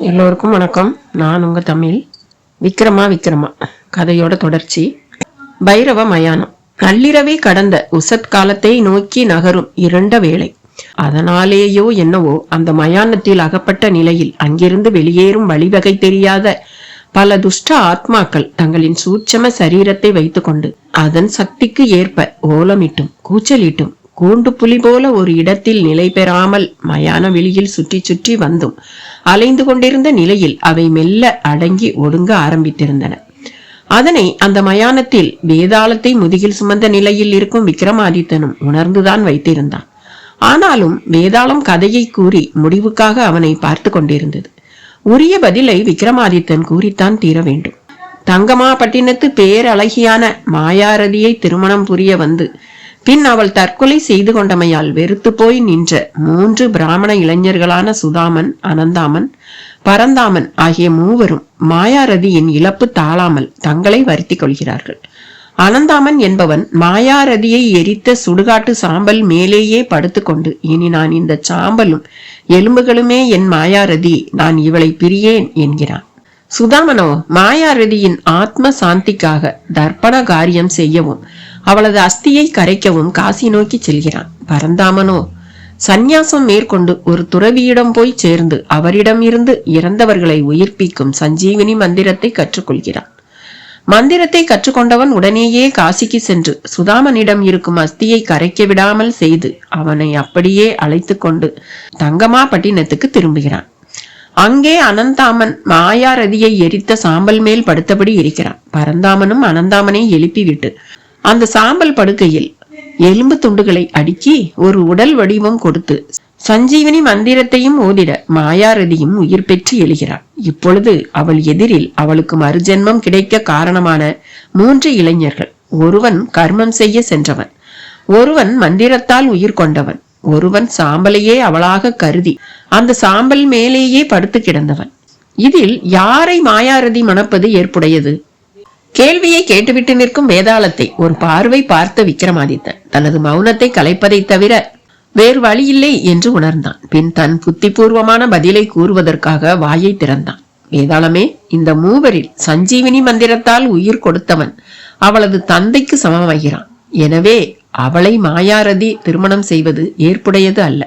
எல்லோருக்கும் வணக்கம். நான் உங்க தமிழ். விக்ரமா கதையோட தொடர்ச்சி. பைரவ மயானம். நள்ளிரவை கடந்த உசத் காலத்தை நோக்கி நகரும் இருண்ட வேளை. அதனாலேயோ என்னவோ அந்த மயானத்தில் அகப்பட்ட நிலையில் அங்கிருந்து வெளியேறும் வழிவகை தெரியாத பல துஷ்ட ஆத்மாக்கள் தங்களின் சூட்சம சரீரத்தை வைத்துக்கொண்டு அதன் சக்திக்கு ஏற்ப ஓலமிட்டும் கூச்சலிட்டும் கூண்டு புலி போல ஒரு இடத்தில் நிலை பெறாமல் மயான வெளியில் சுற்றி சுற்றி வந்தும் அலைந்து கொண்டிருந்த நிலையில் அவை மெல்ல அடங்கி ஒடுங்க ஆரம்பித்திருந்தன. அதனை அந்த மயானத்தில் வேதாளத்தை முதுகில் சுமந்த நிலையில் இருக்கும் விக்ரமாதித்தனும் உணர்ந்துதான் வைத்திருந்தான். ஆனாலும் வேதாளம் கதையை கூறி முடிவுக்காக அவனை பார்த்து கொண்டிருந்தது. உரிய பதிலை விக்ரமாதித்தன் கூறித்தான் தீர வேண்டும். தங்கமா பட்டினத்து பேரழகியான மாயாரதியை திருமணம் புரிய வந்து பின் அவள் தற்கொலை செய்து கொண்டமையால் வெறுத்து போய் நின்ற 3 பிராமண இளைஞர்களான சுதாமன், அனந்தாமன், பரந்தாமன் ஆகிய மூவரும் மாயாரதியின் இழப்பு தாழாமல் தங்களை வருத்தி கொள்கிறார்கள். அனந்தாமன் என்பவன் மாயாரதியை எரித்த சுடுகாட்டு சாம்பல் மேலேயே படுத்துக்கொண்டு, இனி நான் இந்த சாம்பலும் எலும்புகளுமே என் மாயாரதி, நான் இவளை பிரியேன் என்கிறான். சுதாமனோ மாயாரதியின் ஆத்ம சாந்திக்காக தர்ப்பண காரியம் செய்யவும் அவளது அஸ்தியை கரைக்கவும் காசி நோக்கி செல்கிறான். பரந்தாமனோ சந்நியாசம் மேற்கொண்டு ஒரு துறவியிடம் போய் சேர்ந்து அவரிடம் இருந்து இறந்தவர்களை உயிர்ப்பிக்கும் சஞ்சீவினி மந்திரத்தை கற்றுக்கொள்கிறான். மந்திரத்தை கற்றுக்கொண்டவன் உடனேயே காசிக்கு சென்று சுதாமனிடம் இருக்கும் அஸ்தியை கரைக்க விடாமல் செய்து அவனை அப்படியே அழைத்து கொண்டு தங்கமா பட்டினத்துக்கு திரும்புகிறான். அங்கே அனந்தாமன் மாயாரதியை எரித்த சாம்பல் மேல் படுத்தபடி இருக்கிறான். பரந்தாமனும் அனந்தாமனை எழுப்பிவிட்டு அந்த சாம்பல் படுக்கையில் எலும்பு துண்டுகளை அடுக்கி ஒரு உடல் வடிவம் கொடுத்து சஞ்சீவனி மந்திரத்தையும் ஓதிட மாயாரதியும் உயிர் பெற்று எழுகிறாள். இப்பொழுது அவள் எதிரில் அவளுக்கு மறுஜென்மம் கிடைக்க காரணமான 3 இளைஞர்கள். ஒருவன் கர்மம் செய்ய சென்றவன், ஒருவன் மந்திரத்தால் உயிர் கொண்டவன், ஒருவன் சாம்பலையே அவளாக கருதி அந்த சாம்பல் மேலேயே படுத்து கிடந்தவன். இதில் யாரை மாயாரதி மணப்பது ஏற்புடையது? கேள்வியை கேட்டுவிட்டு நிற்கும் வேதாளத்தை ஒரு பார்வை பார்த்த விக்ரமாதித்தன் தனது மௌனத்தை கலைப்பதை தவிர வேறு வழி இல்லை என்று உணர்ந்தான். பின் தன் புத்திபூர்வமான பதிலை கூறுவதற்காக வாயை திறந்தான். வேதாளமே, இந்த மூவரில் சஞ்சீவினி மந்திரத்தால் உயிர் கொடுத்தவன் அவளது தந்தைக்கு சமமாகிறான். எனவே அவளை மாயாரதி திருமணம் செய்வது ஏற்புடையது அல்ல.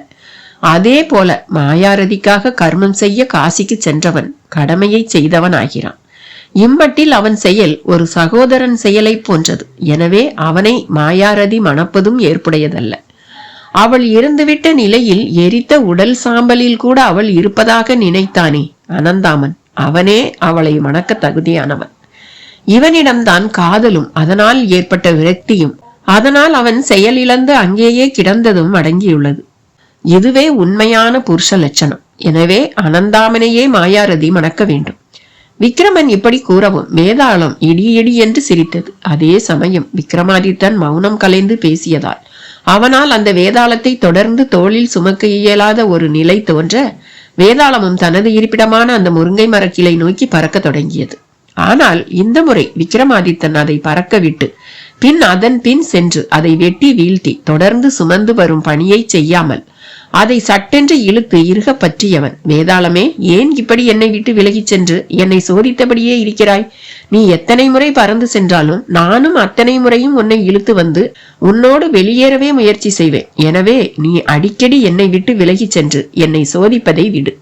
அதே போல மாயாரதிக்காக கர்மம் செய்ய காசிக்கு சென்றவன் கடமையை செய்தவன் ஆகிறான். இம்மட்டில் அவன் செயல் ஒரு சகோதரன் செயலை போன்றது. எனவே அவனை மாயாரதி மணப்பதும் ஏற்புடையதல்ல. அவள் இருந்துவிட்ட நிலையில் எரித்த உடல் சாம்பலில் கூட அவள் இருப்பதாக நினைத்தானே அனந்தாமன், அவனே அவளை மணக்க தகுதியானவன். இவனிடம்தான் காதலும் அதனால் ஏற்பட்ட விரக்தியும் அதனால் அவன் செயலிழந்து அங்கேயே கிடந்ததும் அடங்கியுள்ளது. இதுவே உண்மையான புருஷ லட்சணம். எனவே அனந்தாமனையே மாயாரதி மணக்க வேண்டும். விக்ரமன் இப்படி கூறவும் வேதாளம் இடி இடி என்று சிரித்தது. அதே சமயம் விக்ரமாதித்தன் மௌனம் கலைந்து பேசியதால் அவனால் அந்த வேதாளத்தை தொடர்ந்து தோளில் சுமக்க இயலாத ஒரு நிலை தோன்ற வேதாளமும் தனது இருப்பிடமான அந்த முருங்கை மரக்கிளை நோக்கி பறக்க தொடங்கியது. ஆனால் இந்த முறை விக்ரமாதித்தன் அதை பறக்க விட்டு பின் அதன் பின் சென்று அதை வெட்டி வீழ்த்தி தொடர்ந்து சுமந்து வரும் பணியை செய்யாமல் அதை சட்டென்று இழுத்து இறுக பற்றியவன். வேதாளமே, ஏன் இப்படி என்னை விட்டு விலகிச் சென்று என்னை சோதித்தபடியே இருக்கிறாய்? நீ எத்தனை முறை பறந்து சென்றாலும் நானும் அத்தனை முறையும் உன்னை இழுத்து வந்து உன்னோடு வெளியேறவே முயற்சி செய்வேன். எனவே நீ அடிக்கடி என்னை விட்டு விலகி சென்று என்னை சோதிப்பதை விடு.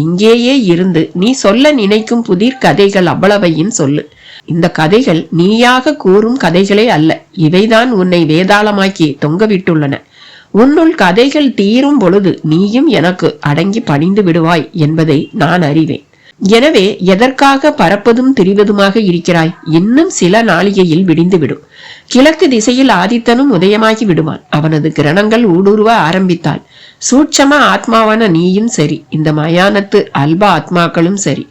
இங்கேயே இருந்து நீ சொல்ல நினைக்கும் புதிர் கதைகள் அவ்வளவையும் சொல்லு. இந்த கதைகள் நீயாக கூறும் கதைகளே அல்ல. இவைதான் உன்னை வேதாளமாக்கி தொங்கவிட்டுள்ளன. உன்னுள் கதைகள் தீரும் பொழுது நீயும் எனக்கு அடங்கி பணிந்து விடுவாய் என்பதை நான் அறிவேன். எனவே எதற்காக பறப்பதும் திரிவதுமாக இருக்கிறாய்? இன்னும் சில நாளிகையில் விடிந்துவிடும். கிழக்கு திசையில் ஆதித்தனும் உதயமாகி விடுவான். அவனது கிரணங்கள் ஊடுருவ ஆரம்பித்தால் சூட்சம ஆத்மாவான நீயும் சரி, இந்த மயானத்து அல்ப ஆத்மாக்களும் சரி,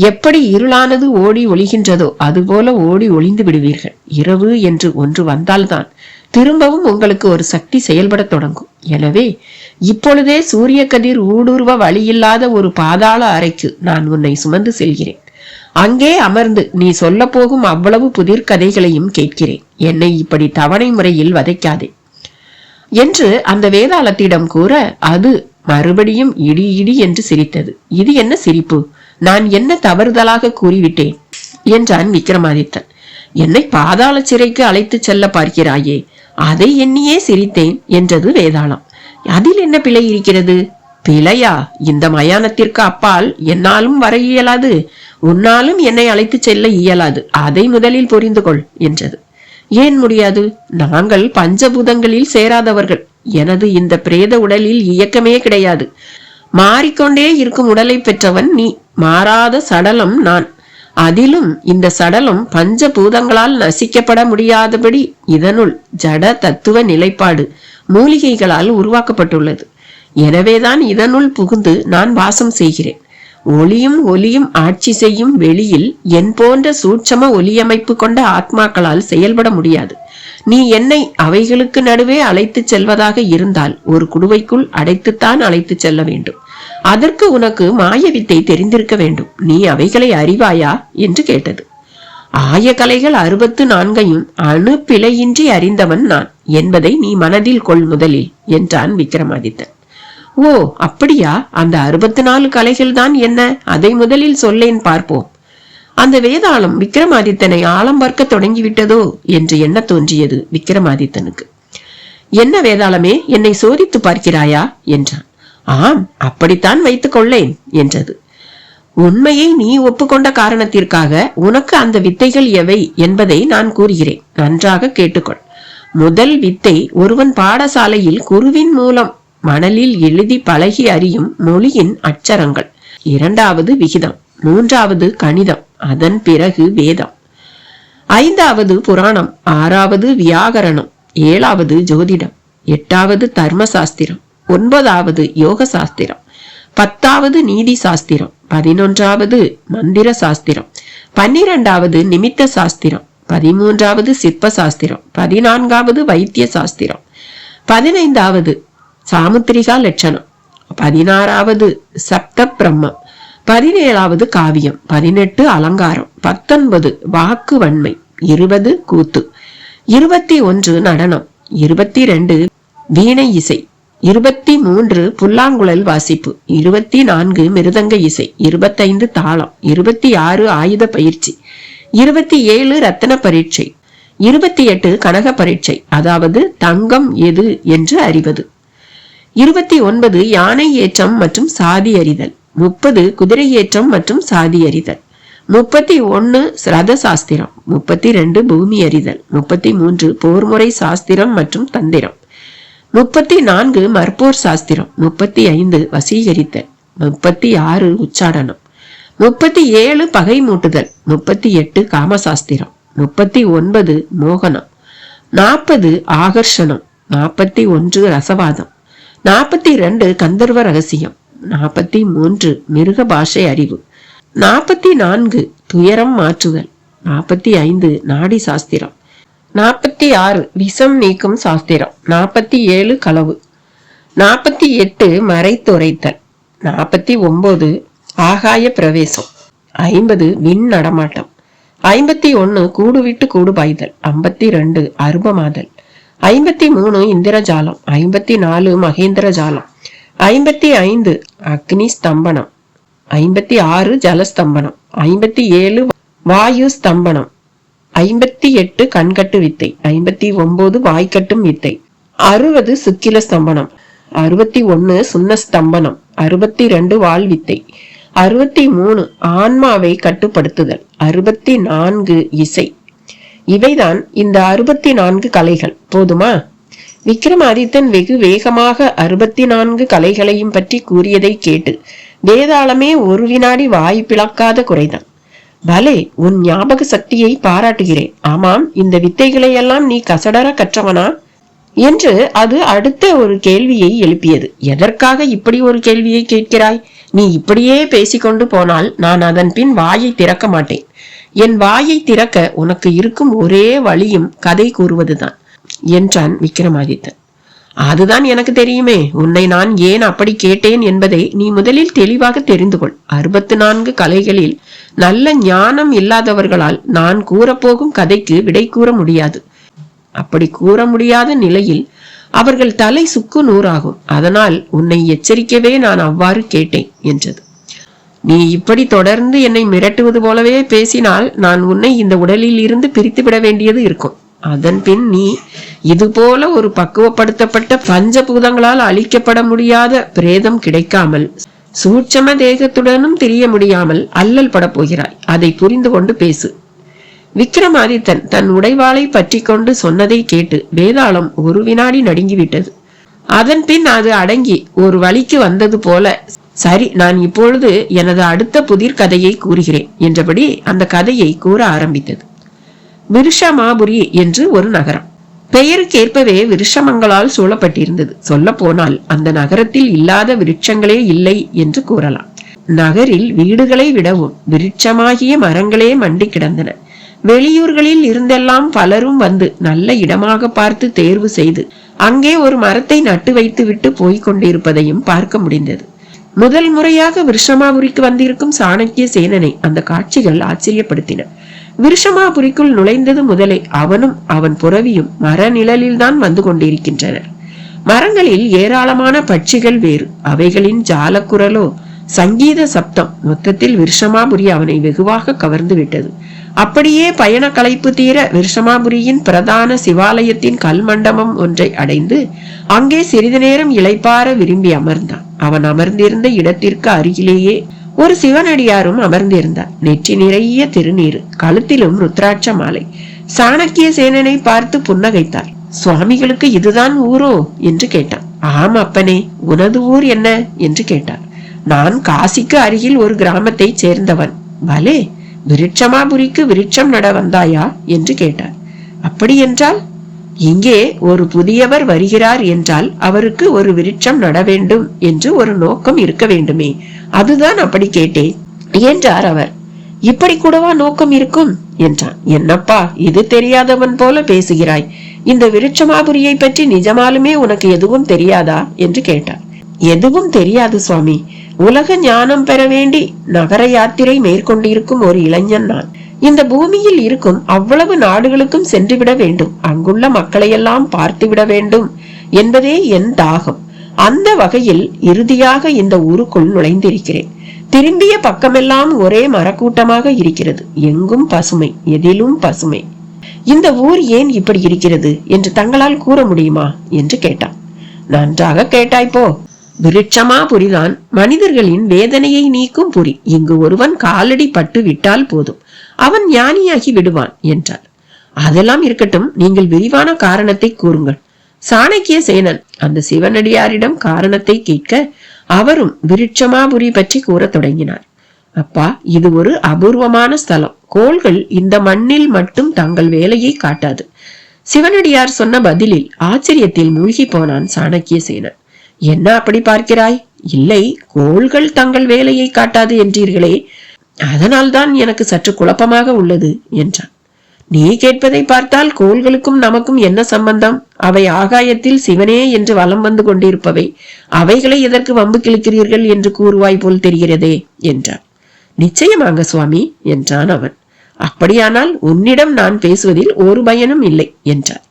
எப்படி இருளானது ஓடி ஒளிகின்றதோ அதுபோல ஓடி ஒளிந்து விடுவீர்கள். இரவு என்று ஒன்று வந்தால்தான் திரும்பவும் உங்களுக்கு ஒரு சக்தி செயல்பட தொடங்கும். எனவே இப்பொழுதே சூரிய கதிர் ஊடுருவ வழியில்லாத ஒரு பாதாள அறைக்கு நான் உன்னை சுமந்து செல்கிறேன். அங்கே அமர்ந்து நீ சொல்ல போகும் அவ்வளவு புதிர் கதைகளையும் கேட்கிறேன். என்னை இப்படி தவணை முறையில் வதைக்காதே என்று அந்த வேதாளத்திடம் கூற அது மறுபடியும் இடி இடி என்று சிரித்தது. இது என்ன சிரிப்பு? நான் என்ன தவறுதலாக கூறிவிட்டேன் என்றான் விக்ரமாதித்தன். என்னை பாதாள சிறைக்கு அழைத்து செல்ல பார்க்கிறாயே, அதை எண்ணியே சிரித்தேன் என்றது வேதாளம். அதில் என்ன பிழை இருக்கிறது? பிழையா? இந்த மயானத்திற்கு அப்பால் என்னாலும் வர இயலாது, உன்னாலும் என்னை அழைத்து செல்ல இயலாது, அதை முதலில் புரிந்து கொள் என்றது. ஏன் முடியாது? நாங்கள் பஞ்சபூதங்களில் சேராதவர்கள். எனது இந்த பிரேத உடலில் இயக்கமே கிடையாது. மாறிக்கொண்டே இருக்கும் உடலை பெற்றவன் நீ. மாறாத சடலம் நான். அதிலும் இந்த சடலம் பஞ்சபூதங்களால் நசிக்கப்பட முடியாதபடி இதனுள் ஜட தத்துவ நிலைப்பாடு மூலிகைகளால் உருவாக்கப்பட்டுள்ளது. எனவேதான் இதனுள் புகுந்து நான் வாசம் செய்கிறேன். ஒளியும் ஒலியும் ஆட்சி செய்யும் வெளியில் என் போன்ற சூட்சம ஒலியமைப்பு கொண்ட ஆத்மாக்களால் செயல்பட முடியாது. நீ என்னை அவைகளுக்கு நடுவே அழைத்து செல்வதாக இருந்தால் ஒரு குடுவைக்குள் அடைத்துத்தான் அழைத்து செல்ல வேண்டும். அதற்கு உனக்கு மாயவித்தை தெரிந்திருக்க வேண்டும். நீ அவைகளை அறிவாயா என்று கேட்டது. ஆயக்கலைகள் 64 அணு பிழையின்றி அறிந்தவன் நான் என்பதை நீ மனதில் கொள் முதலில் என்றான் விக்ரமாதித்தன். ஓ அப்படியா? அந்த 64 கலைகள் தான் என்ன? அதை முதலில் சொல்லேன் பார்ப்போம். அந்த வேதாளம் விக்ரமாதித்தனை ஆழம் பார்க்க தொடங்கிவிட்டதோ என்று எண்ண தோன்றியது விக்ரமாதித்தனுக்கு. என்ன வேதாளமே, என்னை சோதித்து பார்க்கிறாயா என்றான். ஆம், அப்படித்தான் வைத்துக் கொள்ளேன் என்றது. உண்மையை நீ ஒப்புக்கொண்ட காரணத்திற்காக உனக்கு அந்த வித்தைகள் எவை என்பதை நான் கூறுகிறேன், நன்றாக கேட்டுக்கொள். முதல் வித்தை ஒருவன் பாடசாலையில் குருவின் மூலம் மணலில் எழுதி பழகி அறியும் மொழியின் அச்சரங்கள். 2வது விகிதம், 3வது கணிதம், அதன் பிறகு வேதம், 5வது புராணம், 6வது வியாகரணம், 7வது ஜோதிடம், 8வது தர்மசாஸ்திரம், 9வது யோக சாஸ்திரம், 10வது நீதி சாஸ்திரம், 11வது மந்திர சாஸ்திரம், 12வது நிமித்த சாஸ்திரம், 13வது சிற்ப சாஸ்திரம், 14வது வைத்திய சாஸ்திரம், 15வது சாமுத்திரிகா லட்சணம், 16வது சப்த பிரம்மம், 17வது காவியம், 18 அலங்காரம், 19 வாக்கு வன்மை, 20 கூத்து, 21 நடனம், 22 வீணை இசை, 23 புல்லாங்குழல் வாசிப்பு, 24 மிருதங்க இசை, 25 தாளம், 26 ஆயுத பயிற்சி, 27 ரத்தன பரீட்சை, 28 கனக பரீட்சை, அதாவது தங்கம் எது என்று அறிவது, 29 யானை ஏற்றம் மற்றும் சாதி அறிதல், 30 குதிரை ஏற்றம் மற்றும் சாதி அறிதல், 31 ரத சாஸ்திரம், 32 பூமி அறிதல், 33 போர்முறை சாஸ்திரம் மற்றும் தந்திரம், 34 மற்போர் சாஸ்திரம், 35 வசீகரித்தல், 36 உச்சாடனம், 37 பகை மூட்டுதல், 38 காமசாஸ்திரம், 39 மோகனம், 40 ஆகர்ஷணம், 41 ரசவாதம், 42 கந்தர்வ ரகசியம், 43 மிருக பாஷை அறிவு, 44 துயரம் மாற்றுதல், 45 நாடி சாஸ்திரம், 46 விஷம் நீக்கும் சாஸ்திரம், 47 களவு, 48 மறைத்துரைத்தல், 49 ஆகாய பிரவேசம், 50 விண் நடமாட்டம், 51 கூடு விட்டு கூடு பாய்தல், 52 அருபமாதல், 53 இந்திரஜாலம், 54 மகேந்திர ஜாலம், 55 அக்னி ஸ்தம்பனம், 56 ஜலஸ்தம்பனம், 57 வாயு ஸ்தம்பனம், 58 கண்கட்டு வித்தை, 59 வாய்க்கட்டும் வித்தை, 60 சுக்கில ஸ்தம்பனம், 61 சுண்ண ஸ்தம்பனம், 62 வாள் வித்தை, 63 ஆன்மாவை கட்டுப்படுத்துதல், 64 இசை. இவைதான் இந்த 64 கலைகள். போதுமா? விக்ரமாதித்தன் வெகு வேகமாக 64 கலைகளையும் பற்றி கூறியதை கேட்டு வேதாளமே ஒரு வினாடி வாய் பிளக்காத குறைதான். பலே, உன் ஞாபக சக்தியை பாராட்டுகிறேன். ஆமாம், இந்த வித்தைகளை எல்லாம் நீ கசடர கற்றவனா என்று அது அடுத்த ஒரு கேள்வியை எழுப்பியது. எதற்காக இப்படி ஒரு கேள்வியை கேட்கிறாய்? நீ இப்படியே பேசிக்கொண்டு போனால் நான் அதன் பின் வாயை திறக்க மாட்டேன். என் வாயை திறக்க உனக்கு இருக்கும் ஒரே வழியும் கதை கூறுவதுதான் என்றான் விக்ரமாதித்தன். அதுதான் எனக்கு தெரியுமே. உன்னை நான் ஏன் அப்படி கேட்டேன் என்பதை நீ முதலில் தெளிவாக தெரிந்து கொள். 64 கலைகளில் நல்ல ஞானம் இல்லாதவர்களால் நான் கூறப்போகும் கதைக்கு விடை கூற முடியாது. அப்படி கூற முடியாத நிலையில் அவர்கள் தலை சுக்கு நூறாகும். அதனால் உன்னை எச்சரிக்கவே நான் அவ்வாறு கேட்டேன் என்றது. நீ இப்படி தொடர்ந்து என்னை மிரட்டுவது போலவே பேசினால் நான் உன்னை இந்த உடலில் இருந்து பிரித்து விட வேண்டியது இருக்கும். அதன் பின் நீ இது போல ஒரு பக்குவப்படுத்தப்பட்ட பஞ்சபூதங்களால் அழிக்கப்பட முடியாத பிரேதம் கிடைக்காமல் சூட்சம தேகத்துடனும் தெரிய முடியாமல் அல்லல் பட போகிறாய். அதை புரிந்து கொண்டு பேசு. விக்ரமாதித்தன் தன் உடைவாளை பற்றி கொண்டு சொன்னதை கேட்டு வேதாளம் ஒரு வினாடி நடுங்கிவிட்டது. அதன் பின் அது அடங்கி ஒரு வழிக்கு வந்தது போல, சரி, நான் இப்பொழுது எனது அடுத்த புதிர் கதையை கூறுகிறேன் என்றபடி அந்த கதையை கூற ஆரம்பித்தது. விருஷமாபுரி என்று ஒரு நகரம். பெயருக்கேற்பவே விருஷமங்களால் சூழப்பட்டிருந்தது. சொல்ல போனால் அந்த நகரத்தில் இல்லாத விருட்சங்களே இல்லை என்று கூறலாம். நகரில் வீடுகளை விடவும் விருட்சமாகிய மரங்களே மண்டி கிடந்தன. வெளியூர்களில் இருந்தெல்லாம் பலரும் வந்து நல்ல இடமாக பார்த்து தேர்வு செய்து அங்கே ஒரு மரத்தை நட்டு வைத்து விட்டு போய்க் கொண்டிருப்பதையும் பார்க்க முடிந்தது. முதல் முறையாக விருஷமாபுரிக்கு வந்திருக்கும் சாணக்கிய சேனனை அந்த காட்சிகள் ஆச்சரியப்படுத்தின. விருஷமாபுரிக்குள் நுழைந்தது முதலே அவனும் அவன் புறவியும் மர நிழலில்தான் வந்து கொண்டிருக்கின்றனர். மரங்களில் ஏராளமான பட்சிகள் வேறு, அவைகளின் ஜாலக்குரலோ சங்கீத சப்தம். மொத்தத்தில் விருஷமாபுரி அவனை வெகுவாக கவர்ந்து விட்டது. அப்படியே பயண களைப்பு தீர விருஷமாபுரியின் பிரதான சிவாலயத்தின் கல் மண்டபம் ஒன்றை அடைந்து அங்கே சிறிது நேரம் இளைப்பார விரும்பி அமர்ந்தான். அவன் அமர்ந்திருந்த இடத்திற்கு அருகிலேயே ஒரு சிவனடியாரும் அமர்ந்திருந்தார். நெற்றி நிறைய திருநீர், கழுத்திலும் ருத்ராட்ச மாலை. சாணக்கிய சேனனை பார்த்து புன்னகைத்தார். சுவாமிகளுக்கு இதுதான் ஊரோ என்று கேட்டான். ஆம் அப்பனே, உனது ஊர் என்ன என்று கேட்டார். நான் காசிக்கு அருகில் ஒரு கிராமத்தை சேர்ந்தவன். பலே, விருட்சமாபுரிக்கு விருட்சம் நட வந்தாயா என்று கேட்டார். அப்படி என்றால்? இங்கே ஒரு புதியவர் வருகிறார் என்றால் அவருக்கு ஒரு விருட்சம் நட வேண்டும் என்று ஒரு நோக்கம் இருக்க வேண்டுமே, அதுதான் அப்படி கேட்டேன் என்றார் அவர். இப்படி கூடவா நோக்கம் இருக்கும் என்றான். என்னப்பா, இது தெரியாதவன் போல பேசுகிறாய். இந்த விருட்சமாபுரியை பற்றி நிஜமாலுமே உனக்கு எதுவும் தெரியாதா என்று கேட்டார். எதுவும் தெரியாது சுவாமி. உலக ஞானம் பெற வேண்டி நகர யாத்திரை மேற்கொண்டிருக்கும் ஒரு இளைஞன் நான். இந்த பூமியில் இருக்கும் அவ்வளவு நாடுகளுக்கும் சென்றுவிட வேண்டும், அங்குள்ள மக்களையெல்லாம் பார்த்து விட வேண்டும் என்பதே என் தாகம். அந்த வகையில் இறுதியாக இந்த ஊருக்குள் நுழைந்திருக்கிறேன். திரும்பிய பக்கமெல்லாம் ஒரே மரக்கூட்டமாக இருக்கிறது. எங்கும் பசுமை, எதிலும் பசுமை. இந்த ஊர் ஏன் இப்படி இருக்கிறது என்று தங்களால் கூற முடியுமா என்று கேட்டான். நன்றாக கேட்டாய்ப்போ. விருட்சமாபுரிதான் மனிதர்களின் வேதனையை நீக்கும் புரி. இங்கு ஒருவன் காலடி பட்டு விட்டால் போதும், அவன் ஞானியாகி விடுவான் என்றார். அதெல்லாம் இருக்கட்டும், நீங்கள் விரிவான காரணத்தை கூறுங்கள். சாணக்கிய சேனன் அந்த சிவனடியாரிடம் காரணத்தை கேட்க அவரும் விருட்சமாபுரி பற்றி கூற தொடங்கினார். அப்பா, இது ஒரு அபூர்வமான ஸ்தலம். கோள்கள் இந்த மண்ணில் மட்டும் தங்கள் வேலையை காட்டாது. சிவனடியார் சொன்ன பதிலில் ஆச்சரியத்தில் மூழ்கி போனான் சாணக்கிய சேனன். என்ன அப்படி பார்க்கிறாய்? இல்லை, கோள்கள் தங்கள் வேலையை காட்டாது என்றீர்களே, அதனால்தான் எனக்கு சற்று குழப்பமாக உள்ளது என்றான். நீ கேட்பதை பார்த்தால் கோள்களுக்கும் நமக்கும் என்ன சம்பந்தம்? அவை ஆகாயத்தில் சிவனே என்று வலம் வந்து கொண்டிருப்பவை. அவைகளை எதற்கு வம்பு கிழக்கிறீர்கள் என்று கூறுவாய் போல் தெரிகிறதே என்றான். நிச்சயமாக சுவாமி என்றான் அவன். அப்படியானால் உன்னிடம் நான் பேசுவதில் ஒரு பயனும் இல்லை என்றார்.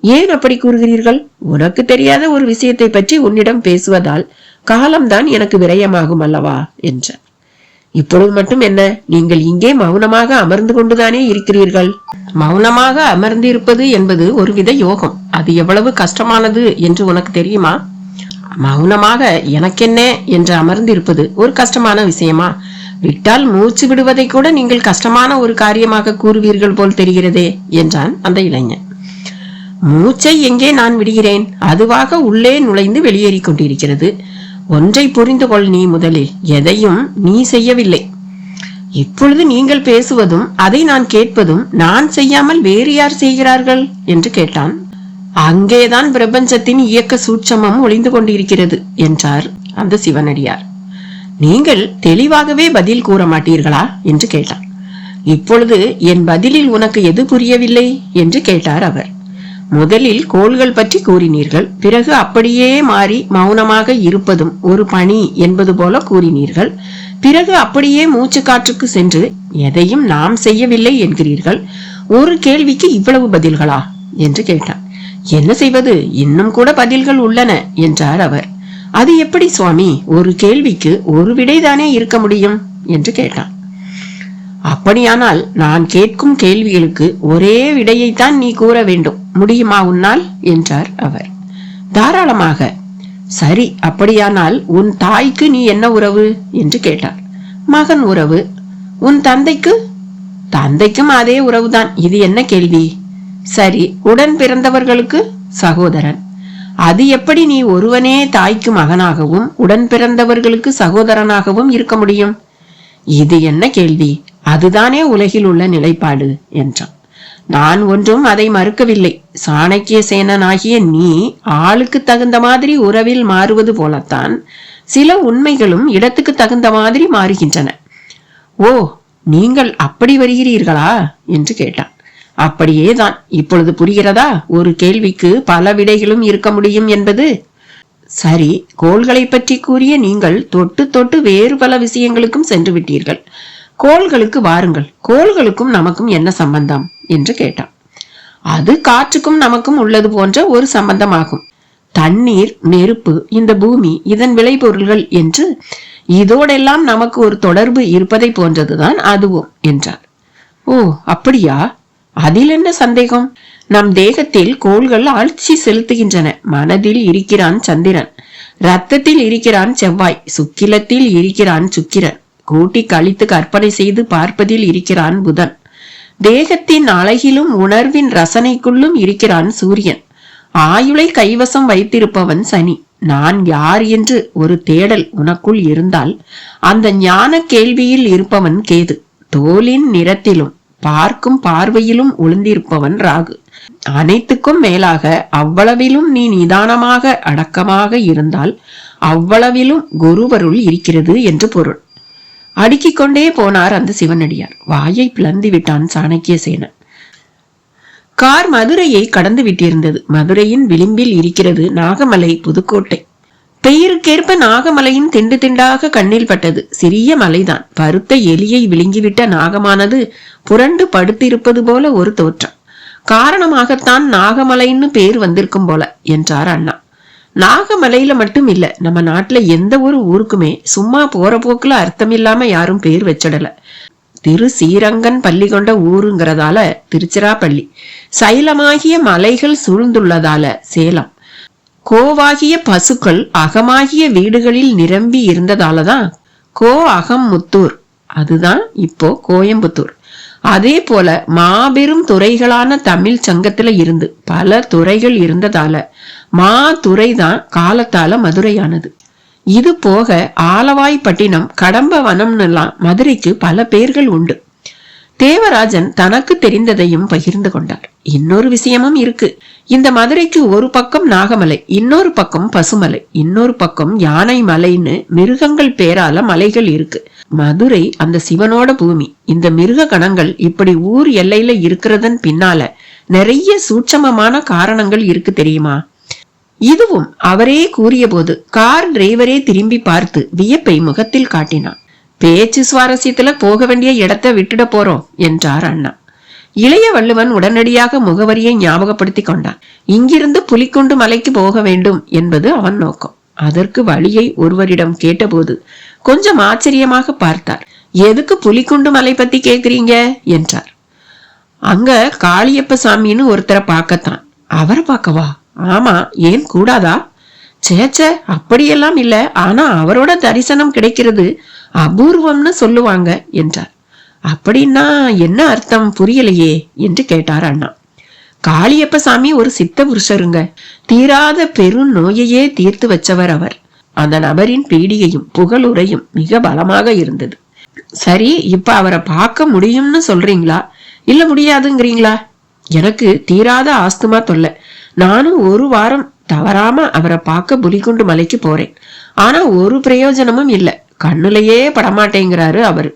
ஏன் அப்படி கூறுகிறீர்கள்? உனக்கு தெரியாத ஒரு விஷயத்தை பற்றி உன்னிடம் பேசுவதால் காலம்தான் எனக்கு விரயமாகும் அல்லவா என்றார். இப்பொழுது மட்டும் என்ன, நீங்கள் இங்கே மௌனமாக அமர்ந்து கொண்டுதானே இருக்கிறீர்கள். மௌனமாக அமர்ந்திருப்பது என்பது ஒருவித யோகம். அது எவ்வளவு கஷ்டமானது என்று உனக்கு தெரியுமா? மௌனமாக எனக்கென்ன என்று அமர்ந்திருப்பது ஒரு கஷ்டமான விஷயமா? விட்டால் மூச்சு விடுவதை கூட நீங்கள் கஷ்டமான ஒரு காரியமாக கூறுவீர்கள் போல் தெரிகிறதே என்றான் அந்த இளைஞன். மூச்சை எங்கே நான் விடுகிறேன்? அதுவாக உள்ளே நுழைந்து வெளியேறி கொண்டிருக்கிறது. ஒன்றை புரிந்து கொள், நீ முதலில் எதையும் நீ செய்யவில்லை. இப்பொழுது நீங்கள் பேசுவதும் அதை நான் கேட்பதும் நான் செய்யாமல் வேறு யார் செய்கிறார்கள் என்று கேட்டான். அங்கேதான் பிரபஞ்சத்தின் இயக்க சூட்சமம் ஒளிந்து கொண்டிருக்கிறது என்றார் அந்த சிவனடியார். நீங்கள் தெளிவாகவே பதில் கூற மாட்டீர்களா என்று கேட்டான். இப்பொழுது என் பதிலில் உனக்கு எது புரியவில்லை என்று கேட்டார் அவர். முதலில் கோள்கள் பற்றி கூறினீர்கள், பிறகு அப்படியே மாறி மௌனமாக இருப்பதும் ஒரு பணி என்பது போல கூறினீர்கள். பிறகு அப்படியே மூச்சு காற்றுக்கு சென்று எதையும் நாம் செய்யவில்லை என்கிறீர்கள். ஒரு கேள்விக்கு இவ்வளவு பதில்களா என்று கேட்டான். என்ன செய்வது, இன்னும் கூட பதில்கள் உள்ளன என்றார் அவர். அது எப்படி சுவாமி, ஒரு கேள்விக்கு ஒரு விடைதானே இருக்க முடியும் என்று கேட்டான். அப்படியானால் நான் கேட்கும் கேள்விகளுக்கு ஒரே விடையைத்தான் நீ கூற வேண்டும், முடியுமா உன்னால் என்றார் அவர். தாராளமாக. சரி, அப்படியானால் உன் தாய்க்கு நீ என்ன உறவு என்று கேட்டார். மகன் உறவு. உன் தந்தைக்கு? தந்தைக்கும் அதே உறவுதான். இது என்ன கேள்வி? சரி, உடன் பிறந்தவர்களுக்கு? சகோதரன். அது எப்படி நீ ஒருவனே தாய்க்கு மகனாகவும் உடன் பிறந்தவர்களுக்கு சகோதரனாகவும் இருக்க முடியும்? இது என்ன கேள்வி? அதுதானே உலகில் உள்ள நிலைப்பாடு என்றான். நான் ஒன்றும் அதை மறுக்கவில்லை. சாணக்கிய சேனனாகிய நீ ஆளுக்கு தகுந்த மாதிரி உறவில் மாறுவது போலத்தான் சில உண்மைகளும் இடத்துக்கு தகுந்த மாதிரி மாறுகின்றன. ஓ, நீங்கள் அப்படி வருகிறீர்களா என்று கேட்டான். அப்படியேதான். இப்பொழுது புரிகிறதா ஒரு கேள்விக்கு பல விடைகளும் இருக்க முடியும் என்பது? சரி, கோள்களை பற்றி கூறிய நீங்கள் தொட்டு தொட்டு வேறு பல விஷயங்களுக்கும் சென்று விட்டீர்கள். கோள்களுக்கு வாருங்கள். கோள்களுக்கும் நமக்கும் என்ன சம்பந்தம் என்று கேட்டான். அது காற்றுக்கும் நமக்கும் உள்ளது போன்ற ஒரு சம்பந்தமாகும். தண்ணீர், நெருப்பு, இந்த பூமி, இதன் விளைபொருள்கள் என்று இதோடெல்லாம் நமக்கு ஒரு தொடர்பு இருப்பதை போன்றதுதான் அதுவும் என்றார். ஓ, அப்படியா? அதில் என்ன சந்தேகம்? நம் தேகத்தில் கோள்கள் ஆட்சி செலுத்துகின்றன. மனதில் இருக்கிறான் சந்திரன், இரத்தத்தில் இருக்கிறான் செவ்வாய், சுக்கிலத்தில் இருக்கிறான் சுக்கிரன், கூட்டி கழித்து கற்பனை செய்து பார்ப்பதில் இருக்கிறான் புதன், தேகத்தின் அழகிலும் உணர்வின் ரசனைக்குள்ளும் இருக்கிறான் சூரியன், ஆயுளை கைவசம் வைத்திருப்பவன் சனி. நான் யார் என்று ஒரு தேடல் உனக்குள் இருந்தால் அந்த ஞான கேள்வியில் இருப்பவன் கேது, தோலின் நிறத்திலும் பார்க்கும் பார்வையிலும் ஒளிந்திருப்பவன் ராகு. அனைத்துக்கும் மேலாக அவ்வளவிலும் நீ நிதானமாக அடக்கமாக இருந்தால் அவ்வளவிலும் குருவருள் இருக்கிறது என்று பொருள். அடுக்கிக் கொண்டே போனார் அந்த சிவனடியார். வாயை பிளந்து விட்டான் சாணக்கிய சேனன். கார் மதுரையை கடந்து விட்டிருந்தது. மதுரையின் விளிம்பில் இருக்கிறது நாகமலை புதுக்கோட்டை. பெயருக்கேற்ப நாகமலையின் திண்டு திண்டாக கண்ணில் பட்டது. சிறிய மலைதான். பருத்த எலியை விழுங்கிவிட்ட நாகமானது புரண்டு படுத்திருப்பது போல ஒரு தோற்றம். காரணமாகத்தான் நாகமலைன்னு பேர் வந்திருக்கும் போல என்றார் அண்ணா. நாகமலையில மட்டும் இல்ல, நம்ம நாட்டுல எந்த ஒரு ஊருக்குமே சும்மா போற போக்குல அர்த்தம் இல்லாம யாரும் பேர் வச்சிடல. திரு ஸ்ரீரங்கன் பள்ளி கொண்ட ஊருங்கிறதால திருச்சிராப்பள்ளி, சைலமாகிய மலைகள் சூழ்ந்துள்ளதால சேலம், கோவாகிய பசுக்கள் அகமாகிய வீடுகளில் நிரம்பி இருந்ததாலதான் கோ அகம் முத்தூர், அதுதான் இப்போ கோயம்புத்தூர். அதே போல மாபெரும் துறைகளான தமிழ் சங்கத்துல இருந்து பல துறைகள் இருந்ததால மா துறைதான் காலத்தால மதுரையானது. இது போக ஆலவாய்ப்பட்டினம், கடம்பவனம்னுலாம் மதுரைக்கு பல பேர்கள் உண்டு. தேவராஜன் தனக்கு தெரிந்ததையும் பகிர்ந்து கொண்டார். இன்னொரு விஷயமும் இருக்கு. இந்த மதுரைக்கு ஒரு பக்கம் நாகமலை, இன்னொரு பக்கம் பசுமலை, இன்னொரு பக்கம் யானை மலைன்னு மிருகங்கள் பேரால மலைகள் இருக்கு. மதுரை அந்த சிவனோட பூமி. இந்த மிருக கணங்கள் இப்படி ஊர் எல்லையில இருக்கிறதன் பின்னால நிறைய சூட்சமமான காரணங்கள் இருக்கு தெரியுமா? இதுவும் அவரே கூறிய போது கார் டிரைவரே திரும்பி பார்த்து வியப்பை முகத்தில் காட்டினான். பேச்சு சுவாரஸ்யத்துல போக வேண்டிய இடத்தை விட்டுட போறோம் என்றார் அண்ணா. இளைய வள்ளுவன் உடனடியாக முகவரியை ஞாபகப்படுத்தி கொண்டான். இங்கிருந்து புலிக்குண்டு மலைக்கு போக வேண்டும் என்பது அவன் நோக்கம். அதற்கு வழியை ஒருவரிடம் கேட்டபோது கொஞ்சம் ஆச்சரியமாக பார்த்தார். எதுக்கு புலிக்குண்டு மலை பத்தி கேக்குறீங்க என்றார். அங்க காளியப்ப சாமின்னு ஒருத்தரை பார்க்கத்தான். அவரை பார்க்கவா? ஆமா, ஏன் கூடாதா? சேச்ச, அப்படியெல்லாம் இல்ல, ஆனா அவரோட தரிசனம் கிடைக்கிறது அபூர்வம்னு சொல்லுவாங்க என்றார். அப்படின்னா என்ன அர்த்தம் புரியலையே என்று கேட்டார் அண்ணா. காளியப்ப சாமி ஒரு சித்த புருஷருங்க. தீராத பெரும் நோயையே தீர்த்து வச்சவர் அவர். அந்த நபரின் பீடிகையும் புகழுரையும் மிக பலமாக இருந்தது. சரி, இப்ப அவரை பார்க்க முடியும்னு சொல்றீங்களா இல்ல முடியாதுங்கிறீங்களா? எனக்கு தீராத ஆஸ்துமா தொல்லை. நானும் ஒரு வாரம் தவறாம அவரை பார்க்க புலிகுண்டு மலைக்கு போறேன். ஆனா ஒரு பிரயோஜனமும் இல்ல. கண்ணுலையே படமாட்டேங்கிறாரு அவரு.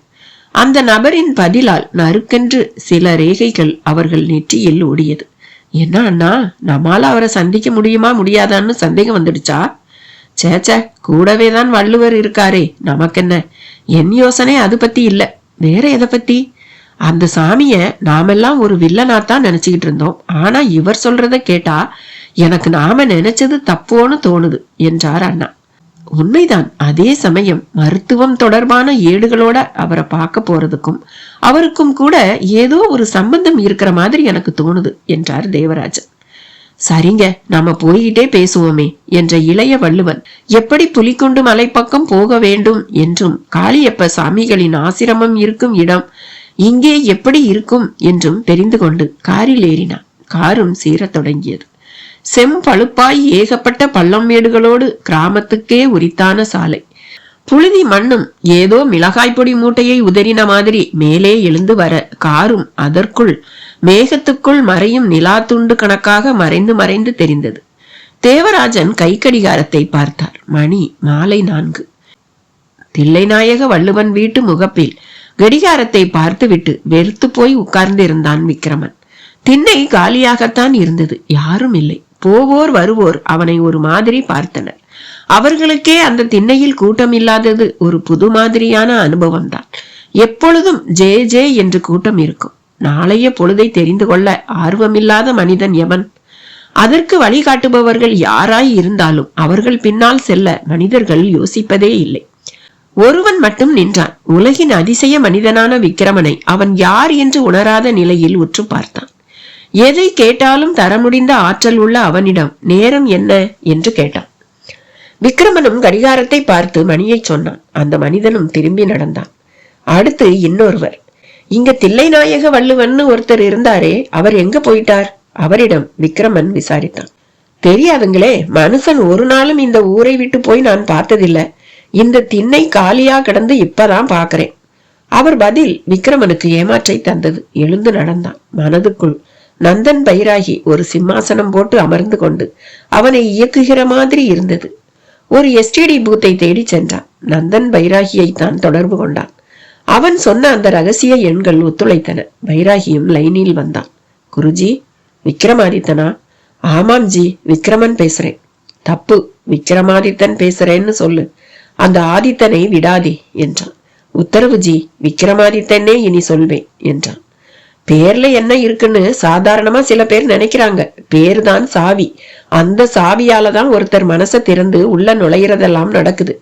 அந்த நபரின் பதிலால் நறுக்கென்று சில ரேகைகள் அவர்கள் நெற்றியில் ஓடியது. என்ன அண்ணா, நம்மால அவரை சந்திக்க முடியுமா முடியாதான்னு சந்தேகம் வந்துடுச்சா? சேச்ச, கூடவேதான் வள்ளுவர் இருக்காரே, நமக்கென்ன? என் யோசனை அது பத்தி இல்ல. வேற எதை பத்தி? அந்த சாமிய நாமெல்லாம் ஒரு வில்லனாத்தான் நினைச்சுக்கிட்டு இருந்தோம். ஆனா இவர் சொல்றத கேட்டா எனக்கு நாம நினைச்சது தப்போன்னு தோணுது என்றார் அண்ணா. உண்மைதான். அதே சமயம் மருத்துவம் தொடர்பான ஏடுகளோட அவரை பார்க்க போறதுக்கும் அவருக்கும் கூட ஏதோ ஒரு சம்பந்தம் இருக்கிற மாதிரி எனக்கு தோணுது என்றார் தேவராஜன். சரிங்க, நாம போய்கிட்டே பேசுவோமே என்ற இளைய வள்ளுவன் எப்படி புலிக்குண்டு மலைப்பக்கம் போக வேண்டும் என்றும் காளியப்ப சாமிகளின் ஆசிரமம் இருக்கும் இடம் இங்கே எப்படி இருக்கும் என்றும் தெரிந்து கொண்டு காரில் ஏறினான். காரும் சீரத் தொடங்கியது. செம்பழுப்பாய் ஏகப்பட்ட பள்ளம் மேடுகளோடு கிராமத்துக்கே உரித்தான சாலை. புழுதி மண்ணும் ஏதோ மிளகாய் பொடி மூட்டையை உதறின மாதிரி மேலே எழுந்து வர காரும் அதற்குள் மேகத்துக்குள் மறையும் நிலா துண்டு கணக்காக மறைந்து மறைந்து தெரிந்தது. தேவராஜன் கை கடிகாரத்தை பார்த்தார். மணி மாலை 4. தில்லைநாயக வள்ளுவன் வீட்டு முகப்பில் கடிகாரத்தை பார்த்துவிட்டு வெறுத்து போய் உட்கார்ந்திருந்தான் விக்கிரமன். திண்ணை காலியாகத்தான் இருந்தது. யாரும் இல்லை. போவோர் வருவோர் அவனை ஒரு மாதிரி பார்த்தனர். அவர்களுக்கே அந்த திண்ணையில் கூட்டம் இல்லாதது ஒரு புது மாதிரியான அனுபவம் தான். எப்பொழுதும் ஜே ஜே என்று கூட்டம் இருக்கும். நாளைய பொழுதை தெரிந்து கொள்ள ஆர்வமில்லாத மனிதன் எவன்? அதற்கு வழிகாட்டுபவர்கள் யாராய் இருந்தாலும் அவர்கள் பின்னால் செல்ல மனிதர்கள் யோசிப்பதே இல்லை. ஒருவன் மட்டும் நின்றான். உலகின் அதிசய மனிதனான விக்கிரமனை அவன் யார் என்று உணராத நிலையில் உற்று பார்த்தான். எதை கேட்டாலும் தர முடிந்த ஆற்றல் உள்ள அவனிடம் நேரம் என்ன என்று கேட்டான். விக்கிரமனும் கடிகாரத்தை பார்த்து மணியை சொன்னான். அந்த மனிதனும் திரும்பி நடந்தான். அடுத்து இன்னொருவர். இங்க தில்லைநாயக வள்ளுவன்னு ஒருத்தர் இருந்தாரே, அவர் எங்க போயிட்டார்? அவரிடம் விக்கிரமன் விசாரித்தான். தெரியாதுங்களே, மனுஷன் ஒரு நாளும் இந்த ஊரை விட்டு போய் நான் பார்த்ததில்ல. இந்த திண்ணை காலியா கிடந்து இப்பதான் பாக்குறேன். அவர் பதில் விக்கிரமனுக்கு ஏமாற்றை தந்தது. எழுந்து நடந்தான். மனதுக்குள் நந்தன் பைராகி ஒரு சிம்மாசனம் போட்டு அமர்ந்து கொண்டு அவனை இயக்குகிற மாதிரி இருந்தது. ஒரு எஸ்டிடி பூத்தை தேடி சென்றான். நந்தன் பைராகியை தான் தொடர்பு கொண்டான். அவன் சொன்ன அந்த ரகசிய எண்கள் ஒத்துழைத்தன. பைராகியும் லைனில் வந்தான். குருஜி, விக்ரமாதித்தனா? ஆமாம் ஜி, விக்ரமன் பேசுறேன். தப்பு, விக்ரமாதித்தன் பேசுறேன்னு சொல்லு. அந்த ஆதித்தனை விடாதே என்றான். உத்தரவு ஜி, விக்ரமாதித்தனே இனி சொல்வேன் என்றான். பேர்ல என்ன இருக்குன்னு சாதாரணமா சில பேர் நினைக்கிறாங்க. பேர் தான் சாவி. அந்த சாவியாலதான் ஒருத்தர் மனசை திறந்து உள்ள நுழையிறதெல்லாம் நடக்குது.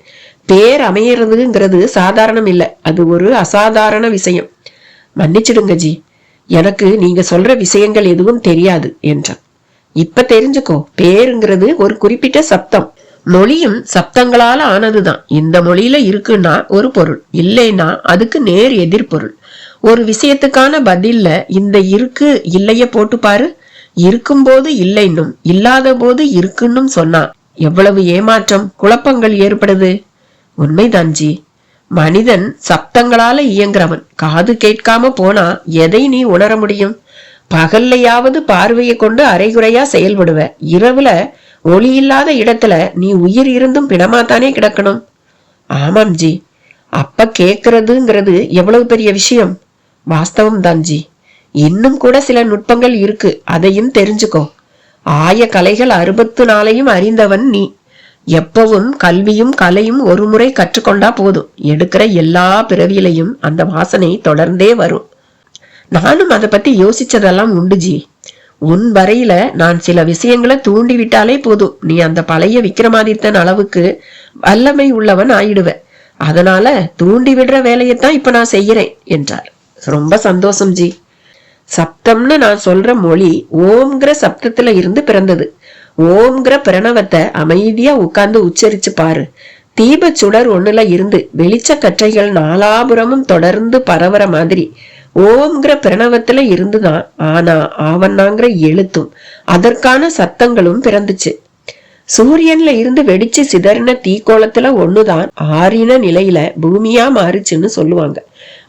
பேர் அமையறதுங்கிறது சாதாரணம் இல்ல, அது ஒரு அசாதாரண விஷயம். மன்னிச்சிடுங்க ஜி, எனக்கு நீங்க சொல்ற விஷயங்கள் எதுவும் தெரியாது என்றான். இப்ப தெரிஞ்சுக்கோ, பேருங்கிறது ஒரு குறிப்பிட்ட சப்தம். மொழியும் சப்தங்களால ஆனதுதான். இந்த மொழியில இருக்குன்னா ஒரு பொருள், இல்லைன்னா அதுக்கு நேர் எதிர்பொருள். ஒரு விஷயத்துக்கான பதில்ல இந்த இருக்கு இல்லைய போட்டு பாரு. இருக்கும்போது இல்லைன்னும் இல்லாத போது இருக்குன்னும் சொன்னா எவ்வளவு ஏமாற்றம், குழப்பங்கள் ஏற்படுது. உண்மைதான் ஜி. மனிதன் சப்தங்களால இயங்குறவன். காது கேட்காம போனா எதை நீ உணர முடியும்? பகல்லையாவது பார்வையை கொண்டு அரைகுறையா செயல்படுவ. இரவுல ஒளி இல்லாத இடத்துல நீ உயிர் இருந்தும் பிணமாத்தானே கிடக்கணும். ஆமாம் ஜி. அப்ப கேக்குறதுங்கிறது எவ்வளவு பெரிய விஷயம். வாஸ்தவம் தான் ஜி. இன்னும் கூட சில நுட்பங்கள் இருக்கு, அதையும் தெரிஞ்சுக்கோ. ஆய கலைகள் 64 அறிந்தவன் நீ. எப்பவும் கல்வியும் கலையும் ஒரு முறை கற்றுக்கொண்டா போதும். எடுக்கிற எல்லா பிறவியிலையும் அந்த வாசனை தொடர்ந்தே வரும். நானும் அதை பத்தி யோசிச்சதெல்லாம் உண்டு ஜி. உன் வரையில நான் சில விஷயங்களை தூண்டி விட்டாலே போதும், நீ அந்த பழைய விக்ரமாதித்தன் அளவுக்கு வல்லமை உள்ளவன் ஆயிடுவ. அதனால தூண்டி விடுற வேலையத்தான் இப்ப நான் செய்யறேன் என்றார். ரொம்ப சந்தோஷம் ஜி. சப்தம்னு நான் சொல்ற மொழி ஓம்ங்கிற சப்தத்துல இருந்து பிறந்தது. ஓம்ங்கிற பிரணவத்தை அமைதியா உட்கார்ந்து உச்சரிச்சு பாரு. தீப சுடர் ஒண்ணுல இருந்து வெளிச்ச கற்றைகள் நாலாபுரமும் தொடர்ந்து பரவற மாதிரி ஓம்ங்கிற பிரணவத்துல இருந்துதான் ஆனா ஆவண்ணாங்கிற எழுத்தும் அதற்கான சத்தங்களும் பிறந்துச்சு. சூரியன்ல இருந்து வெடிச்சு சிதறின தீக்கோளத்துல ஒண்ணுதான் ஆறின நிலையில பூமியா மாறுச்சுன்னு சொல்லுவாங்க.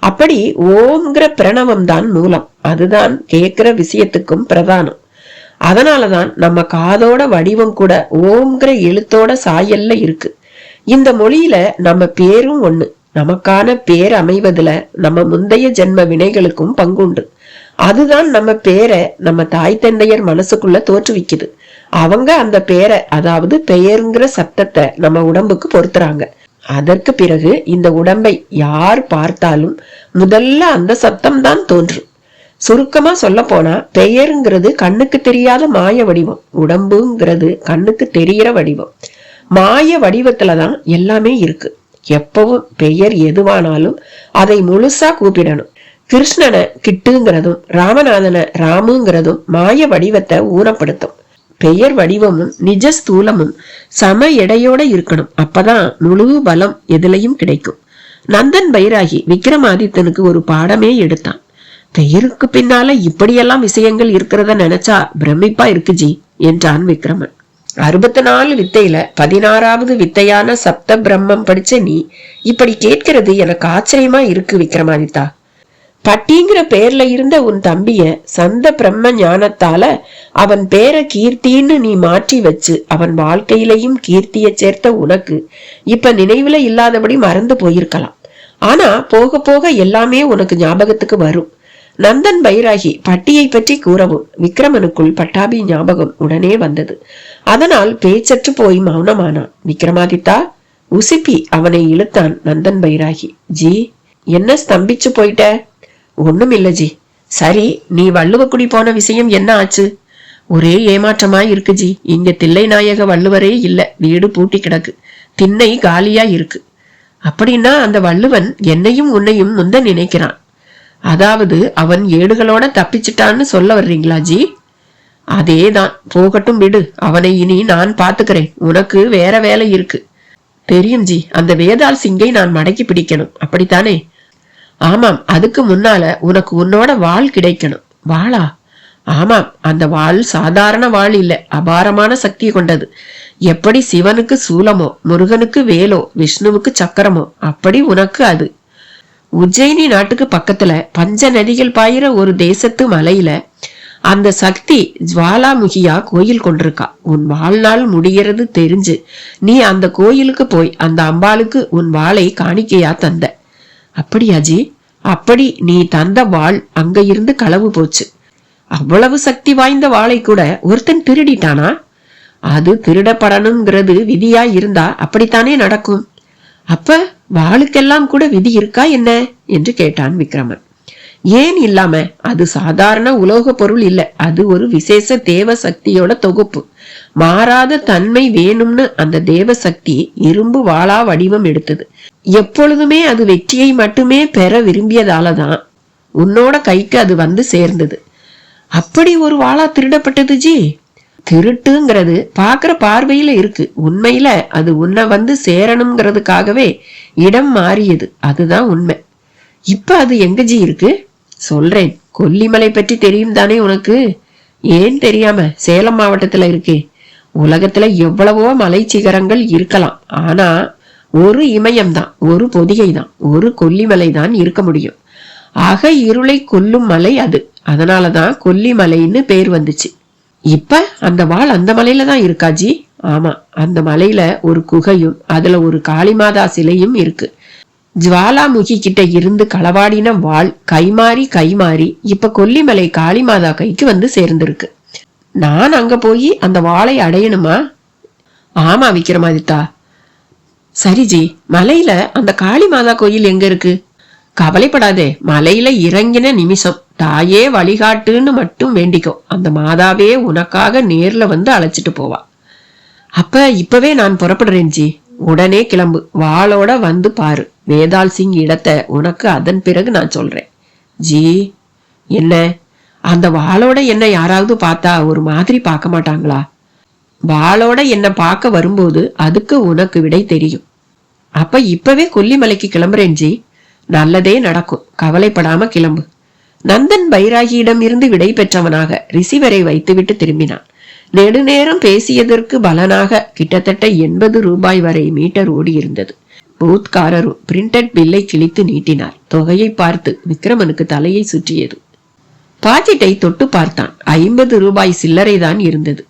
அப்படி ஓம்ங்கிற பிரணவம் தான் மூலம். அதுதான் கேட்கிற விஷயத்துக்கும் பிரதானம். அதனாலதான் நம்ம காதோட வடிவம் கூட ஓம்ங்கிற எழுத்தோட சாயல்ல இருக்கு. இந்த மொழியில நம்ம பேரும் ஒண்ணு. நமக்கான பேர் அமைவதுல நம்ம முந்தைய ஜென்ம வினைகளுக்கும் பங்குண்டு. அதுதான் நம்ம பேரை நம்ம தாய் தந்தையர் மனசுக்குள்ள தோற்றுவிக்குது. அவங்க அந்த பேரை, அதாவது பெயருங்கிற சப்தத்தை நம்ம உடம்புக்கு பொருத்துறாங்க. அதற்கு பிறகு இந்த உடம்பை யார் பார்த்தாலும் முதல்ல அந்த சப்தம் தான் தோன்றும். சுருக்கமா சொல்ல போனா பெயருங்கிறது கண்ணுக்கு தெரியாத மாய வடிவம், உடம்புங்கிறது கண்ணுக்கு தெரிகிற வடிவம். மாய வடிவத்துலதான் எல்லாமே இருக்கு. எப்பவும் பெயர் எதுவானாலும் அதை முழுசா கூப்பிடணும். கிருஷ்ணனை கிட்டுங்கிறதும் ராமநாதனை ராமுங்கிறதும் மாய வடிவத்தை ஊனப்படுத்தும். பெயர் வடிவமும் நிஜ ஸ்தூலமும் சம எடையோட இருக்கணும். அப்பதான் முழு பலம் எதுலையும் கிடைக்கும். நந்தன் பைராகி விக்ரமாதித்தனுக்கு ஒரு பாடமே எடுத்தான். பெயருக்கு பின்னால இப்படியெல்லாம் விஷயங்கள் இருக்கிறத நினைச்சா பிரமிப்பா இருக்கு ஜி என்றான் விக்ரமன். 64 வித்தையில 16வது வித்தையான சப்த பிரம்மம் படிச்ச நீ இப்படி கேட்கிறது எனக்கு ஆச்சரியமா இருக்கு விக்ரமாதித்தா. பட்டிங்கிற பேர்ல இருந்த உன் தம்பிய சந்த பிரம்ம ஞானத்தால அவன் பேர கீர்த்தின்னு நீ மாற்றி வச்சு அவன் வாழ்க்கையிலையும் கீர்த்திய சேர்த்த உனக்கு இப்ப நினைவுல இல்லாதபடி மறந்து போயிருக்கலாம். ஆனா போக போக எல்லாமே உனக்கு ஞாபகத்துக்கு வரும். நந்தன் பைராகி பட்டியை பற்றி கூறவும் விக்ரமனுக்குள் பட்டாபி ஞாபகம் உடனே வந்தது. அதனால் பேச்சற்று போய் மௌனமானான். விக்ரமாதித்தா உசிப்பி அவனை இழுத்தான் நந்தன் பைராகி. ஜி, என்ன ஸ்தம்பிச்சு போயிட்ட? ஒண்ணும் இல்ல ஜி. சரி, நீ வள்ளுவக்குடி போன விஷயம் என்ன ஆச்சு? ஒரே ஏமாற்றமா இருக்கு ஜி. இங்க தில்லை நாயக வள்ளுவரே இல்ல, வீடு பூட்டி கிடக்கு, திண்ணை காலியா இருக்கு. அப்படின்னா அந்த வள்ளுவன் என்னையும் உன்னையும் முந்த நினைக்கிறான். அதாவது அவன் ஏடுகளோட தப்பிச்சிட்டான்னு சொல்ல வர்றீங்களா ஜி? அதேதான், போகட்டும் விடு. அவனை இனி நான் பாத்துக்கிறேன். உனக்கு வேற வேலை இருக்கு. தெரியும் ஜி. அந்த வேதாள் சிங்கை நான் மடக்கி பிடிக்கணும், அப்படித்தானே? ஆமாம், அதுக்கு முன்னால உனக்கு உன்னோட வாள் கிடைக்கணும். வாளா? ஆமாம், அந்த வாள் சாதாரண வாள் இல்ல, அபாரமான சக்தி கொண்டது. எப்படி சிவனுக்கு சூலமோ, முருகனுக்கு வேலோ, விஷ்ணுவுக்கு சக்கரமோ, அப்படி உனக்கு அது. உஜ்ஜயினி நாட்டுக்கு பக்கத்துல பஞ்ச நதிகள் பாயிர ஒரு தேசத்து மலையில அந்த சக்தி ஜுவாலாமுகியா கோயில் கொண்டிருக்கா. உன் வாழ்நாள் முடிகிறது தெரிஞ்சு நீ அந்த கோயிலுக்கு போய் அந்த அம்பாளுக்கு உன் வாளை காணிக்கையா தந்த. அப்படியா ஜி? அப்படி நீ தந்த வாள் அங்க இருந்து களவு போச்சு. அவ்வளவு சக்தி வாய்ந்த வாளை கூட ஒருத்தன் திருடிட்டானா? அது திருடப்படணுங்கிறது விதியா இருந்தா அப்படித்தானே நடக்கும். அப்ப வாளுக்கெல்லாம் கூட விதி இருக்கா என்ன என்று கேட்டான் விக்ரமன். ஏன் இல்லாம? அது சாதாரண உலோக பொருள் இல்ல, அது ஒரு விசேஷ தேவ சக்தியோட தொகுப்பு. மாறாத தன்மை வேணும்னு அந்த தேவ சக்தி இரும்பு வாளா வடிவம் எடுத்தது. எப்பொழுதுமே அது வெற்றியை மட்டுமே பெற விரும்பியதாலதான் உன்னோட கைக்கு அது வந்து சேர்ந்தது. அப்படி ஒரு வாளா திருடப்பட்டது ஜி? திருட்டுங்கிறது பாக்குற பார்வையில இருக்கு, உண்மையில அது உன்னை வந்து சேரணுங்கிறதுக்காகவே இடம் மாறியது. அதுதான் உண்மை. இப்ப அது எங்க ஜி இருக்கு? சொல்றேன். கொல்லிமலை பற்றி தெரியும் தானே உனக்கு? ஏன் தெரியாம? சேலம் மாவட்டத்துல இருக்கே. உலகத்துல எவ்வளவோ மலை சிகரங்கள் இருக்கலாம், ஆனா ஒரு இமயம்தான், ஒரு பொதிகை தான், ஒரு கொல்லிமலை தான் இருக்க முடியும். ஆக இருளை கொல்லும் மலை அது. அதனாலதான் கொல்லிமலைன்னு பேர் வந்துச்சு. இப்ப அந்த வாள் அந்த மலையில தான் இருக்கா ஜி? ஆமா, அந்த மலையில ஒரு குகையும் அதுல ஒரு காளிமாதா சிலையும் இருக்கு. ஜுவாலாமுகி கிட்ட இருந்து களவாடின வாள் கைமாறி இப்ப கொல்லிமலை காளிமாதா கைக்கு வந்து சேர்ந்திருக்கு. நான் அங்க போய் அந்த வாளை அடையணுமா? ஆமா விக்ரமாதித்தா. சரி ஜி, மலையில அந்த காளிமாதா கோயில் எங்க இருக்கு? கவலைப்படாதே, மலையில இறங்கின நிமிஷம் தாயே வழிகாட்டுன்னு மட்டும் வேண்டிக்கோ, அந்த மாதாவே உனக்காக நேர்ல வந்து அழைச்சிட்டு போவா. அப்ப இப்பவே நான் புறப்படுறேன் ஜி. உடனே கிளம்பு, வாளோட வந்து பாரு. வேதாள் சிங் இடத்தை உனக்கு அதன் பிறகு நான் சொல்றேன். ஜி, என்ன? அந்த வாளோட என்ன யாராவது பார்த்தா ஒரு மாதிரி பார்க்க மாட்டாங்களா? வாளோட என்ன பார்க்க வரும்போது அதுக்கு உனக்கு விடை தெரியும். அப்ப இப்பவே கொல்லிமலைக்கு கிளம்புறேன் ஜி. நல்லதே நடக்கும், கவலைப்படாம கிளம்பு. நந்தன் பைராகியிடம் இருந்து விடை பெற்றவனாக ரிசீவரை வைத்துவிட்டு திரும்பினான். நெடுநேரம் பேசியதற்கு பலனாக கிட்டத்தட்ட 80 ரூபாய் வரை மீட்டர் ஓடி இருந்தது. பூத்காரரும் பிரிண்டட் பில்லை கிழித்து நீட்டினார். தொகையை பார்த்து விக்ரமனுக்கு தலையை சுற்றியது. பாக்கெட்டை தொட்டு பார்த்தான். 50 ரூபாய் சில்லறை தான் இருந்தது.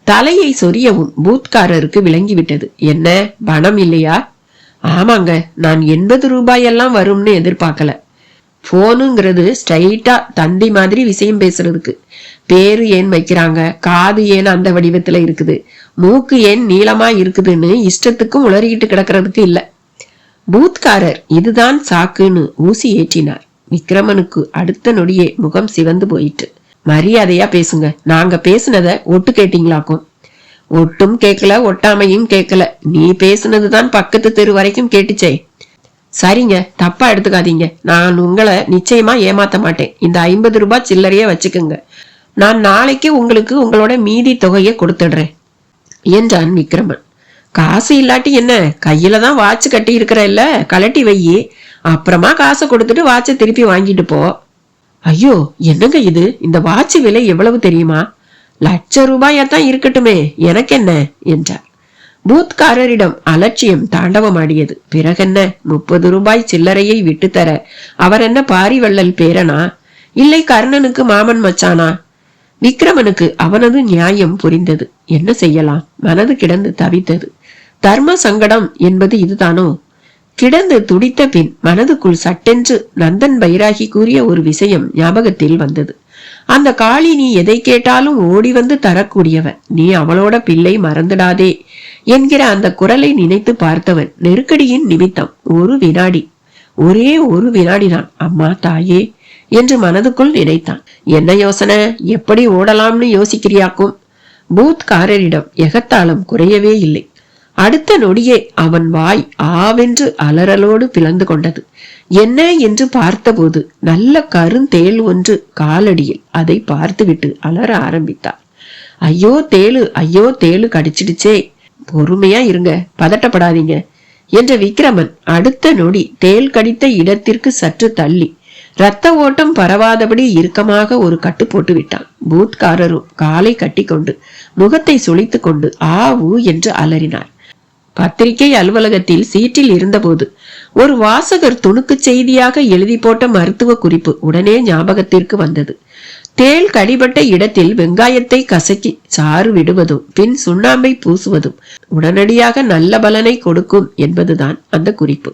தலையை சொரியவும் பூத்காரருக்கு விளங்கிவிட்டது. என்ன, பணம் இல்லையா? ஆமாங்க, நான் 80 ரூபாய் எல்லாம் வரும்னு எதிர்பார்க்கல. போனுங்கிறது ஸ்ட்ரைட்டா தந்தி மாதிரி விஷயம் பேசுறதுக்கு. பேரு ஏன் வைக்கிறாங்க, காது ஏன் அந்த வடிவத்துல இருக்குது, மூக்கு ஏன் நீளமா இருக்குதுன்னு இஷ்டத்துக்கும் உளறிக்கிட்டு கிடக்கிறதுக்கு இல்ல. பூத்காரர் இதுதான் சாக்குன்னு ஊசி ஏற்றினார். விக்ரமனுக்கு அடுத்த நொடியே முகம் சிவந்து போயிட்டு. மரியாதையா பேசுங்க, நாங்க பேசுனத ஒட்டு கேட்டீங்களாக்கும். ஒட்டும் கேட்கல, ஒட்டாமையும் கேட்கல. நீ பேசுனதுதான் பக்கத்து தெரு வரைக்கும் கேட்டுச்சே. சரிங்க, தப்பா எடுத்துக்காதீங்க. நான் உங்களை நிச்சயமா ஏமாத்த மாட்டேன். இந்த 50 ரூபாய் சில்லறைய வச்சுக்குங்க. நான் நாளைக்கு உங்களுக்கு உங்களோட மீதி தொகையை கொடுத்துடுறேன் என்றான் விக்ரமன். காசு இல்லாட்டி என்ன, கையில தான் வாட்ச் கட்டி இருக்கிற இல்ல, கலட்டி வையி. அப்புறமா காசை கொடுத்துட்டு வாட்சை திருப்பி வாங்கிட்டு போ. ஐயோ, என்னங்க இது? இந்த வாட்ச் விலை எவ்வளவு தெரியுமா? ₹1,00,000 இருக்கட்டுமே, எனக்கு என்ன என்றார். பூத்காரரிடம் அலட்சியம் தாண்டவமாடியது. பிறகென்ன, 30 ரூபாய் சில்லறையை விட்டு தர அவர் என்ன பாரிவள்ளல் பேரனா, இல்லை கர்ணனுக்கு மாமன் மச்சானா? விக்ரமனுக்கு அவனது நியாயம் புரிந்தது. என்ன செய்யலாம்? மனது கிடந்து தவித்தது. தர்ம சங்கடம் என்பது இதுதானோ? கிடந்து துடித்த பின் மனதுக்குள் சட்டென்று நந்தன் பைராகி கூறிய ஒரு விஷயம் ஞாபகத்தில் வந்தது. அந்த காளி நீ எதை கேட்டாலும் ஓடி வந்து தரக்கூடியவன், நீ அவளோட பிள்ளை, மறந்துடாதே என்கிற அந்த குரலை நினைத்து பார்த்தவன் நெருக்கடியின் நிமித்தம் ஒரு வினாடி, ஒரே ஒரு வினாடிதான் அம்மா தாயே என்று மனதுக்குள் நினைத்தான். என்ன யோசனை? எப்படி ஓடலாம்னு யோசிக்கிறியாக்கும்? பூத்காரரிடம் எகத்தாளம் குறையவே இல்லை. அடுத்த நொடியே அவன் வாய் ஆவென்று அலறலோடு பிளந்து கொண்டது. என்ன என்று பார்த்தபோது நல்ல கருந்தேள் ஒன்று காலடியில். அதை பார்த்துவிட்டு அலற ஆரம்பித்தார். ஐயோ தேளு, ஐயோ தேளு கடிச்சிடுச்சே. பொறுமையா இருங்க, பதட்டப்படாதீங்க என்ற விக்ரமன் அடுத்த நொடி தேள் கடித்த இடத்திற்கு சற்று தள்ளி இரத்த ஓட்டம் பரவாதபடி இறுக்கமாக ஒரு கட்டு போட்டு விட்டான். பூத்காரரும் காலை கட்டி கொண்டு முகத்தை சுளித்து கொண்டு ஊ என்று அலறினார். பத்திரிகை அலுவலகத்தில் சீட்டில் இருந்தபோது ஒரு வாசகர் துணுக்கு செய்தியாக எழுதி போட்ட மருத்துவ குறிப்பு உடனே ஞாபகத்திற்கு வந்தது. தேள் கடிபட்ட இடத்தில் வெங்காயத்தை கசக்கி சாறு விடுவதும் பின் சுண்ணாம்பை பூசுவதும் உடனடியாக நல்ல பலனை கொடுக்கும் என்பதுதான் அந்த குறிப்பு.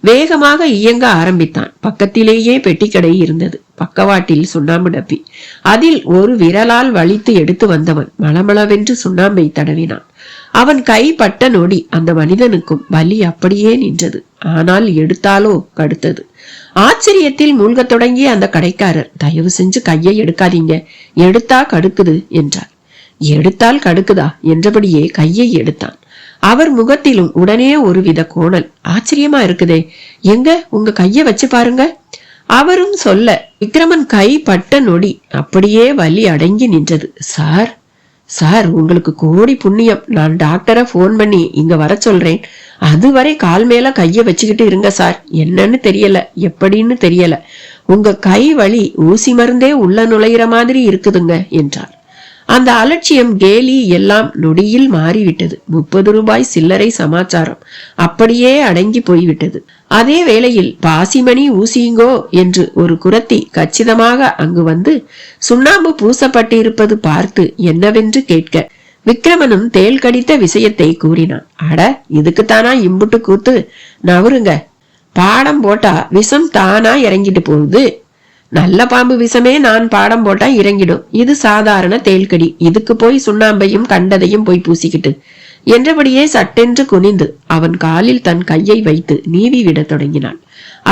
வேகமாக இயங்க ஆரம்பித்தான். பக்கத்திலேயே பெட்டிக்கடை இருந்தது. பக்கவாட்டில் சுண்ணாம்பு டப்பி. அதில் ஒரு விரலால் வலித்து எடுத்து வந்தவன் மளமளவென்று சுண்ணாம்பை தடவினான். அவன் கை பட்ட நொடி அந்த மனிதனுக்கும் வலி அப்படியே நின்றது. ஆனால் எடுத்தாலோ கடுத்தது. ஆச்சரியத்தில் மூழ்கத் தொடங்கிய அந்த கடைக்காரர், தயவு செஞ்சு கையை எடுக்காதீங்க, எடுத்தா கடுக்குது என்றார். எடுத்தால் கடுக்குதா என்றபடியே கையை எடுத்தான். அவர் முகத்திலும் உடனே ஒருவித கோணல். ஆச்சரியமா இருக்குதே, எங்க உங்க கைய வச்சு பாருங்க. அவரும் சொல்ல விக்ரமன் கை பட்ட நொடி அப்படியே வலி அடங்கி நின்றது. சார் சார், உங்களுக்கு கோடி புண்ணியம். நான் டாக்டரை போன் பண்ணி இங்க வர சொல்றேன். அதுவரை கால் மேல கைய வச்சுக்கிட்டு இருங்க சார். என்னன்னு தெரியல, எப்படின்னு தெரியல. உங்க கை வலி ஊசி மருந்தே உள்ள நுழையிற மாதிரி இருக்குதுங்க என்றார். அந்த அலட்சியம், கேலி எல்லாம் நொடியில் மாறிவிட்டது. 30 ரூபாய் சில்லறை சமாச்சாரம் அப்படியே அடங்கி போய்விட்டது. அதே வேளையில் பாசிமணி ஊசிங்கோ என்று ஒரு குரத்தி கச்சிதமாக அங்கு வந்து சுண்ணாம்பு பூசப்பட்டிருப்பது பார்த்து என்னவென்று கேட்க விக்ரமனும் தேள் கடித்த விஷயத்தை கூறினான். அட, இதுக்குத்தானா இம்புட்டு கூத்து? நவருங்க, பாடம் போட்டா விஷம் தானா இறங்கிட்டு போகுது. நல்ல பாம்பு விஷமே நான் பாடம் போட்டா இறங்கிடும். இது சாதாரண தேள்கடி. இதுக்கு போய் சுண்ணாம்பையும் கண்டதையும் போய் பூசிக்கிட்டு என்றபடியே சட்டென்று குனிந்து அவன் காலில் தன் கையை வைத்து நீவி விட தொடங்கினான்.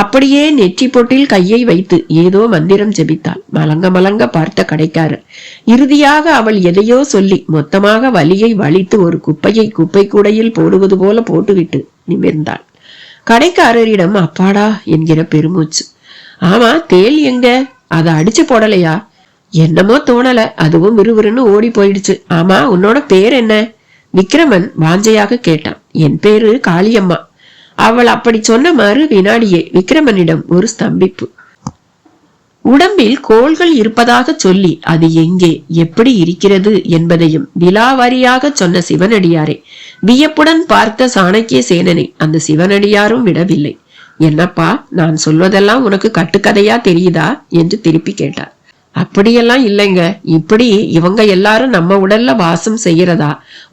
அப்படியே நெற்றி பொட்டில் கையை வைத்து ஏதோ மந்திரம் ஜெபித்தாள். மலங்க மலங்க பார்த்த கடைக்காரர் இறுதியாக அவள் எதையோ சொல்லி மொத்தமாக வலியை வலித்து ஒரு குப்பையை குப்பை கூடையில் போடுவது போல போட்டுவிட்டு நிமிர்ந்தாள். கடைக்காரரிடம் அப்பாடா என்கிற பெருமூச்சு. ஆமா, தேள் எங்க? அத அடிச்சு போடலையா? என்னமோ தோணல, அதுவும் விறுவிறுன்னு ஓடி போயிடுச்சு. ஆமா, உன்னோட பேர் என்ன? விக்ரமன் வாஞ்சையாக கேட்டான். என் பேரு காளியம்மா. அவள் அப்படி சொன்ன மறு வினாடியே விக்ரமனிடம் ஒரு ஸ்தம்பிப்பு. உடம்பில் கோள்கள் இருப்பதாக சொல்லி அது எங்கே, எப்படி இருக்கிறது என்பதையும் விலாவாரியாக சொன்ன சிவனடியாரை வியப்புடன் பார்த்த சாணக்கிய சேனனை அந்த சிவனடியாரும் விடவில்லை. என்னப்பா, நான் சொல்வதெல்லாம் உனக்கு கட்டுக்கதையா தெரியுதா என்று திருப்பி கேட்டார். அப்படியெல்லாம் இல்லைங்க. இப்படி இவங்க எல்லாரும் நம்ம உடல்ல வாசம் செய்யறதா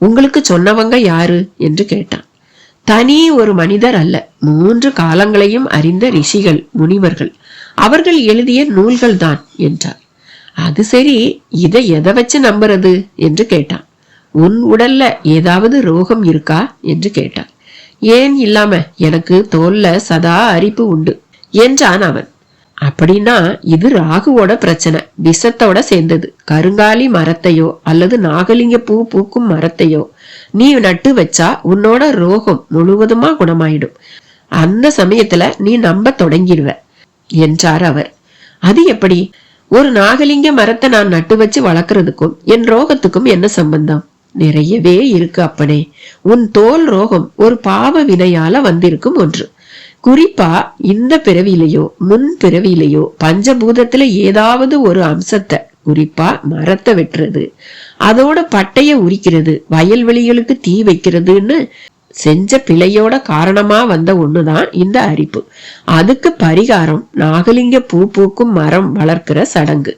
உங்களுக்கு சொன்னவங்க யாரு என்று கேட்டான். தனி ஒரு மனிதர் அல்ல, 3 காலங்களையும் அறிந்த ரிஷிகள், முனிவர்கள். அவர்கள் எழுதிய நூல்கள் தான் என்றார். அது சரி, இதை எதை வச்சு நம்புறது என்று கேட்டான். உன் உடல்ல ஏதாவது ரோகம் இருக்கா என்று கேட்டான். ஏன் இல்லாம, எனக்கு தோல்ல சதா அரிப்பு உண்டு என்றான் அவன். அப்படின்னா இது ராகுவோட பிரச்சனை, விஷத்தோட சேர்ந்தது. கருங்காலி மரத்தையோ அல்லது நாகலிங்க பூ பூக்கும் மரத்தையோ நீ நட்டு வச்சா உன்னோட ரோகம் முழுவதுமா குணமாயிடும். அந்த சமயத்துல நீ நம்ப தொடங்கிடுவ என்றார் அவர். அது எப்படி? ஒரு நாகலிங்க மரத்தை நான் நட்டு வச்சு வளர்க்கறதுக்கும் என் ரோகத்துக்கும் என்ன சம்பந்தம்? நிறையவே இருக்கு அப்பனே. உன் தோல் ரோகம் ஒரு பாவ வினையால வந்திருக்கும் ஒன்று. குறிப்பா இந்த பிறவியிலையோ முன் பிறவியிலையோ பஞ்சபூதத்துல ஏதாவது ஒரு அம்சத்தை, குறிப்பா மரத்தை வெட்டுறது, அதோட பட்டைய உரிக்கிறது, வயல்வெளிகளுக்கு தீ வைக்கிறதுன்னு செஞ்ச பிழையோட காரணமா வந்த ஒண்ணுதான் இந்த அரிப்பு. அதுக்கு பரிகாரம் நாகலிங்க பூ பூக்கும் மரம் வளர்க்கிற சடங்கு.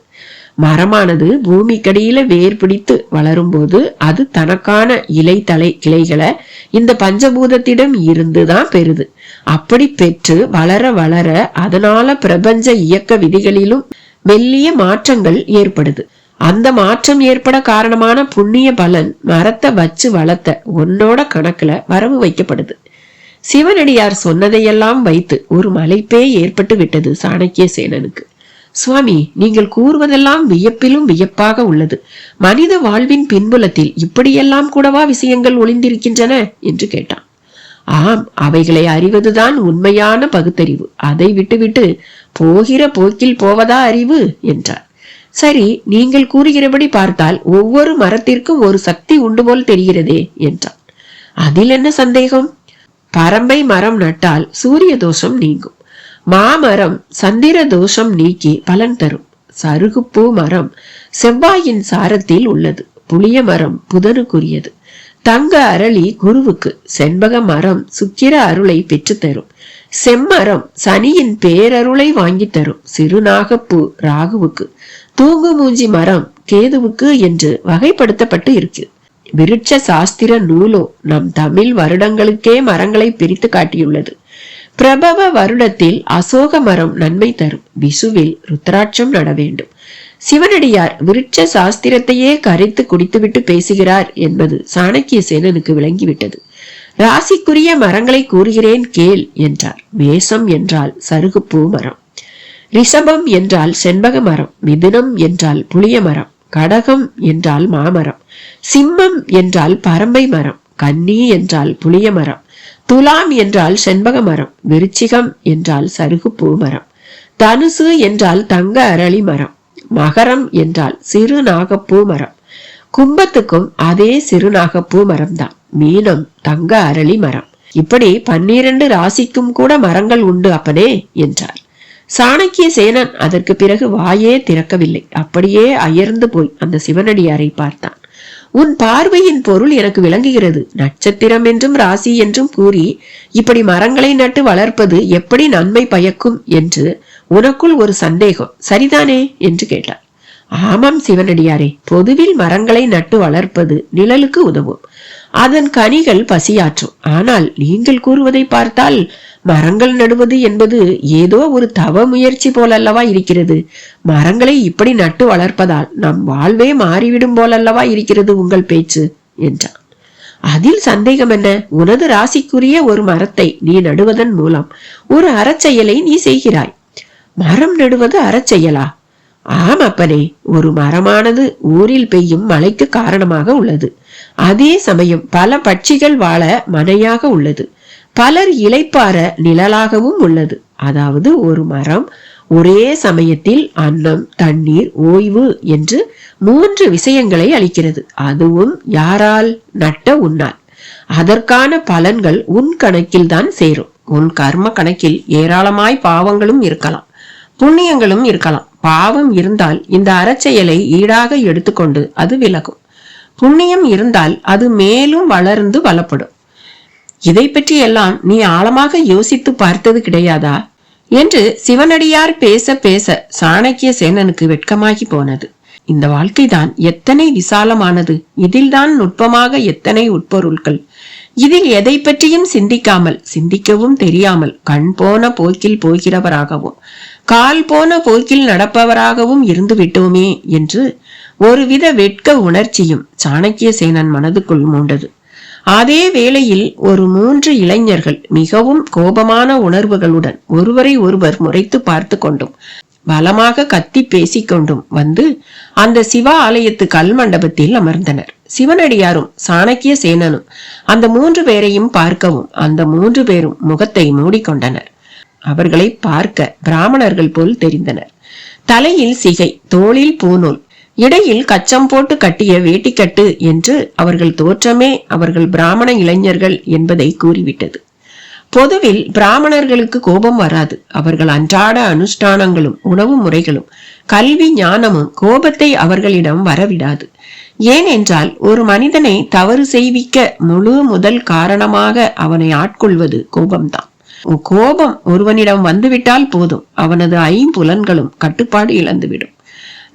மரமானது பூமிக்கடியில வேர் பிடித்து வளரும் போது அது தனக்கான இலை தலை கிளைகளை இந்த பஞ்சபூதத்திடம் இருந்துதான் பெறுது. அப்படி பெற்று வளர வளர அதனால பிரபஞ்ச இயக்க விதிகளிலும் மெல்லிய மாற்றங்கள் ஏற்படுது. அந்த மாற்றம் ஏற்பட காரணமான புண்ணிய பலன் மரத்தை வச்சு வளர்த்த உன்னோட கணக்குல வரவு வைக்கப்படுது. சிவனடியார் சொன்னதையெல்லாம் வைத்து ஒரு மலைப்பே ஏற்பட்டு விட்டது சாணக்கிய சேனனுக்கு. சுவாமி, நீங்கள் கூறுவதெல்லாம் வியப்பிலும் வியப்பாக உள்ளது. மனித வாழ்வின் பின்புலத்தில் இப்படியெல்லாம் கூடவா விஷயங்கள் ஒளிந்திருக்கின்றன என்று கேட்டான். ஆம், அவைகளை அறிவதுதான் உண்மையான பகுத்தறிவு. அதை விட்டுவிட்டு போகிற போக்கில் போவதா அறிவு என்றார். சரி, நீங்கள் கூறுகிறபடி பார்த்தால் ஒவ்வொரு மரத்திற்கும் ஒரு சக்தி உண்டு போல் தெரிகிறதே என்றார். அதில் என்ன சந்தேகம்? பரம்பை மரம் நட்டால் சூரிய தோஷம் நீங்கும். மாமரம் சந்திர தோஷம் நீக்கி பலன் தரும். சருகுப்பூ மரம் செவ்வாயின் சாரத்தில் உள்ளது. புளிய மரம் புதனுக்குரியது. தங்க அரளி குருவுக்கு. செண்பக மரம் சுக்கிர அருளை பெற்று தரும். செம்மரம் சனியின் பேரருளை வாங்கி தரும். சிறுநாகப்பூ ராகுவுக்கு. தூங்குமூஞ்சி மரம் கேதுவுக்கு என்று வகைப்படுத்தப்பட்டு இருக்கு. விருட்ச சாஸ்திர நூலோ நம் தமிழ் வருடங்களுக்கே மரங்களை பிரித்து காட்டியுள்ளது. பிரபவ வருடத்தில் அசோக மரம் நன்மை தரும். விசுவில் ருத்ராட்சம் நட வேண்டும். சிவனடியார் விருட்ச சாஸ்திரத்தையே கரைத்து குடித்துவிட்டு பேசுகிறார் என்பது சாணக்கிய சேனனுக்கு விளங்கிவிட்டது. ராசிக்குரிய மரங்களை கூறுகிறேன் கேள் என்றார். மேசம் என்றால் சருகுப்பூ மரம், ரிஷபம் என்றால் செண்பக மரம், மிதுனம் என்றால் புளிய மரம், கடகம் என்றால் மாமரம், சிம்மம் என்றால் பரம்பை மரம், கன்னி என்றால் புளிய மரம், துலாம் என்றால் செண்பக மரம், விருச்சிகம் என்றால் சருகுப்பூ மரம், தனுசு என்றால் தங்க அரளி மரம், மகரம் என்றால் சிறு நாகப்பூ மரம், கும்பத்துக்கும் அதே சிறு நாகப்பூ மரம் தான், மீனம் தங்க அரளி மரம். இப்படி 12 ராசிக்கும் கூட மரங்கள் உண்டு அப்பனே என்றார். சாணக்கிய சேனன் அதற்கு பிறகு வாயே திறக்கவில்லை. அப்படியே அயர்ந்து போய் அந்த சிவனடியாரை பார்த்தான். உன் பார்வையின் பொருள் எனக்கு விளங்குகிறது. நட்சத்திரம் என்றும் ராசி என்றும் கூறி இப்படி மரங்களை நட்டு வளர்ப்பது எப்படி நன்மை பயக்கும் என்று உனக்குள் ஒரு சந்தேகம், சரிதானே என்று கேட்டார். ஆமாம் சிவனடியாரே, பொதுவில் மரங்களை நட்டு வளர்ப்பது நிழலுக்கு உதவும். அதன் கனிகள் பசியாற்றும். ஆனால் நீங்கள் கூறுவதை பார்த்தால் மரங்கள் நடுவது என்பது ஏதோ ஒரு தவ முயற்சி போலல்லவா இருக்கிறது. மரங்களை இப்படி நட்டு வளர்ப்பதால் நம் வாழ்வே மாறிவிடும் போலல்லவா இருக்கிறது உங்கள் பேச்சு என்றான். அதில் சந்தேகம் என்ன? உனது ராசிக்குரிய ஒரு மரத்தை நீ நடுவதன் மூலம் ஒரு அறச்செயலை நீ செய்கிறாய். மரம் நடுவது அறச்செயலா? ஆம் அப்பனே, ஒரு மரமானது ஊரில் பெய்யும் மழைக்கு காரணமாக உள்ளது. அதே சமயம் பல பட்சிகள் வாழ மனையாக உள்ளது. பலர் இளைப்பாற நிழலாகவும் உள்ளது. அதாவது ஒரு மரம் ஒரே சமயத்தில் அன்னம், தண்ணீர், ஓய்வு என்று 3 விஷயங்களை அளிக்கிறது. அதுவும் யாரால்? நட்ட உன்னால். அதற்கான பலன்கள் உன் கணக்கில் தான் சேரும். உன் கர்ம கணக்கில் ஏராளமாய் பாவங்களும் இருக்கலாம், புண்ணியங்களும் இருக்கலாம். பாவம் இருந்தால் இந்த அறச்செயலை ஈடாக எடுத்துக்கொண்டு அது விலகும். புண்ணியம் இருந்தால் அது மேலும் வளர்ந்து பலப்படும். இதை பற்றி எல்லாம் நீ ஆழமாக யோசித்து பார்த்தது கிடையாதா என்று சிவனடியார் பேச பேச சாணக்கிய சேனனுக்கு வெட்கமாகி போனது. இந்த வாழ்க்கைதான் எத்தனை விசாலமானது. இதில்தான் நுட்பமாக எத்தனை உட்பொருட்கள். இதில் எதை பற்றியும் சிந்திக்காமல், சிந்திக்கவும் தெரியாமல், கண் போன போக்கில் போகிறவராகவும் கால் போன போக்கில் நடப்பவராகவும் இருந்து விட்டோமே என்று ஒருவித வெட்க உணர்ச்சியும் சாணக்கிய சேனன் மனதுக்குள் மூண்டது. அதே வேளையில் ஒரு 3 இளைஞர்கள் மிகவும் கோபமான உணர்வுகளுடன் ஒருவரை ஒருவர் முறைத்து பார்த்து கொண்டும் பலமாக கத்தி பேசிக்கொண்டும் வந்து அந்த சிவ ஆலயத்து கல் மண்டபத்தில் அமர்ந்தனர். சிவனடியாரும் சாணக்கிய சேனனும் அந்த 3 பேரையும் பார்க்கவும் அந்த 3 பேரும் முகத்தை மூடிக்கொண்டனர். அவர்களை பார்க்க பிராமணர்கள் போல் தெரிந்தனர். தலையில் சிகை, தோளில் பூநூல், இடையில் கச்சம் போட்டு கட்டிய வேட்டிக்கட்டு என்று அவர்கள் தோற்றமே அவர்கள் பிராமண இளைஞர்கள் என்பதை கூறிவிட்டது. பொதுவில் பிராமணர்களுக்கு கோபம் வராது. அவர்கள் அன்றாட அனுஷ்டானங்களும் உணவு முறைகளும் கல்வி ஞானமும் கோபத்தை அவர்களிடம் வரவிடாது. ஏனென்றால் ஒரு மனிதனை தவறு செய்விக்க முழு முதல் காரணமாக அவனை ஆட்கொள்வது கோபம்தான். கோபம் ஒருவனிடம் வந்துவிட்டால் போதும், அவனது 5 புலன்களும் கட்டுப்பாடு இழந்துவிடும்.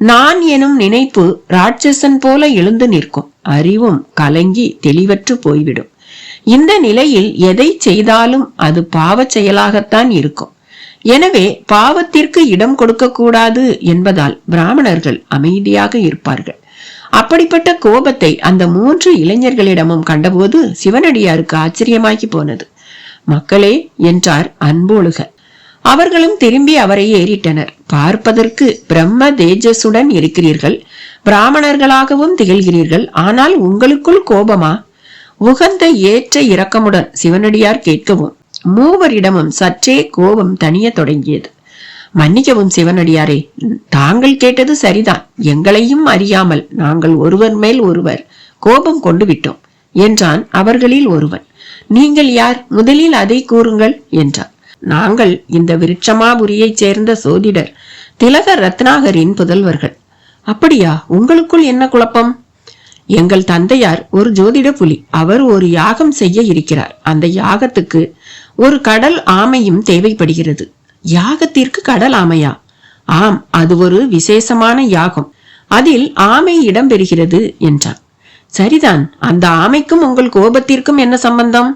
நான் எனும் நினைப்பு ராட்சசன் போல எழுந்து நிற்கும். அறிவும் கலங்கி தெளிவற்று போய்விடும். இந்த நிலையில் எதை செய்தாலும் அது பாவச் செயலாகத்தான் இருக்கும். எனவே பாவத்திற்கு இடம் கொடுக்க கூடாது என்பதால் பிராமணர்கள் அமைதியாக இருப்பார்கள். அப்படிப்பட்ட கோபத்தை அந்த 3 இளைஞர்களிடமும் கண்டபோது சிவனடியாருக்கு ஆச்சரியமாகி போனது. மக்களே என்றார் அன்பொழுக. அவர்களும் திரும்பி அவரை ஏறிட்டனர். பார்ப்பதற்கு பிரம்ம தேஜஸுடன் இருக்கிறீர்கள், பிராமணர்களாகவும் திகழ்கிறீர்கள். ஆனால் உங்களுக்குள் கோபமா? உகந்த ஏற்ற இரக்கமுடன் சிவனடியார் கேட்கவும் 3வரிடமும் சற்றே கோபம் தனிய தொடங்கியது. மன்னிக்கவும் சிவனடியாரே, தாங்கள் கேட்டது சரிதான். எங்களையும் அறியாமல் நாங்கள் ஒருவர் மேல் ஒருவர் கோபம் கொண்டு விட்டோம் என்றான் அவர்களில் ஒருவன். நீங்கள் யார்? முதலில் அதை கூறுங்கள் என்றார். நாங்கள் இந்த விருட்சமாபுரியைச் சேர்ந்த சோதிடர் திலக ரத்னாகரின் புதல்வர்கள். அப்படியா? உங்களுக்குள் என்ன குழப்பம்? எங்கள் தந்தையார் ஒரு ஜோதிட புலி. அவர் ஒரு யாகம் செய்ய இருக்கிறார். அந்த யாகத்துக்கு ஒரு கடல் ஆமையும் தேவைப்படுகிறது. யாகத்திற்கு கடல் ஆமையா? ஆம், அது ஒரு விசேஷமான யாகம். அதில் ஆமை இடம் பெறுகிறது என்றான். சரிதான், அந்த ஆமைக்கும் உங்கள் கோபத்திற்கும் என்ன சம்பந்தம்?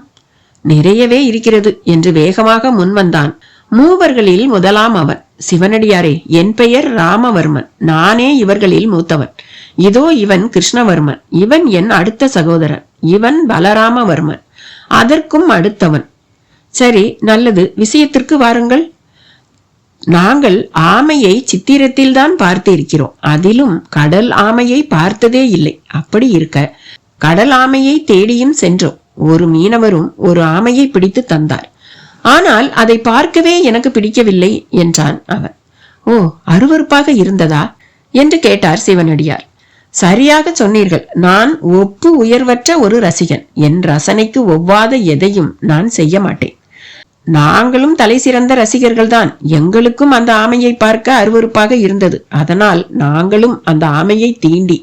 நிறையவே இருக்கிறது என்று வேகமாக முன்வந்தான் 3வர்களில் முதலாம் அவன். சிவனடியாரே, என் பெயர் ராமவர்மன். நானே இவர்களில் மூத்தவன். இதோ இவன் கிருஷ்ணவர்மன். இவன் என் அடுத்த சகோதரன். இவன் பலராமவர்மன், அதற்கும் அடுத்தவன். சரி, நல்லது, விஷயத்திற்கு வாருங்கள். நாங்கள் ஆமையை சித்திரத்தில் தான் பார்த்து இருக்கிறோம். அதிலும் கடல் ஆமையை பார்த்ததே இல்லை. அப்படி இருக்க கடல் ஆமையை தேடியும் சென்றோம். ஒரு மீனவரும் ஒரு ஆமையை பிடித்து தந்தார். ஆனால் அதை பார்க்கவே எனக்கு பிடிக்கவில்லை என்றான் அவன். ஓ, அருவருப்பாக இருந்ததா என்று கேட்டார் சிவனடியார். சரியாக சொன்னீர்கள். நான் ஒப்பு உயர்வற்ற ஒரு ரசிகன். என் ரசனைக்கு ஒவ்வாத எதையும் நான் செய்ய மாட்டேன். நாங்களும் தலை சிறந்த ரசிகர்கள் தான். எங்களுக்கும் அந்த ஆமையை பார்க்க அருவருப்பாக இருந்தது. அதனால் நாங்களும் அந்த ஆமையை தீண்டி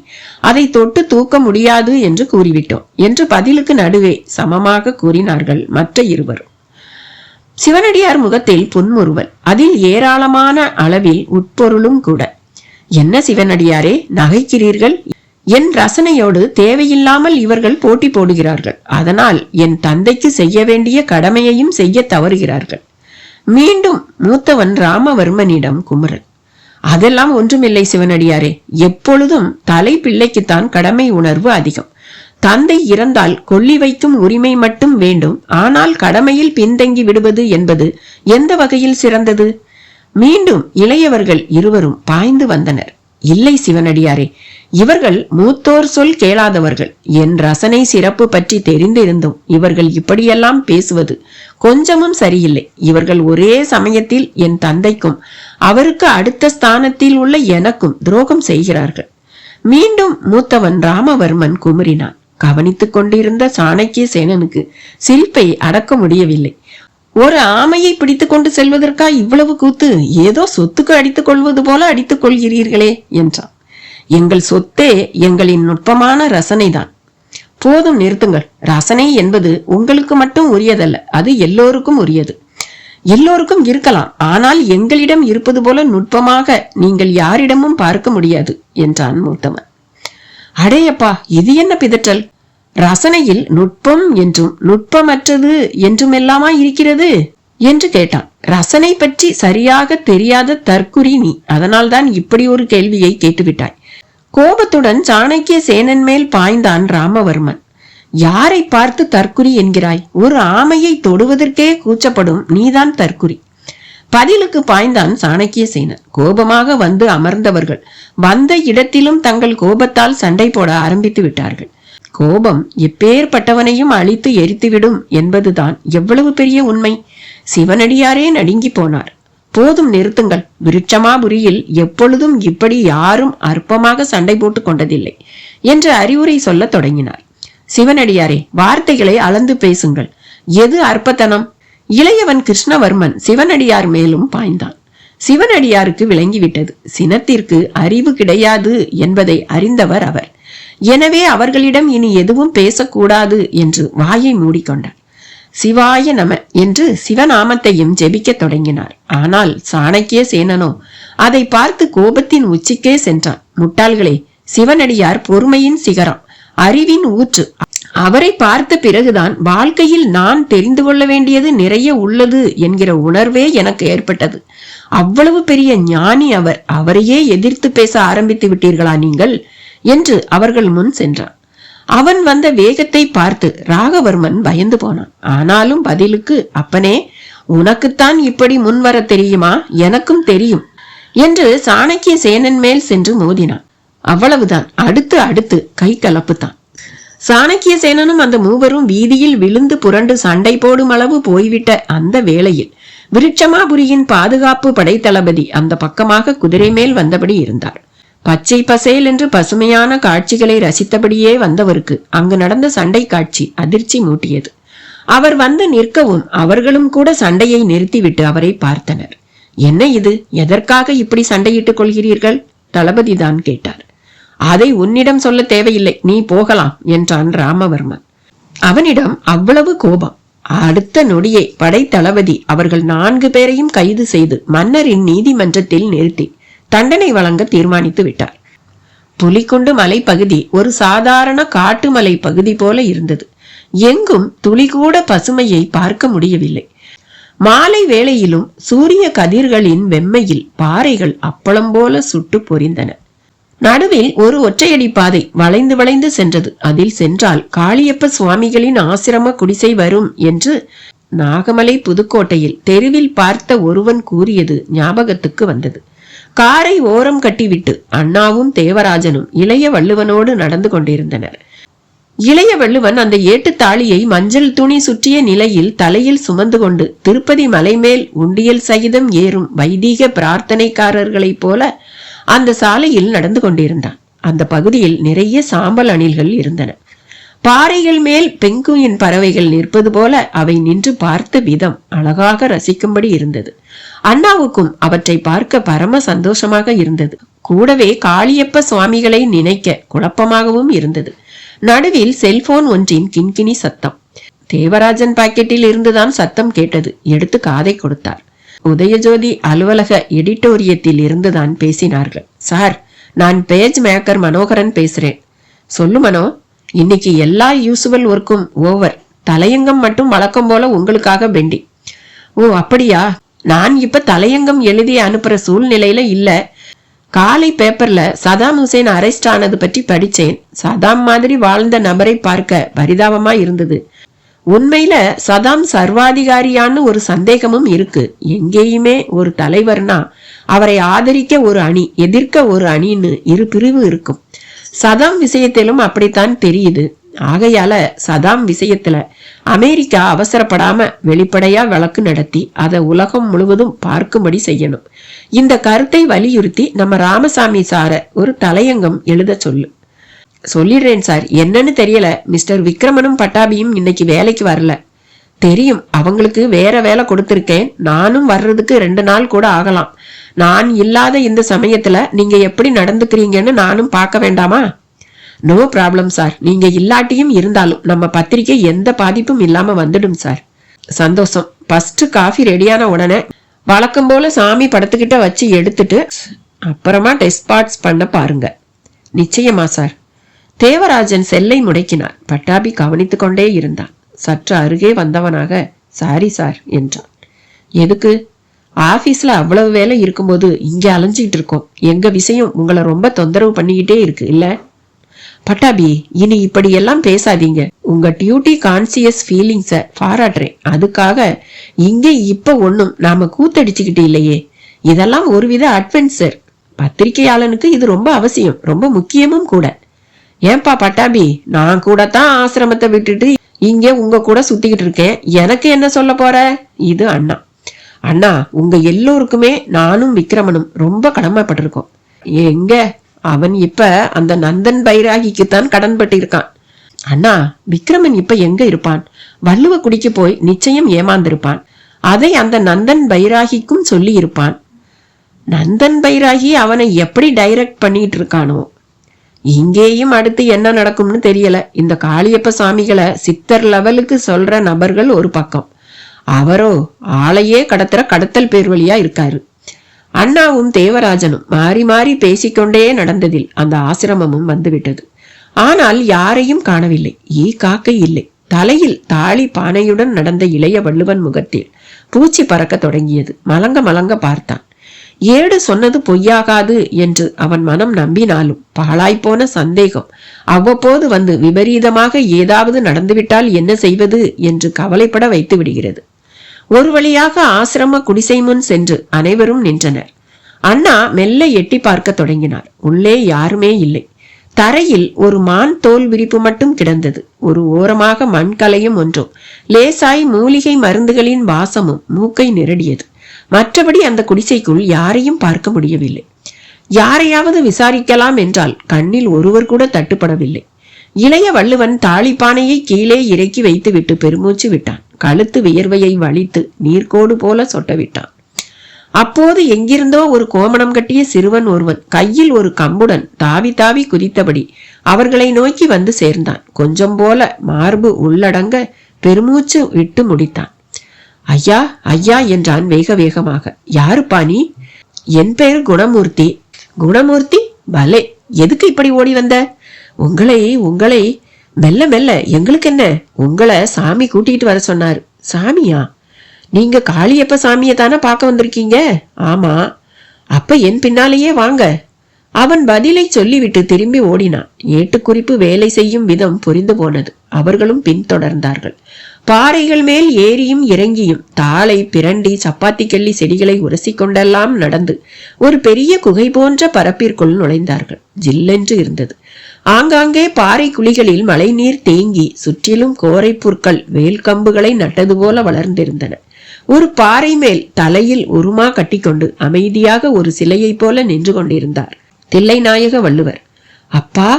அதை தொட்டு தூக்க முடியாது என்று கூறிவிட்டோம் என்று பதிலுக்கு நடுவே சமமாக கூறினார்கள் மற்ற இருவரும். சிவனடியார் முகத்தில் புன்முறுவல், அதில் ஏராளமான அளவில் உட்பொருளும் கூட. என்ன சிவனடியாரே, நகைக்கிறீர்கள்? என் ரசனையோடு தேவையில்லாமல் இவர்கள் போட்டி போடுகிறார்கள். அதனால் என் தந்தைக்கு செய்ய வேண்டிய கடமையையும் செய்ய தவறுகிறார்கள். மீண்டும் மூத்தவன் ராமவர்மனிடம் குமரன். அதெல்லாம் ஒன்றுமில்லை சிவனடியாரே. எப்பொழுதும் தலை பிள்ளைக்குத்தான் கடமை உணர்வு அதிகம். தந்தை இறந்தால் கொல்லி வைக்கும் உரிமை மட்டும் வேண்டும். ஆனால் கடமையில் பின்தங்கி விடுவது என்பது எந்த வகையில் சிறந்தது? மீண்டும் இளையவர்கள் இருவரும் பாய்ந்து வந்தனர். இல்லை சிவனடியாரே, இவர்கள் மூத்தோர் சொல் கேளாதவர்கள். என் ரசனை சிறப்பு பற்றி தெரிந்திருந்தும் இவர்கள் இப்படியெல்லாம் பேசுவது கொஞ்சமும் சரியில்லை. இவர்கள் ஒரே சமயத்தில் என் தந்தைக்கும் அவருக்கு அடுத்த ஸ்தானத்தில் உள்ள எனக்கும் துரோகம் செய்கிறார்கள். மீண்டும் மூத்தவன் ராமவர்மன் குமரினான். கவனித்துக் கொண்டிருந்த சாணக்கிய சேனனுக்கு சிரிப்பை அடக்க முடியவில்லை. ஒரு ஆமையை பிடித்துக் கொண்டு செல்வதற்கா இவ்வளவு கூத்து? ஏதோ சொத்துக்கு அடித்துக் கொள்வது போல அடித்துக் கொள்கிறீர்களே என்றான். எங்கள் சொத்தே எங்களின் நுட்பமான ரசனைதான். போதும், நிறுத்துங்கள். ரசனை என்பது உங்களுக்கு மட்டும் உரியதல்ல, அது எல்லோருக்கும் உரியது. எல்லோருக்கும் இருக்கலாம். ஆனால் எங்களிடம் இருப்பது போல நுட்பமாக நீங்கள் யாரிடமும் பார்க்க முடியாது என்றான் மூத்தவன். அடேயப்பா, இது என்ன பிதற்றல்? ரசனையில் நுட்பம் என்றும் நுட்பமற்றது என்றுமெல்லாமா இருக்கிறது என்று கேட்டான். ரசனை பற்றி சரியாக தெரியாத தற்குறி நீ. அதனால்தான் இப்படி ஒரு கேள்வியை கேட்டுவிட்டாய். கோபத்துடன் சாணக்கிய சேனன் மேல் பாய்ந்தான் ராமவர்மன். யாரை பார்த்து தற்குறி என்கிறாய்? ஒரு ஆமையை தொடுவதற்கே கூச்சப்படும் நீதான் தற்குறி. பதிலுக்கு பாய்ந்தான் சாணக்கிய சேனன். கோபமாக வந்து அமர்ந்தவர்கள் வந்த இடத்திலும் தங்கள் கோபத்தால் சண்டை போட ஆரம்பித்து விட்டார்கள். கோபம் எப்பேற்பட்டவனையும் அழித்து எரித்துவிடும் என்பதுதான் எவ்வளவு பெரிய உண்மை. சிவனடியாரே நடுங்கி போனார். போதும், நிறுத்துங்கள். விருட்சமாபுரியில் எப்பொழுதும் இப்படி யாரும் அற்பமாக சண்டை போட்டு கொண்டதில்லை என்று அறிவுரை சொல்ல தொடங்கினார். சிவனடியாரே, வார்த்தைகளை அளந்து பேசுங்கள். எது அற்பத்தனம்? இளையவன் கிருஷ்ணவர்மன் சிவனடியார் மேலும் பாய்ந்தான். சிவனடியாருக்கு விளங்கிவிட்டது, சினத்திற்கு அறிவு கிடையாது என்பதை அறிந்தவர் அவர். எனவே அவர்களிடம் இனி எதுவும் பேசக்கூடாது என்று வாயை மூடிக்கொண்டார். சிவாய நம என்று சிவநாமத்தையும் ஜெபிக்க தொடங்கினார். ஆனால் சாணக்கிய சேனனோ அதை பார்த்து கோபத்தின் உச்சிக்கே சென்றான். முட்டாள்களே, சிவனடியார் பொறுமையின் சிகரம், அறிவின் ஊற்று. அவரை பார்த்த பிறகுதான் வாழ்க்கையில் நான் தெரிந்து கொள்ள வேண்டியது நிறைய உள்ளது என்கிற உணர்வே எனக்கு ஏற்பட்டது. அவ்வளவு பெரிய ஞானி அவர். அவரையே எதிர்த்து பேச ஆரம்பித்து விட்டீர்களா நீங்கள் என்று அவர்கள் முன் சென்றான். அவன் வந்த வேகத்தை பார்த்து ராகவர்மன் பயந்து போனான். ஆனாலும் பதிலுக்கு, அப்பனே, உனக்குத்தான் இப்படி முன்வர தெரியுமா? எனக்கும் தெரியும் என்று சாணக்கிய சேனன் மேல் சென்று மோதினான். அவ்வளவுதான். அடுத்து கை கலப்புத்தான். சாணக்கிய சேனனும் அந்த மூவரும் வீதியில் விழுந்து புரண்டு சண்டை போடும் அளவு போய்விட்ட அந்த வேளையில் விருட்சமாபுரியின் பாதுகாப்பு படை தளபதி அந்த பக்கமாக குதிரை மேல் வந்தபடி இருந்தார். பச்சை பசேல் என்று பசுமையான காட்சிகளை ரசித்தபடியே வந்தவருக்கு அங்கு நடந்த சண்டை காட்சி அதிர்ச்சி மூட்டியது. அவர் வந்து நிற்கவும் அவர்களும் கூட சண்டையை நிறுத்திவிட்டு அவரை பார்த்தனர். என்ன இது? எதற்காக இப்படி சண்டையிட்டுக் கொள்கிறீர்கள்? தளபதிதான் கேட்டார். அதை உன்னிடம் சொல்ல தேவையில்லை, நீ போகலாம் என்றான் ராமவர்மன். அவனிடம் அவ்வளவு கோபம். அடுத்த நொடியே படை தளபதி அவர்கள் 4 பேரையும் கைது செய்து மன்னரின் நீதிமன்றத்தில் நிறுத்தி தண்டனை வழங்க தீர்மானித்து விட்டார். புலிக்குண்டு மலை பகுதி ஒரு சாதாரண காட்டு மலை பகுதி போல இருந்தது. எங்கும் துளி கூட பசுமையை பார்க்க முடியவில்லை. மாலை வேளையிலும் சூரிய கதிர்களின் வெம்மையில் பாறைகள் அப்பளம் போல சுட்டு பொரிந்தன. நடுவில் ஒரு ஒற்றையடி பாதை வளைந்து வளைந்து சென்றது. அதில் சென்றால் காளியப்ப சுவாமிகளின் ஆசிரம குடிசை வரும் என்று நாகமலை புதுக்கோட்டையில் தெருவில் பார்த்த ஒருவன் கூறியது ஞாபகத்துக்கு வந்தது. காரை ஓரம் கட்டிவிட்டு அண்ணாவும் தேவராஜனும் இளைய வள்ளுவனோடு நடந்து கொண்டிருந்தனர். இளைய வள்ளுவன் அந்த ஏட்டு தாளியை மஞ்சள் துணி சுற்றிய நிலையில் தலையில் சுமந்து கொண்டு திருப்பதி மலை மேல் உண்டியல் சகிதம் ஏறும் வைதீக பிரார்த்தனைக்காரர்களைப் போல அந்த சாலையில் நடந்து கொண்டிருந்தான். அந்த பகுதியில் நிறைய சாம்பல் அணில்கள் இருந்தன. பாறைகள் மேல் பெங்குயின் பறவைகள் நிற்பது போல அவை நின்று பார்த்த விதம் அழகாக ரசிக்கும்படி இருந்தது. அண்ணாவுக்கும் அவற்றை பார்க்க பரம சந்தோஷமாக இருந்தது. கூடவே காளியப்ப சுவாமிகளை நினைக்க குழப்பமாகவும் இருந்தது. நடுவில் செல்போன் ஒன்றின் கிண்கிணி சத்தம். தேவராஜன் பாக்கெட்டில் இருந்துதான் சத்தம் கேட்டது. எடுத்து காதை கொடுத்தார். உதயஜோதி அலுவலக எடிட்டோரியத்தில் இருந்துதான் பேசினார்கள். சார், நான் பேஜ் மேக்கர் மனோகரன் பேசுறேன். சொல்லு மனோ, இன்னைக்கு எல்லா யூசுவல் ஒர்க்கும் ஓவர். தலையங்கம் மட்டும் வழக்கம் போல உங்களுக்காக பெண்டி. ஓ அப்படியா? நான் இப்ப தலையங்கம் எழுதி அனுப்புற சூழ்நிலையில இல்ல. காலை பேப்பர்ல சதாம் ஹுசேன் அரெஸ்ட் ஆனது பற்றி படிச்சேன். சதாம் மாதிரி வாழ்ந்த நபரை பார்க்க பரிதாபமா இருந்தது. உண்மையில சதாம் சர்வாதிகாரியான்னு ஒரு சந்தேகமும் இருக்கு. எங்கேயுமே ஒரு தலைவர்னா அவரை ஆதரிக்க ஒரு அணி, எதிர்க்க ஒரு அணின்னு இரு பிரிவு இருக்கும். சதாம் விஷயத்திலும் அப்படித்தான் தெரியுது. ஆகையால சதாம் விஷயத்துல அமெரிக்கா அவசரப்படாம வெளிப்படையா வழக்கு நடத்தி அதை உலகம் முழுவதும் பார்க்கும்படி செய்யணும். இந்த கருத்தை வலியுறுத்தி நம்ம ராமசாமி சார ஒரு தலையங்கம் எழுத சொல்லு. சொல்லிடுறேன் சார். என்னன்னு தெரியல, மிஸ்டர் விக்ரமனும் பட்டாபியும் இன்னைக்கு வேலைக்கு வரல. தெரியும், அவங்களுக்கு வேற வேலை கொடுத்திருக்கேன். நானும் வர்றதுக்கு 2 நாள் கூட ஆகலாம். நான் இல்லாத இந்த சமயத்துல நீங்க எப்படி நடந்துக்கிறீங்கன்னு நானும் பார்க்க வேண்டாமா? No problem sir. நீங்க இல்லாட்டியும் இருந்தாலும் நம்ம பத்திரிக்கை எந்த பாதிப்பும் இல்லாம வந்துடும் சார். சந்தோஷம். ஃபர்ஸ்ட் காஃபி ரெடியான உடனே வழக்கம் போல சாமி படத்துக்கிட்ட வச்சு எடுத்துட்டு அப்புறமா டெஸ்ட் பார்ட்ஸ் பண்ண பாருங்க. நிச்சயமா சார். தேவராஜன் செல்லை முடக்கினார். பட்டாபி கவனித்துக் கொண்டே இருந்தான். சற்று அருகே வந்தவனாக சாரி சார் என்றான். எதுக்கு? ஆபீஸ்ல அவ்வளவு வேலை இருக்கும்போது இங்க அலைஞ்சிட்டு இருக்கோம். எங்க விஷயம் உங்களை ரொம்ப தொந்தரவு பண்ணிக்கிட்டே இருக்கு இல்ல? பட்டாபி, இனி இப்படி எல்லாம் பேசாதீங்க. உங்க டியூட்டி கான்சியஸ் ஃபீலிங்ஸ பாராட்டுறேன். அதுக்காக இங்க இப்ப ஒண்ணும் நாம கூத்தடிச்சுக்கிட்டு இல்லையே. இதெல்லாம் ஒருவித அட்வென்ச்சர். பத்திரிகையாளனுக்கு இது ரொம்ப அவசியம், ரொம்ப முக்கியமும் கூட. ஏன்பா பட்டாபி, நான் கூட தான் ஆசிரமத்தை விட்டுட்டு இங்க உங்க கூட சுத்திக்கிட்டு இருக்கேன், எனக்கு என்ன சொல்ல போற? இது அண்ணா. அண்ணா, உங்க எல்லோருக்குமே நானும் விக்ரமனும் ரொம்ப கடமைப்பட்டிருக்கோம். எங்க அவன் இப்ப அந்த நந்தன் பைராகிக்குத்தான் கடன்பட்டு இருக்கான். அண்ணா, விக்ரமன் இப்ப எங்க இருப்பான்? வள்ளுவ குடிக்கு போய் நிச்சயம் ஏமாந்திருப்பான். அதை அந்த நந்தன் பைராகிக்கும் சொல்லி இருப்பான். நந்தன் பைராகி அவனை எப்படி டைரக்ட் பண்ணிட்டு இருக்கானோ. இங்கேயும் அடுத்து என்ன நடக்கும்னு தெரியல. இந்த காளியப்ப சாமிகளை சித்தர் லெவலுக்கு சொல்ற நபர்கள் ஒரு பக்கம், அவரோ ஆளையே கடத்துற கடத்தல் பேர் வழியா இருக்காரு. அண்ணாவும் தேவராஜனும் மாறி மாறி பேசிக்கொண்டே நடந்ததில் அந்த ஆசிரமமும் வந்துவிட்டது. ஆனால் யாரையும் காணவில்லை. காக்கை இல்லை. தலையில் தாலி பானையுடன் நடந்த இளைய வள்ளுவன் முகத்தில் பூச்சி பறக்க தொடங்கியது. மலங்க மலங்க பார்த்தான். ஏடு சொன்னது பொய்யாகாது என்று அவன் மனம் நம்பினாலும் பாழாய்ப்போன சந்தேகம் அவ்வப்போது வந்து விபரீதமாக ஏதாவது நடந்துவிட்டால் என்ன செய்வது என்று கவலைப்பட வைத்து விடுகிறது. ஒரு வழியாக ஆசிரம குடிசை முன் சென்று அனைவரும் நின்றனர். அண்ணா மெல்ல எட்டி பார்க்க தொடங்கினார். உள்ளே யாருமே இல்லை. தரையில் ஒரு மான் தோல் விரிப்பு மட்டும் கிடந்தது. ஒரு ஓரமாக மண்கலையும் ஒன்றும் லேசாய் மூலிகை மருந்துகளின் வாசமும் மூக்கை நிரடியது. மற்றபடி அந்த குடிசைக்குள் யாரையும் பார்க்க முடியவில்லை. யாரையாவது விசாரிக்கலாம் என்றால் கண்ணில் ஒருவர் கூட தட்டுப்படவில்லை. இளைய வள்ளுவன் தாளிப்பானையை கீழே இறக்கி வைத்து விட்டு பெருமூச்சு விட்டான். கழுத்து வியர்வையை வலித்து நீர்க்கோடு போல சொட்ட விட்டான். அப்போது எங்கிருந்தோ ஒரு கோமணம் கட்டிய சிறுவன் ஒருவன் கையில் ஒரு கம்புடன் தாவி தாவி குதித்தபடி அவர்களை நோக்கி வந்து சேர்ந்தான். கொஞ்சம் போல மார்பு உள்ளடங்க பெருமூச்சு விட்டு முடித்தான். ஐயா ஐயா என்றான் வேக வேகமாக. யாரு பாணி? என் பெயர் குணமூர்த்தி. குணமூர்த்தி? பலே, எதுக்கு இப்படி ஓடி வந்த? உங்களை உங்களை மெல்ல மெல்ல. எங்களுக்கு என்ன? உங்களை சாமி கூட்டிட்டு வர சொன்னாரு. சாமியா? நீங்க காளியப்ப சாமியை தானே பார்க்க வந்திருக்கீங்க? ஆமா. அப்ப என் பின்னாலேயே வாங்க. அவன் பதிலை சொல்லிவிட்டு திரும்பி ஓடினான். ஏட்டுக்குறிப்பு வேலை செய்யும் விதம் புரிந்து போனது. அவர்களும் பின்தொடர்ந்தார்கள். பாறைகள் மேல் ஏறியும் இறங்கியும் தாளை பிரண்டி சப்பாத்தி கெல்லி செடிகளை உரசிக்கொண்டெல்லாம் நடந்து ஒரு பெரிய குகை போன்ற பரப்பிற்குள் நுழைந்தார்கள். ஜில்லென்று இருந்தது. ஆங்காங்கே பாறை குழிகளில் மழை நீர் தேங்கி சுற்றிலும் கோரை புற்கள் வேல் கம்புகளை நட்டது போல வளர்ந்திருந்தன. ஒரு பாறை மேல் தலையில் உருமா கட்டிக்கொண்டு அமைதியாக ஒரு சிலையை போல நின்று கொண்டிருந்தார் தில்லைநாயக வள்ளுவர். அப்பா!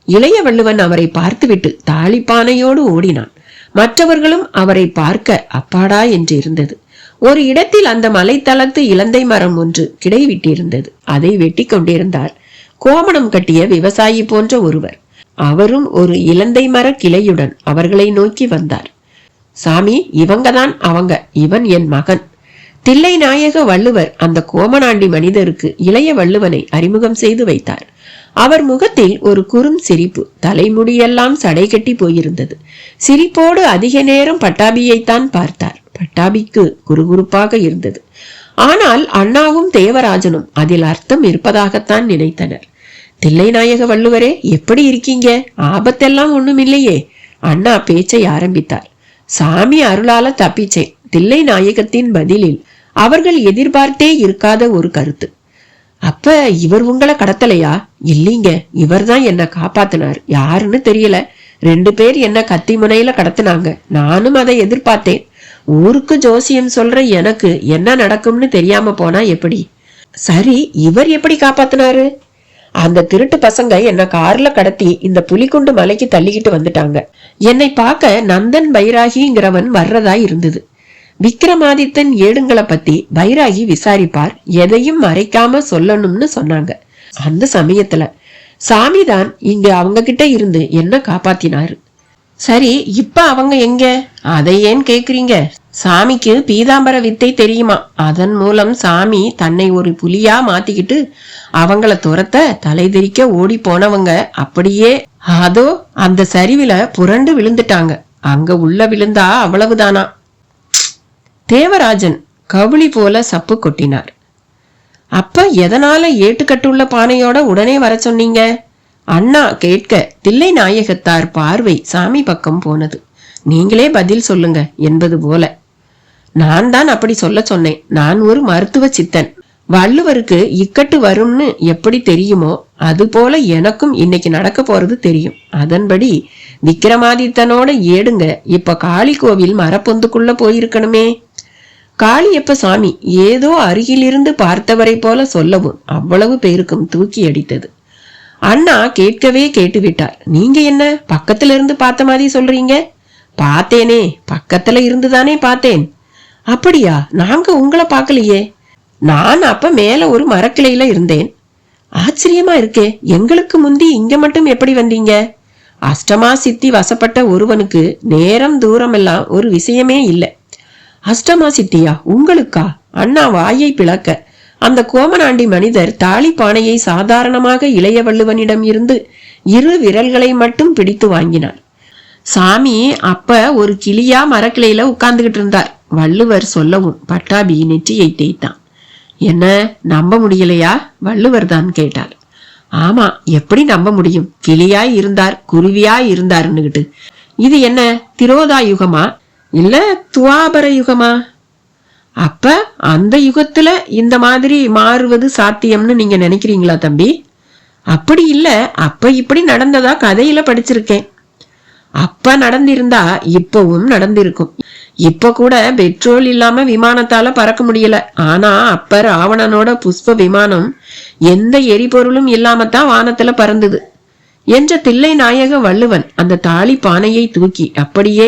இளைய வள்ளுவன் அவரை பார்த்துவிட்டு தாளிப்பானையோடு ஓடினான். மற்றவர்களும் அவரை பார்க்க அப்பாடா என்று இருந்தது. ஒரு இடத்தில் அந்த மலைத்தளத்து இலந்தை மரம் ஒன்று கிடைவிட்டிருந்தது. அதை வெட்டி கொண்டிருந்தார் கோமணம் கட்டிய விவசாயி போன்ற ஒருவர். அவரும் ஒரு இலந்தை மர கிளையுடன் அவர்களை நோக்கி வந்தார். சாமி, இவங்கதான் அவங்க. இவன் என் மகன். தில்லைநாயக வள்ளுவர் அந்த கோமனாண்டி மனிதருக்கு இளைய வள்ளுவனை அறிமுகம் செய்து வைத்தார். அவர் முகத்தில் ஒரு குறும் சிரிப்பு. தலைமுடியெல்லாம் சடை கட்டி போயிருந்தது. சிரிப்போடு அதிக நேரம் பட்டாபியைத்தான் பார்த்தார். பட்டாபிக்கு குறுகுறுப்பாக இருந்தது. ஆனால் அண்ணாவும் தேவராஜனும் அதில் அர்த்தம் இருப்பதாகத்தான் நினைத்தனர். தில்லைநாயக வள்ளுவரே, எப்படி இருக்கீங்க? ஆபத்தெல்லாம் ஒண்ணும் இல்லையே? அண்ணா பேச்சை ஆரம்பித்தார். சாமி அருளால தப்பிச்சேன். தில்லை நாயகத்தின் பதிலில் அவர்கள் எதிர்பார்த்தே இருக்காத ஒரு கருத்து. அப்ப இவர் உங்களை கடத்தலையா? இல்லீங்க, இவர்தான் என்ன காப்பாத்தினார். யாருன்னு தெரியல. 2 பேர் என்ன கத்தி முனையில கடத்தினாங்க. நானும் அதை எதிர்பார்த்தேன். ஊருக்கு ஜோசியம் சொல்ற எனக்கு என்ன நடக்கும்னு தெரியாம போனா எப்படி? சரி, இவர் எப்படி காப்பாத்தினாரு? அந்த திருட்டு பசங்க என்ன கார்ல கடத்தி இந்த புலிக்குண்டு மலைக்கு தள்ளிக்கிட்டு வந்துட்டாங்க. என்னை பார்க்க நந்தன் பைராகிங்கிறவன் வர்றதா இருந்தது. விக்ரமாதித்தன் ஏடுங்களை பத்தி பைராகி விசாரிப்பார், எதையும் மறைக்காம சொல்லணும்னு சொன்னாங்க. அந்த சமயத்துல சாமிதான் இங்க அவங்க கிட்ட இருந்து என்ன காப்பாத்தினாரு. சரி, இப்ப அவங்க எங்க? அதை ஏன் கேக்குறீங்க? சாமிக்கு பீதாம்பர வித்தை தெரியுமா? அதன் மூலம் சாமி தன்னை ஒரு புலியா மாத்திக்கிட்டு அவங்கள துரத்த தலைதெறிக்க ஓடி போனவங்க அப்படியே அதோ அந்த சரிவில புரண்டு விழுந்துட்டாங்க. அங்க உள்ள விழுந்தா அவ்வளவுதானா? தேவராஜன் கவுளி போல சப்பு கொட்டினார். அப்ப எதனால ஏட்டுக்கட்டுள்ள பானையோட உடனே வர சொன்னீங்க? அண்ணா கேட்க தில்லை நாயகத்தார் பார்வை சாமி பக்கம் போனது. நீங்களே பதில் சொல்லுங்க என்பது போல. நான் தான் அப்படி சொல்ல சொன்னேன். நான் ஒரு மருத்துவ சித்தன். வள்ளுவருக்கு இக்கட்டு வரும்னு எப்படி தெரியுமோ அதுபோல எனக்கும் இன்னைக்கு நடக்க போறது தெரியும். அதன்படி விக்ரமாதித்தனோட ஏடுங்க இப்ப காளி கோவில் மரப்பொந்துக்குள்ள போயிருக்கணுமே. காளியப்ப சாமி ஏதோ அருகிலிருந்து பார்த்தவரை போல சொல்லவும் அவ்வளவு பேருக்கும் தூக்கி அடித்தது. அண்ணா கேட்கவே கேட்டுவிட்டார். நீங்க என்ன பக்கத்துல இருந்து பார்த்த மாதிரி சொல்றீங்க? பார்த்தேனே, பக்கத்துல இருந்துதானே பார்த்தேன். அப்படியா? நாங்க உங்களை பார்க்கலையே. நான் அப்ப மேல ஒரு மரக்கிளையில இருந்தேன். ஆச்சரியமா இருக்கே, எங்களுக்கு முந்தி இங்க மட்டும் எப்படி வந்தீங்க? அஷ்டமா சித்தி வசப்பட்ட ஒருவனுக்கு நேரம் தூரம் எல்லாம் ஒரு விஷயமே இல்லை. அஷ்டமா சித்தியா உங்களுக்கா? அண்ணா வாயை பிளக்க அந்த கோமனாண்டி மனிதர் தாலி பானையை சாதாரணமாக இளைய வள்ளுவனிடம் இருந்து 2 விரல்களை மட்டும் பிடித்து வாங்கினார். சாமி அப்ப ஒரு கிளியா மரக்கிளையில உட்கார்ந்துகிட்டு இருந்தார். வள்ளுவர் சொல்லவும் பட்டாபி நெற்றியை தேய்த்தான். என்ன நம்ப முடியலையா? வள்ளுவர் தான் கேட்டார். ஆமா, எப்படி நம்ப முடியும்? கிளியாய் இருந்தார், குருவியாய் இருந்தாருன்னுகிட்டு. இது என்ன திரோதா யுகமா இல்ல துவாபர யுகமா? அப்ப அந்த யுகத்துல இந்த மாதிரி மாறுவது சாத்தியம்னு நீங்க நினைக்கிறீங்களா தம்பி? அப்படி இல்ல, அப்ப இப்படி நடந்ததா கதையில படிச்சிருக்கேன். அப்ப நடந்திருந்தா இப்பவும் நடந்திருக்கும். இப்ப கூட பெட்ரோல் இல்லாம விமானத்தால பறக்க முடியல. ஆனா அப்ப ராவணனோட புஷ்ப விமானம் எந்த எரிபொருளும் இல்லாமத்தான் வானத்துல பறந்தது என்ற தில்லை நாயக வள்ளுவன் அந்த தாலி பானையை தூக்கி அப்படியே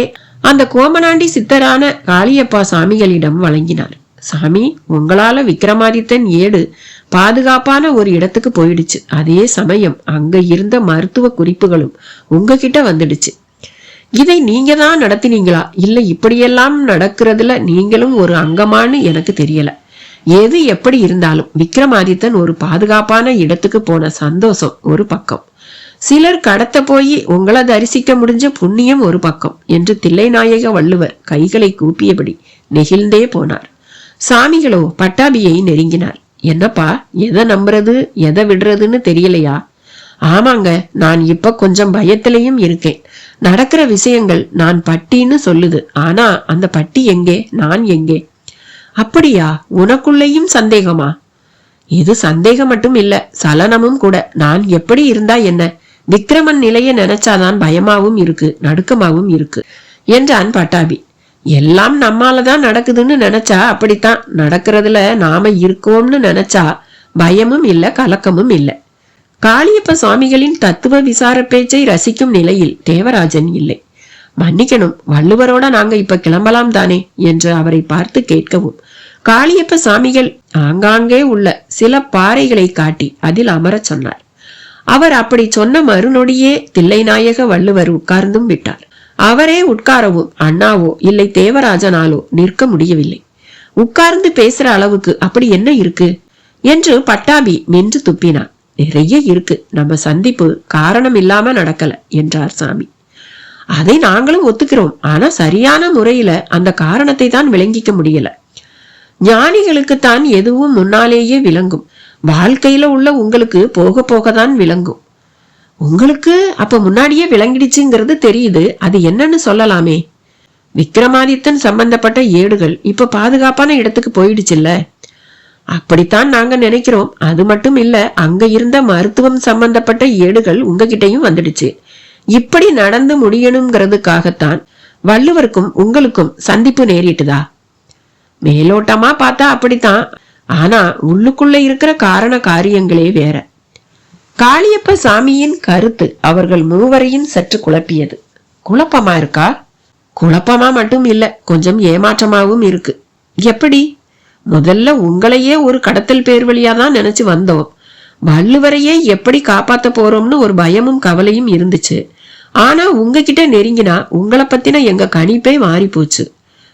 அந்த கோமனாண்டி சித்தரான காளியப்பா சாமிகளிடம் வழங்கினார். சாமி, உங்களால விக்ரமாதித்தன் ஏடு பாதுகாப்பான ஒரு இடத்துக்கு போயிடுச்சு. அதே சமயம் அங்க இருந்த மருத்துவ குறிப்புகளும் உங்ககிட்ட வந்துடுச்சு. இதை நீங்க தான் நடத்தினீங்களா இல்ல இப்படியெல்லாம் நடக்கிறதுல நீங்களும் ஒரு அங்கமானு எனக்கு தெரியல. எது எப்படி இருந்தாலும் விக்ரமாதித்தன் ஒரு பாதுகாப்பான இடத்துக்கு போன சந்தோஷம் ஒரு பக்கம், சிலர் கடத்த போய் உங்களை தரிசிக்க முடிஞ்ச புண்ணியம் ஒரு பக்கம் என்று தில்லைநாயக வள்ளுவர் கைகளை கூப்பியபடி நெகிழ்ந்தே போனார். சாமிகளோ பட்டாபியை நெருங்கினார். என்னப்பா, எதை நம்புறது எதை விடுறதுன்னு தெரியலையா? ஆமாங்க, நான் இப்ப கொஞ்சம் பயத்திலையும் இருக்கேன். நடக்கிற விஷயங்கள் நான் பட்டின்னு சொல்லுது. ஆனா அந்த பட்டி எங்கே, நான் எங்கே? அப்படியா? உனக்குள்ளேயும் சந்தேகமா? இது சந்தேகம் மட்டும் இல்ல, சலனமும் கூட. நான் எப்படி இருந்தா என்ன? விக்ரமன் நிலைய நினைச்சாதான் பயமாவும் இருக்கு, நடுக்கமாவும் இருக்கு என்றான் பட்டாபி. எல்லாம் நம்மாலதான் நடக்குதுன்னு நினைச்சா அப்படித்தான். நடக்கிறதுல நாம இருக்கோம்னு நினைச்சா பயமும் இல்ல, கலக்கமும் இல்ல. காளியப்ப சுவாமிகளின் தத்துவ விசார பேச்சை ரசிக்கும் நிலையில் தேவராஜன் இல்லை. மன்னிக்கணும், வள்ளுவரோட நாங்க இப்ப கிளம்பலாம் தானே என்று அவரை பார்த்து கேட்கவும் காளியப்ப சாமிகள் ஆங்காங்கே உள்ள சில பாறைகளை காட்டி அதில் அமரச் சொன்னார். அவர் அப்படி சொன்ன மறுநொடியே தில்லைநாயக வள்ளுவர் உட்கார்ந்தும் விட்டார். அவரே உட்காரவும் அண்ணாவோ இல்லை தேவராஜனாலோ நிற்க முடியவில்லை. உட்கார்ந்து பேசுற அளவுக்கு அப்படி என்ன இருக்கு என்று பட்டாபி மென்று துப்பினார். நிறைய இருக்கு, நம்ம சந்திப்பு காரணம் இல்லாம நடக்கல என்றார் சாமி. அதை நாங்களும் ஒத்துக்கிறோம். ஆனா சரியான முறையில அந்த காரணத்தை தான் விளங்கிக்க முடியல. ஞானிகளுக்குத்தான் எதுவும் முன்னாலேயே விளங்கும். வாழ்க்கையில உள்ள உங்களுக்கு போக போகத்தான் விளங்கும். உங்களுக்கு அப்ப முன்னாடியே விளங்கிடுச்சுங்கிறது தெரியுது. அது என்னன்னு சொல்லலாமே? விக்ரமாதித்தன் சம்பந்தப்பட்ட ஏடுகள் இப்ப பாதுகாப்பான இடத்துக்கு போயிடுச்சுல்ல? அப்படித்தான் நாங்க நினைக்கிறோம். அது மட்டும் இல்ல, அங்க இருந்த மருத்துவம் சம்பந்தப்பட்ட ஏடுகள் உங்ககிட்டயும் வந்துடுச்சு. இப்படி நடந்து முடியணுங்கிறதுக்காகத்தான் வள்ளுவருக்கும் உங்களுக்கும் சந்திப்பு நேரிட்டுதா? மேலோட்டமா பார்த்தா அப்படித்தான். ஆனா உள்ளுக்குள்ள இருக்கிற காரண காரியங்களே வேற. காளியப்ப சாமியின் கருத்து அவர்கள் மூவரையும் சற்று குழப்பியது. குழப்பமா இருக்கா? குழப்பமா மட்டும் இல்ல, கொஞ்சம் ஏமாற்றமாவும் இருக்கு. எப்படி? முதல்ல உங்களையே ஒரு கடத்தல் பேர் வழியாதான் நினைச்சு வந்தோம். வள்ளுவரையே எப்படி காப்பாத்த போறோம்னு ஒரு பயமும் கவலையும் இருந்துச்சு. ஆனா உங்ககிட்ட நெருங்கினா உங்களை பத்தின எங்க கணிப்பே மாறி போச்சு.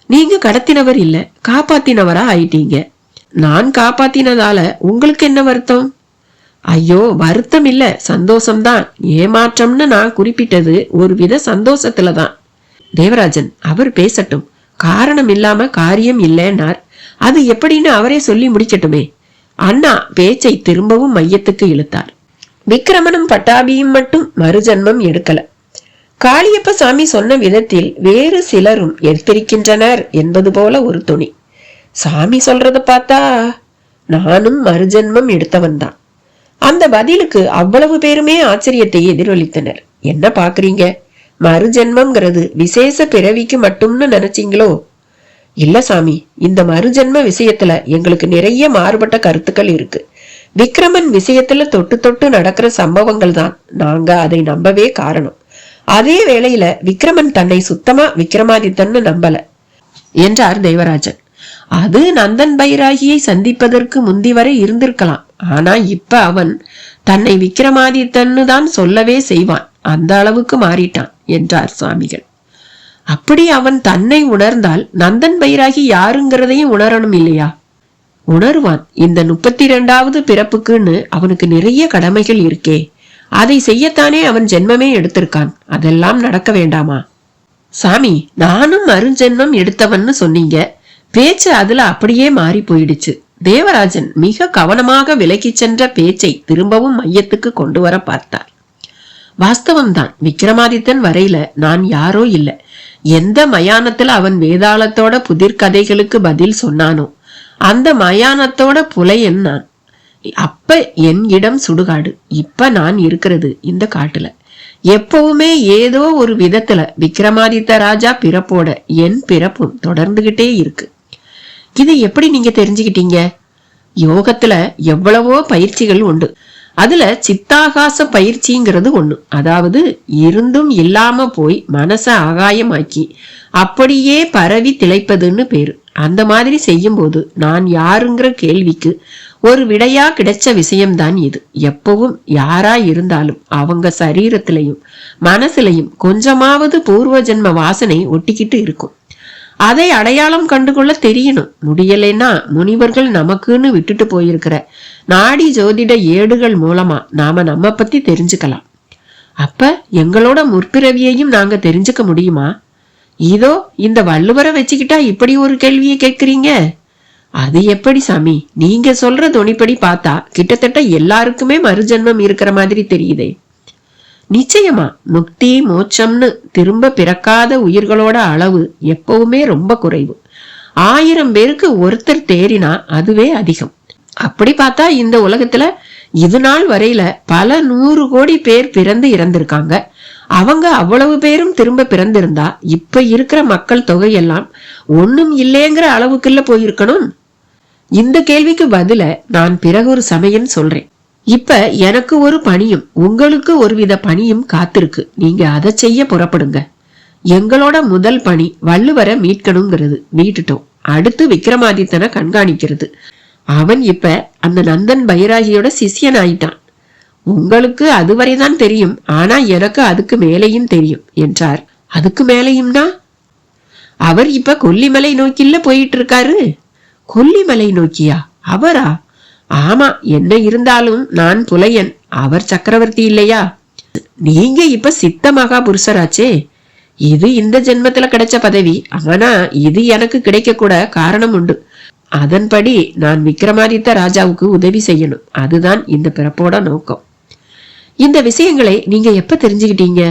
நீங்க கடத்தினவர் இல்ல, காப்பாத்தினவரா ஆயிட்டீங்க. நான் காப்பாத்தினதால உங்களுக்கு என்ன வருத்தம்? ஐயோ, வருத்தம் இல்ல, சந்தோஷம்தான். ஏமாற்றம்னு நான் குறிப்பிட்டது ஒரு வித சந்தோஷத்துலதான். தேவராஜன், அவர் பேசட்டும். காரணம் இல்லாம காரியம் இல்லைன்னார். அது எப்படின்னு அவரே சொல்லி முடிக்கட்டுமே. அண்ணா பேச்சை திரும்பவும் மையத்துக்கு இழுத்தார். விக்ரமனும் பட்டாபியும் மட்டும் மறுஜன்மம் எடுக்கல. காளியப்ப சாமி சொன்ன விதத்தில் வேறு சிலரும் எடுத்திருக்கின்றனர் என்பது போல ஒரு துணி. சாமி சொல்றத பார்த்தா நானும் மறுஜன்மம் எடுத்தவன் தான். அந்த பதிலுக்கு அவ்வளவு பேருமே ஆச்சரியத்தை எதிரொலித்தனர். என்ன பாக்குறீங்க, மறுஜென்மம்ங்கிறது விசேஷ பிறவிக்கு மட்டும்னு நினைச்சீங்களோ? இல்ல சாமி, இந்த மறுஜென்ம விஷயத்துல எங்களுக்கு நிறைய மாறுபட்ட கருத்துக்கள் இருக்கு. விக்ரமன் விஷயத்துல தொட்டு தொட்டு நடக்கிற சம்பவங்கள் தான் நாங்க அதை நம்பவே காரணம். அதே வேளையில விக்ரமன் தன்னை சுத்தமா விக்ரமாதித்தன்னு நம்பல என்றார் தேவராஜன். அது நந்தன் பைராகியை சந்திப்பதற்கு முந்தி வரை இருந்திருக்கலாம். ஆனா இப்ப அவன் தன்னை விக்ரமாதித்தன்னு தான் சொல்லவே செய்வான். அந்த அளவுக்கு மாறிட்டான் என்றார் சுவாமிகள். அப்படி அவன் தன்னை உணர்ந்தால் நந்தன் பைராகி யாருங்கிறதையும் உணரணும் இல்லையா? உணர்வான். இந்த 32வது பிறப்புக்குன்னு அவனுக்கு நிறைய கடமைகள் இருக்கே, அதை செய்யத்தானே அவன் ஜென்மமே எடுத்திருக்கான். அதெல்லாம் நடக்க வேண்டாமா? சாமி, நானும் மறுஜென்மம் எடுத்தவன்னு சொன்னீங்க. பேச்சு அதுல அப்படியே மாறி போயிடுச்சு. தேவராஜன் மிக கவனமாக விலக்கி சென்ற பேச்சை திரும்பவும் மையத்துக்கு கொண்டு வர பார்த்தார். வாஸ்தவம்தான், விக்ரமாதித்தன் வரையில நான் யாரோ இல்ல. எந்த மயானத்துல அவன் வேதாளத்தோட புதிர்கதைகளுக்கு பதில் சொன்னானோ அந்த மயானத்தோட புலையன் நான். அப்ப என் இடம் சுடுகாடு. இப்ப நான் இருக்கிறது இந்த காட்டுல. எப்பவுமே ஏதோ ஒரு விதத்துல விக்ரமாதித்த ராஜா பிறப்போட என் பிறப்பும் தொடர்ந்துகிட்டே இருக்கு. இதை எப்படி நீங்க தெரிஞ்சுக்கிட்டீங்க? யோகத்துல எவ்வளவோ பயிற்சிகள் உண்டு. அதுல சித்தாகாச பயிற்சிங்கிறது ஒண்ணு. அதாவது இருந்தும் இல்லாம போய் மனச ஆகாயமாக்கி அப்படியே பரவி திளைப்பதுன்னு பேரு. அந்த மாதிரி செய்யும் போது நான் யாருங்கிற கேள்விக்கு ஒரு விடையா கிடைச்ச விஷயம்தான் இது. எப்பவும் யாரா இருந்தாலும் அவங்க சரீரத்திலையும் மனசுலையும் கொஞ்சமாவது பூர்வ ஜென்ம வாசனை ஒட்டிக்கிட்டு இருக்கும். அதை அடையாளம் கண்டுகொள்ள தெரியணும். முடியலைன்னா முனிவர்கள் நமக்குன்னு விட்டுட்டு போயிருக்கிற நாடி ஜோதிட ஏடுகள் மூலமா நாம நம்ம பத்தி தெரிஞ்சுக்கலாம். அப்ப எங்களோட முற்பிறவியையும் நாங்க தெரிஞ்சுக்க முடியுமா? இதோ இந்த வள்ளுவரை வச்சுக்கிட்டா இப்படி ஒரு கேள்வியை கேட்கிறீங்க. அது எப்படி சாமி? நீங்க சொல்ற துணிப்படி பார்த்தா கிட்டத்தட்ட எல்லாருக்குமே மறுஜென்மம் இருக்கிற மாதிரி தெரியுதே. நிச்சயமா முக்தி மோட்சம்னு திரும்ப பிறக்காத உயிர்களோட அளவு எப்பவுமே ரொம்ப குறைவு. 1000 பேருக்கு ஒருத்தர் தேறினா அதுவே அதிகம். அப்படி பார்த்தா இந்த உலகத்துல இது நாள் வரையில பல 100 கோடி பேர் பிறந்து இறந்திருக்காங்க. அவங்க அவ்வளவு பேரும் திரும்ப பிறந்திருந்தா இப்ப இருக்கிற மக்கள் தொகையெல்லாம் ஒண்ணும் இல்லைங்கிற அளவுக்குள்ள போயிருக்கணும். இந்த கேள்விக்கு பதில நான் பிறகு ஒரு சமயம் சொல்றேன். இப்ப எனக்கு ஒரு பணியும் உங்களுக்கு ஒருவித பணியும் காத்திருக்கு. நீங்க அதை செய்ய புறப்படுங்க. எங்களோட முதல் பணி வள்ளுவரை மீட்கணுங்கிறது. மீட்டுட்டோம். அடுத்து விக்ரமாதித்தனை கண்காணிக்கிறது. அவன் இப்ப அந்த நந்தன் பைராகியோட சிஷியன் ஆயிட்டான். உங்களுக்கு அதுவரைதான் தெரியும். ஆனா எனக்கு அதுக்கு மேலையும் தெரியும் என்றார். அதுக்கு மேலையும்னா? அவர் இப்ப கொல்லிமலை நோக்கில போயிட்டு இருக்காரு. கொல்லிமலை நோக்கியா? அவரா? ஆமா, என்ன இருந்தாலும் நான் புலையன், அவர் சக்கரவர்த்தி இல்லையா? நீங்க இப்ப சித்த மகா புருஷராச்சே. இது இந்த ஜென்மத்துல கிடைச்ச பதவி. ஆனா இது எனக்கு கிடைக்க கூட காரணம் உண்டு. அதன்படி நான் விக்ரமாதித்த ராஜாவுக்கு உதவி செய்யணும். அதுதான் இந்த பிறப்போட நோக்கம். இந்த விஷயங்களை நீங்க எப்ப தெரிஞ்சுக்கிட்டீங்க?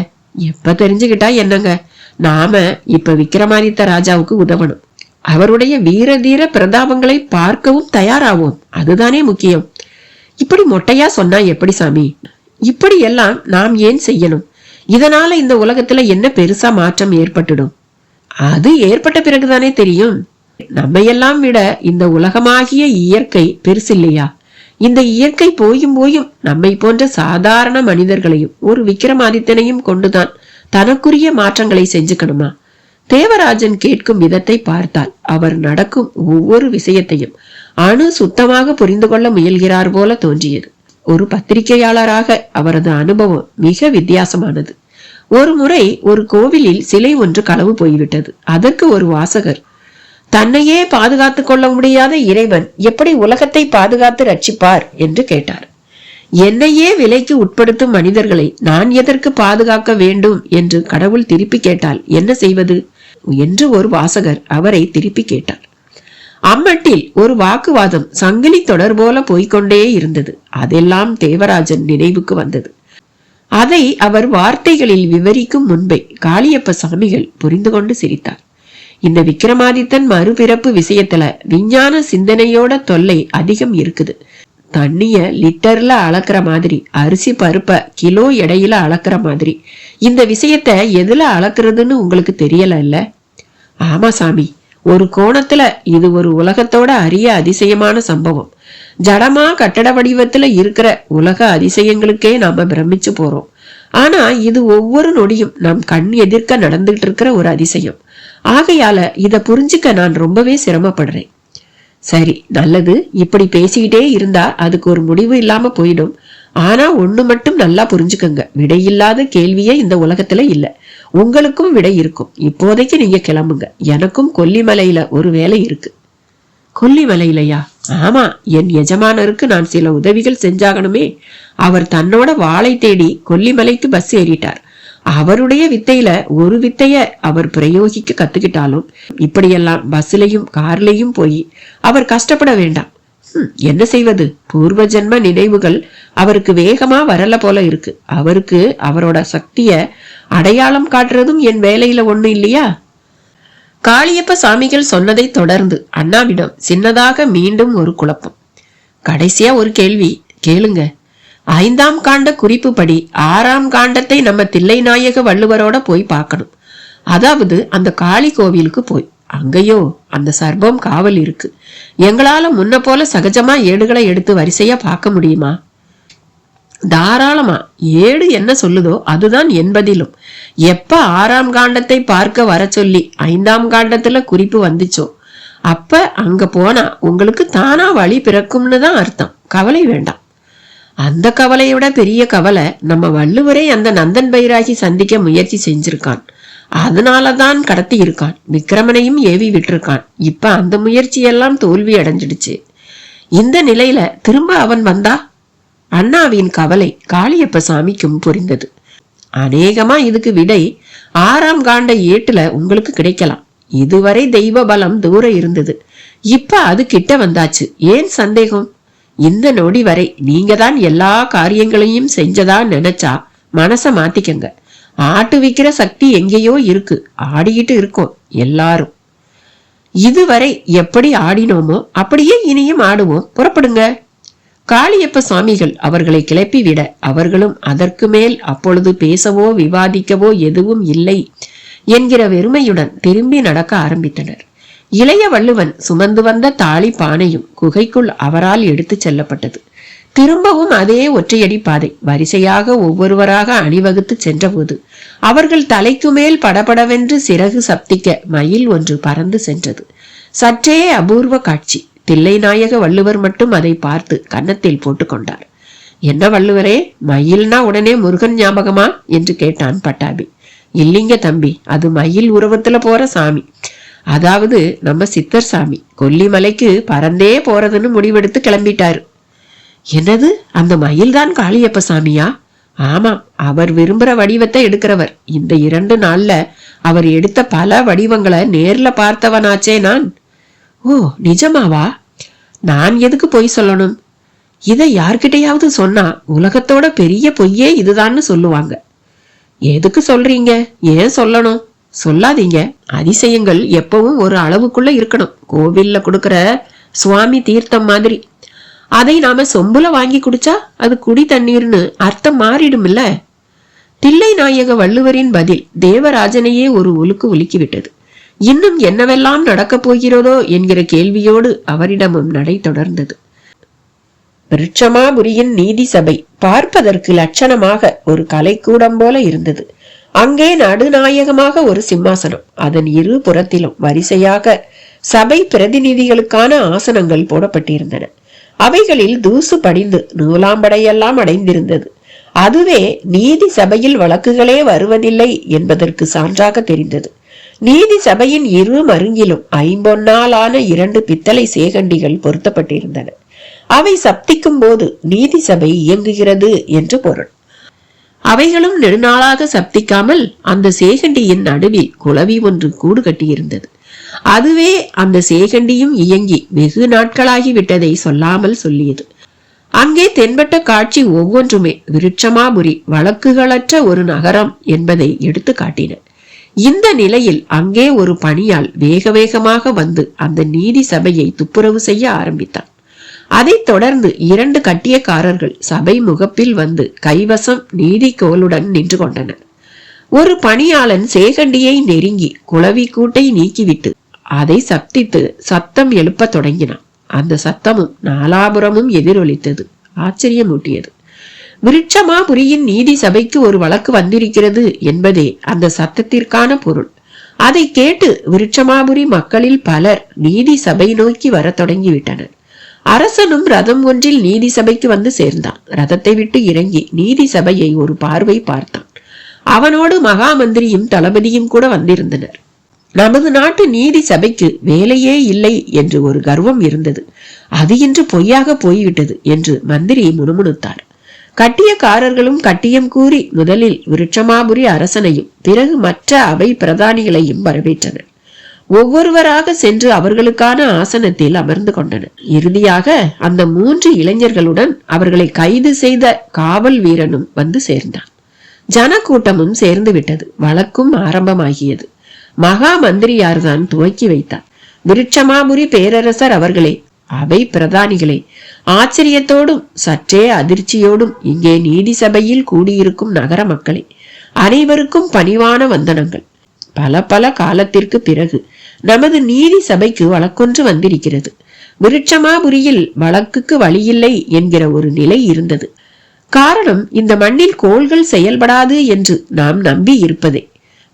எப்ப தெரிஞ்சுக்கிட்டா என்னங்க, நாம இப்ப விக்ரமாதித்த ராஜாவுக்கு உதவணும். அவருடைய வீர தீர பிரதாபங்களை பார்க்கவும் தயாராவோம். அதுதானே முக்கியம். இப்படி மொட்டையா சொன்னா எப்படி சாமி? இப்படி எல்லாம் நாம் ஏன் செய்யணும்? இதனால இந்த உலகத்துல என்ன பெருசா மாற்றம் ஏற்பட்டுடும்? அது ஏற்பட்ட பிறகுதானே தெரியும். நம்ம எல்லாம் விட இந்த உலகமாகிய இயற்கை பெருசு இல்லையா? இந்த இயற்கை போயும் போயும் நம்மை போன்ற சாதாரண மனிதர்களையும் ஒரு விக்ரமாதித்தனையும் கொண்டுதான் தனக்குரிய மாற்றங்களை செஞ்சுக்கணுமா? தேவராஜன் கேட்கும் விதத்தை பார்த்தால் அவர் நடக்கும் ஒவ்வொரு விஷயத்தையும் அணு சுத்தமாக புரிந்து கொள்ள முயல்கிறார் போல தோன்றியது. ஒரு பத்திரிகையாளராக அவரது அனுபவம் மிக வித்தியாசமானது. ஒரு முறை ஒரு கோவிலில் சிலை ஒன்று களவு போய்விட்டது. அதற்கு ஒரு வாசகர், தன்னையே பாதுகாத்துக் கொள்ள முடியாத இறைவன் எப்படி உலகத்தை பாதுகாத்து ரட்சிப்பார் என்று கேட்டார். என்னையே விலைக்கு உட்படுத்தும் மனிதர்களை நான் எதற்கு பாதுகாக்க வேண்டும் என்று கடவுள் திருப்பி கேட்டால் என்ன செய்வது என்று ஒரு வாசகர் அவரை திருப்பி கேட்டார். அம்மட்டில் ஒரு வாக்குவாதம் சங்கிலி தொடர் போல போய்கொண்டே இருந்தது. அதெல்லாம் தேவராஜன் நினைவுக்கு வந்தது. அதை அவர் வார்த்தைகளில் விவரிக்கும் முன்பே காளியப்ப சாமிகள் புரிந்து கொண்டு சிரித்தார். இந்த விக்ரமாதித்தன் மறுபிறப்பு விஷயத்துல விஞ்ஞான சிந்தனையோட தொல்லை அதிகம் இருக்குது. தண்ணிய லிட்டர்ல அளக்குற மாதிரி, அரிசி பருப்ப கிலோ எடையில அளக்குற மாதிரி. இந்த விஷயத்த எதுல அளக்குறதுன்னு உங்களுக்கு தெரியல இல்ல? ஆமா சாமி, ஒரு கோணத்துல இது ஒரு உலகத்தோட அரிய அதிசயமான சம்பவம். ஜடமா கட்டட வடிவத்துல இருக்கிற உலக அதிசயங்களுக்கே நாம பிரமிச்சு போறோம். ஆனா இது ஒவ்வொரு நொடியும் நம் கண் எதிர்க்க நடந்துகிட்டு இருக்கிற ஒரு அதிசயம். ஆகையால இத புரிஞ்சுக்க நான் ரொம்பவே சிரமப்படுறேன். சரி, நல்லது. இப்படி பேசிக்கிட்டே இருந்தா அதுக்கு ஒரு முடிவு இல்லாம போயிடும். ஆனா ஒண்ணு மட்டும் நல்லா புரிஞ்சுக்கங்க, விடையில்லாத கேள்வியே இந்த உலகத்துல இல்ல. உங்களுக்கும் விடை இருக்கும். இப்போதைக்கு நீங்க கிளம்புங்க. எனக்கும் கொல்லிமலையில ஒரு வேலை இருக்கு. கொல்லிமலையிலையா? ஆமா, என் எஜமானருக்கு நான் சில உதவிகள் செஞ்சாகணுமே. அவர் தன்னோட வாளை தேடி கொல்லிமலைக்கு பஸ் ஏறிட்டார். அவருடைய வித்தையில ஒரு வித்தைய அவர் பிரயோகிக்க கத்துக்கிட்டாலும் இப்படியெல்லாம் பஸ்லயும் கார்லயும் போய் அவர் கஷ்டப்பட வேண்டாம். என்ன செய்வது? பூர்வ ஜென்ம நினைவுகள் அவருக்கு வேகமா வரல போல இருக்கு. அவருக்கு அவரோட சக்திய அடையாளம் காட்டுறதும் என் வேலையில ஒண்ணு இல்லையா? காளியப்ப சாமிகள் சொன்னதை தொடர்ந்து அண்ணாவிடம் சின்னதாக மீண்டும் ஒரு குழப்பம். கடைசியா ஒரு கேள்வி கேளுங்க. 5ஆம் காண்ட குறிப்பு படி 6ஆம் காண்டத்தை நம்ம தில்லைநாயக வள்ளுவரோட போய் பார்க்கணும். அதாவது அந்த காளி கோவிலுக்கு போய். அங்கேயோ அந்த சர்ப்பம் காவல் இருக்கு. எங்களால முன்ன போல சகஜமா ஏடுகளை எடுத்து வரிசையா பார்க்க முடியுமா? தாராளமா. ஏடு என்ன சொல்லுதோ அதுதான் என்பதிலும். எப்ப 6ஆம் காண்டத்தை பார்க்க வர சொல்லி 5ஆம் காண்டத்துல குறிப்பு வந்துச்சோ அப்ப அங்க போனா உங்களுக்கு தானா வழி பிறக்கும்னு தான் அர்த்தம். கவலை வேண்டாம். அந்த கவலையோட பெரிய கவலை நம்ம வள்ளுவரே அந்த நந்தன் பைராகி சந்திக்க முயற்சி செஞ்சிருக்கான். அதனாலதான் கடத்தி இருக்கான். விக்கிரமனையும் ஏவி விட்டுருக்கான். இப்ப அந்த முயற்சியெல்லாம் தோல்வி அடைஞ்சிடுச்சு. இந்த நிலையில திரும்ப அவன் வந்தா? அண்ணாவின் கவலை காளியப்ப சாமிக்கும் புரிந்தது. அநேகமா இதுக்கு விடை 6ஆம் காண்ட ஏட்டுல உங்களுக்கு கிடைக்கலாம். இதுவரை தெய்வ பலம் தூர இருந்தது. இப்ப அது கிட்ட வந்தாச்சு. ஏன் சந்தேகம்? இந்த நொடி வரை நீங்க தான் எல்லா காரியங்களையும் செஞ்சதா நினைச்சா மனச மாத்திக்கங்க. ஆட்டு விக்கிற சக்தி எங்கேயோ இருக்கு. ஆடிக்கிட்டு இருக்கோம் எல்லாரும். இதுவரை எப்படி ஆடினோமோ அப்படியே இனியும் ஆடுவோம். புறப்படுங்க. காளியப்ப சுவாமிகள் அவர்களை கிளப்பி விட அவர்களும் அதற்கு மேல் அப்பொழுது பேசவோ விவாதிக்கவோ எதுவும் இல்லை என்கிற வெறுமையுடன் திரும்பி நடக்க ஆரம்பித்தனர். இளைய வள்ளுவன் சுமந்து வந்த தாலி பானையும் குகைக்குள் அவரால் எடுத்து செல்லப்பட்டது. திரும்பவும் அதே ஒற்றையடி பாதை. வரிசையாக ஒவ்வொருவராக அணிவகுத்து சென்றபோது அவர்கள் தலைக்கு மேல் படபடவென்று சிறகு சப்திக்க மயில் ஒன்று பறந்து சென்றது. சற்றே அபூர்வ காட்சி. தில்லைநாயக வள்ளுவர் மட்டும் அதை பார்த்து கன்னத்தில் போட்டுக்கொண்டார். என்ன வள்ளுவரே, மயில்னா உடனே முருகன் ஞாபகமா என்று கேட்டான் பட்டாபி. இல்லைங்க தம்பி, அது மயில் உருவத்துல போற சாமி. அதாவது நம்ம சித்தர் சாமி. கொல்லிமலைக்கு பறந்தே போறதுன்னு முடிவெடுத்து கிளம்பிட்டாரு. என்னது, அந்த மயில் தான் காளியப்ப சாமியா? ஆமாம், அவர் விரும்புற வடிவத்தை எடுக்கிறவர். இந்த 2 நாள்ல அவர் எடுத்த பல வடிவங்களை நேர்ல பார்த்தவனாச்சே நான். ஓ, நிஜமாவா? நான் எதுக்கு பொய் சொல்லணும்? இதை யார்கிட்டையாவது சொன்னா உலகத்தோட பெரிய பொய்யே இதுதான்னு சொல்லுவாங்க. எதுக்கு சொல்றீங்க? ஏன் சொல்லணும்? சொல்லாதீங்க. அதிசயங்கள் எப்பவும் ஒரு அளவுக்குள்ள இருக்கணும். கோவில்ல கொடுக்கற சுவாமி தீர்த்தம் மாதிரி. அதை நாம சொம்புல வாங்கி குடிச்சா அது குடி தண்ணீர்னு அர்த்தம் மாறிடும் இல்ல? தில்லைநாயக வள்ளுவரின் பதில் தேவராஜனையே ஒரு உலுக்கு உலுக்கிவிட்டது. இன்னும் என்னவெல்லாம் நடக்கப் போகிறதோ என்கிற கேள்வியோடு அவரிடமும் நடை தொடர்ந்தது. விருட்சமாபுரியின் நீதி சபை பார்ப்பதற்கு லட்சணமாக ஒரு கலைக்கூடம் போல இருந்தது. அங்கே நடுநாயகமாக ஒரு சிம்மாசனம். அதன் இரு புறத்திலும் வரிசையாக சபை பிரதிநிதிகளுக்கான ஆசனங்கள் போடப்பட்டிருந்தன. அவைகளில் தூசு படிந்து நூலாம்படையெல்லாம் அடைந்திருந்தது. அதுவே நீதி சபையில் வழக்குகளே வருவதில்லை என்பதற்கு சான்றாக தெரிந்தது. நீதி சபையின் இரு மருங்கிலும் 5 பொன்னாலான 2 பித்தளை சேகண்டிகள் பொருத்தப்பட்டிருந்தன. அவை சப்திக்கும் போது நீதி சபை இயங்குகிறது என்று பொருள். அவைகளும் நெடுநாளாக சப்திக்காமல் அந்த சேகண்டியின் நடுவில் குளவி ஒன்று கூடு கட்டியிருந்தது. அதுவே அந்த சேகண்டியும் இயங்கி வெகு நாட்களாகி விட்டதை சொல்லாமல் சொல்லியது. அங்கே தென்பட்ட காட்சி ஒவ்வொன்றுமே விருட்சமாபுரி வழக்குகளற்ற ஒரு நகரம் என்பதை எடுத்து காட்டின. இந்த நிலையில் அங்கே ஒரு பணியால் வேக வேகமாக வந்து அந்த நீதி சபையை துப்புரவு செய்ய ஆரம்பித்தான். அதைத் தொடர்ந்து 2 கட்டியக்காரர்கள் சபை முகப்பில் வந்து கைவசம் நீதிக்கோளுடன் நின்று கொண்டனர். ஒரு பணியாளன் சேகண்டியை நெருங்கி குளவி கூட்டை நீக்கிவிட்டு அதை சப்தித்து சத்தம் எழுப்ப தொடங்கினான். அந்த சத்தமும் நாலாபுரமும் எதிரொலித்தது. ஆச்சரியமூட்டியது. விருட்சமாபுரியின் நீதி சபைக்கு ஒரு வழக்கு வந்திருக்கிறது என்பதே அந்த சத்தத்திற்கான பொருள். அதை கேட்டு விருட்சமாபுரி மக்களில் பலர் நீதி சபை நோக்கி வர தொடங்கிவிட்டனர். அரசனும் ரதம் ஒன்றில் நீதி சபைக்கு வந்து சேர்ந்தான். ரதத்தை விட்டு இறங்கி நீதி சபையை ஒரு பார்வை பார்த்தான். அவனோடு மகாமந்திரியும் தளபதியும் கூட வந்திருந்தனர். நமது நாட்டு நீதி சபைக்கு வேலையே இல்லை என்று ஒரு கர்வம் இருந்தது. அது இன்று பொய்யாக போய்விட்டது என்று மந்திரி முணுமுணுத்தார். கட்டியக்காரர்களும் கட்டியம் கூறி முதலில் விருட்சமாபுரி அரசனையும் பிறகு மற்ற அவை பிரதானிகளையும் வரவேற்றனர். ஒவ்வொருவராக சென்று அவர்களுக்கான ஆசனத்தில் அமர்ந்து கொண்டனர். இறுதியாக அந்த 3 இளைஞர்களுடன் அவர்களை கைது செய்த காவல் வீரனும் வந்து சேர்ந்தான். ஜனக்கூட்டமும் சேர்ந்து விட்டது. வழக்கும் ஆரம்பமாகியது. மகா மந்திரியார்தான் துவக்கி வைத்தார். விருட்சமாபுரி பேரரசர் அவர்களே, அவை பிரதானிகளே, ஆச்சரியத்தோடும் சற்றே அதிர்ச்சியோடும் இங்கே நீதி சபையில் கூடியிருக்கும் நகர மக்களே, அனைவருக்கும் பணிவான வந்தனங்கள். பல பல காலத்திற்கு பிறகு நமது நீதி சபைக்கு வழக்கொன்று வந்திருக்கிறது. விருட்சமாபுரியில் வழக்குக்கு வழியில்லை என்கிற ஒரு நிலை இருந்தது. காரணம், இந்த மண்ணில் கோள்கள் செயல்படாது என்று நாம் நம்பி இருப்பதே.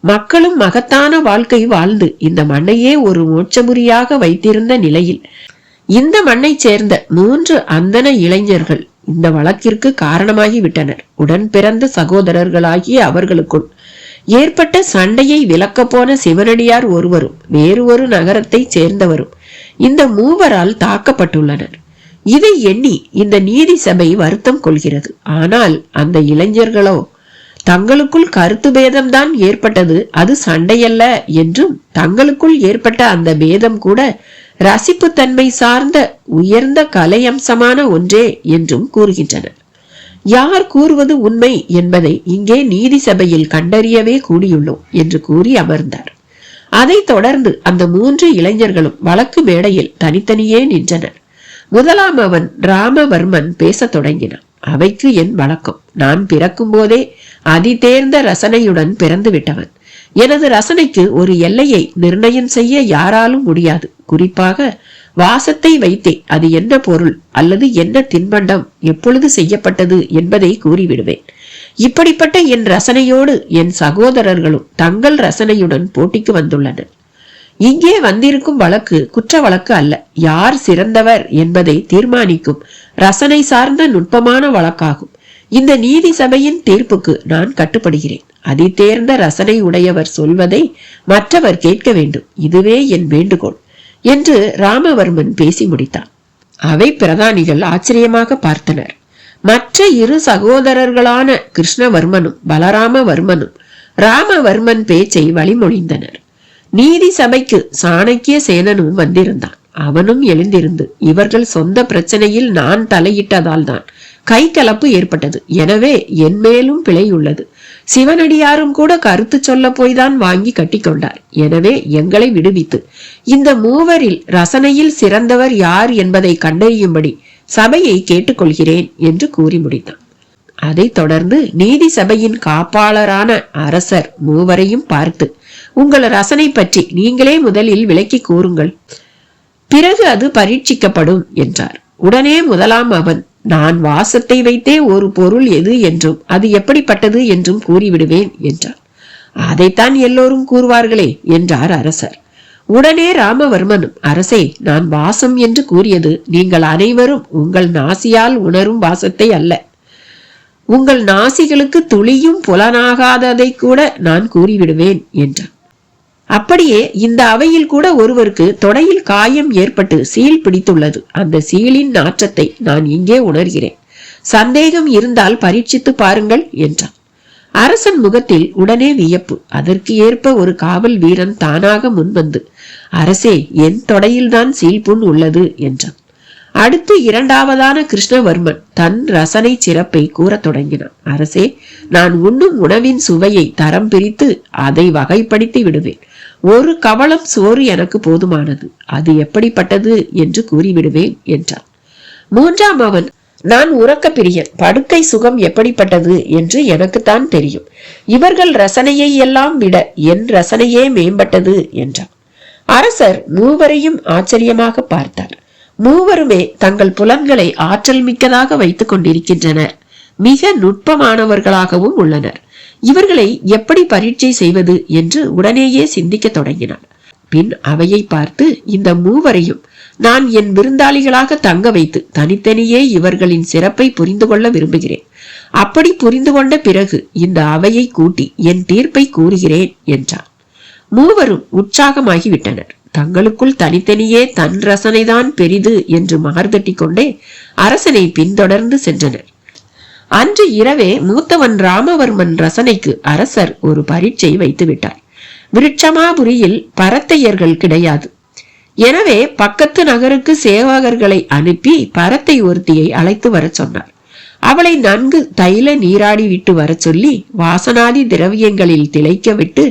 மக்களும் மகத்தான வாழ்க்கை வாழ்ந்து இந்த மண்ணையே ஒரு மோட்சபுரியாக வைத்திருந்த நிலையில் இந்த மண்ணை சேர்ந்த 3 அந்தன இளைஞர்கள் இந்த வழக்கிற்கு காரணமாகி விட்டனர். உடன் பிறந்த சகோதரர்களாகிய அவர்களுக்குள் ஏற்பட்ட சண்டையை விலக்க போன சிவனடியார் ஒருவரும் வேறு ஒரு நகரத்தை சேர்ந்தவரும் இந்த 3வரால் தாக்கப்பட்டுள்ளனர். இதை எண்ணி இந்த நீதி சபை வருத்தம் கொள்கிறது. ஆனால் அந்த இளைஞர்களோ தங்களுக்குள் கருத்து பேதம்தான் ஏற்பட்டது, அது சண்டையல்ல என்றும் தங்களுக்குள் ஏற்பட்ட அந்த பேதம் கூட ரசிப்புத்தன்மை சார்ந்த உயர்ந்த கலையம்சமான ஒன்றே என்றும் கூறுகின்றனர். யார் கூறுவது உண்மை என்பதை இங்கே நீதி சபையில் கண்டறியவே கூடியுள்ளோம் என்று கூறி அமர்ந்தார். அதைத் தொடர்ந்து அந்த 3 இளைஞர்களும் வழக்கு மேடையில் தனித்தனியே நின்றனர். முதலாம் அவன் ராமவர்மன் பேச தொடங்கினான். அவைக்கு என் வழக்கம். நான் பிறக்கும் போதே அதிதேர்ந்த ரசனையுடன் பிறந்து விட்டவன். எனது ரசனைக்கு ஒரு எல்லையை நிர்ணயம் செய்ய யாராலும் முடியாது. குறிப்பாக வாசத்தை வைத்தே அது என்ன பொருள் அல்லது என்ன தின்பண்டம் எப்பொழுது செய்யப்பட்டது என்பதை கூறிவிடுவேன். இப்படிப்பட்ட என் ரசனையோடு என் சகோதரர்களும் தங்கள் ரசனையுடன் போட்டிக்கு வந்துள்ளனர். இங்கே வந்திருக்கும் வழக்கு குற்ற வழக்கு அல்ல. யார் சிறந்தவர் என்பதை தீர்மானிக்கும் ரசனை சார்ந்த நுட்பமான வழக்காகும். இந்த நீதி சபையின் தீர்ப்புக்கு நான் கட்டுப்படுகிறேன். அதிதேர்ந்த ரசனை உடையவர் சொல்வதை மற்றவர் கேட்க வேண்டும். இதுவே என் வேண்டுகோள் என்று ராமவர்மன் பேசி முடித்தார். அவை பிரதானிகள் ஆச்சரியமாக பார்த்தனர். மற்ற 2 சகோதரர்களான கிருஷ்ணவர்மனும் பலராமவர்மனும் ராமவர்மன் பேச்சை வழிமொழிந்தனர். நீதி சபைக்கு சாணக்கிய சேனனும் வந்திருந்தான். அவனும் எழுந்திருந்து, இவர்கள் சொந்த பிரச்சனையில் நான் தலையிட்டதால் தான் கை கலப்பு ஏற்பட்டது. எனவே என் மேலும் பிழை உள்ளது. சிவனடியாரும் கூட கருத்து சொல்ல போய்தான் வாங்கி கட்டி கொண்டார். எனவே எங்களை விடுவித்து இந்த 3வரில் ரசனையில் சிறந்தவர் யார் என்பதை கண்டறியும்படி சபையை கேட்டுக்கொள்கிறேன் என்று கூறி முடித்தான். அதைத் தொடர்ந்து நீதி சபையின் காப்பாளரான அரசர் 3வரையும் பார்த்து, உங்கள் ரசனை பற்றி நீங்களே முதலில் விளக்கி கூறுங்கள், பிறகு அது பரீட்சிக்கப்படும் என்றார். உடனே முதலாம் அவன், நான் வாசத்தை வைத்தே ஒரு பொருள் எது என்றும் அது எப்படிப்பட்டது என்றும் கூறிவிடுவேன் என்றார். அதைத்தான் எல்லோரும் கூறுவார்களே என்றார் அரசர். உடனே ராமவர்மனும், அரசே, நான் வாசம் என்று கூறியது நீங்கள் அனைவரும் உங்கள் நாசியால் உணரும் வாசத்தை அல்ல. உங்கள் நாசிகளுக்கு துளியும் புலனாகாததை கூட நான் கூறிவிடுவேன் என்றார். அப்படியே இந்த அவையில் கூட ஒருவருக்கு தொடையில் காயம் ஏற்பட்டு சீல் பிடித்துள்ளது. அந்த சீலின் நாற்றத்தை நான் இங்கே உணர்கிறேன். சந்தேகம் இருந்தால் பரீட்சித்து பாருங்கள் என்றான். அரசன் முகத்தில் உடனே வியப்பு. அதற்கு ஏற்ப ஒரு காவல் வீரன் தானாக முன்வந்து, அரசே, என் தொடையில்தான் சீல்புண் உள்ளது என்றான். அடுத்து 2வதான கிருஷ்ணவர்மன் தன் ரசனை சிறப்பை கூறத் தொடங்கினான். அரசே, நான் உண்ணும் உணவின் சுவையை தரம் பிரித்து அதை வகைப்படுத்தி விடுவேன். ஒரு கவளம் சோறு எனக்கு போதுமானது. அது எப்படிப்பட்டது என்று கூறிவிடுவேன் என்றான். மூன்றாம் அவன், நான் உறக்க பிரியன், படுக்கை சுகம் எப்படிப்பட்டது என்று எனக்குத்தான் தெரியும். இவர்கள் ரசனையை எல்லாம் விட என் ரசனையே மேம்பட்டது என்றான். அரசர் மூவரையும் ஆச்சரியமாக பார்த்தார். மூவருமே தங்கள் புலன்களை ஆற்றல் மிக்கதாக வைத்துக் கொண்டிருக்கின்றனர். மிக நுட்பமானவர்களாகவும் உள்ளனர். இவர்களை எப்படி பரீட்சை செய்வது என்று உடனேயே சிந்திக்க தொடங்கினார். பின் அவையை பார்த்து, இந்த மூவரையும் நான் என் விருந்தாளிகளாக தங்க வைத்து தனித்தனியே இவர்களின் சிறப்பை புரிந்து கொள்ள விரும்புகிறேன். அப்படி புரிந்து கொண்ட பிறகு இந்த அவையை கூட்டி என் தீர்ப்பை கூறுகிறேன் என்றார். மூவரும் உற்சாகமாகிவிட்டனர். தங்களுக்குள் தனித்தனியே தன் ரசனைதான் பெரிது என்று மார்தட்டி கொண்டே அரசனை பின்தொடர்ந்து சென்றனர். அன்று இரவே மூத்தவன் ராமவர்மன் ரசனைக்கு அரசர் ஒரு பரீட்சை வைத்து விட்டார். விருட்சமாபுரியில் பரத்தையர்கள் கிடையாது. எனவே பக்கத்து நகருக்கு சேவகர்களை அனுப்பி பரத்தை ஒருத்தியை அழைத்து வர சொன்னார். அவளை நன்கு தைல நீராடி விட்டு வர சொல்லி வாசனாதி திரவியங்களில் திளைக்க விட்டு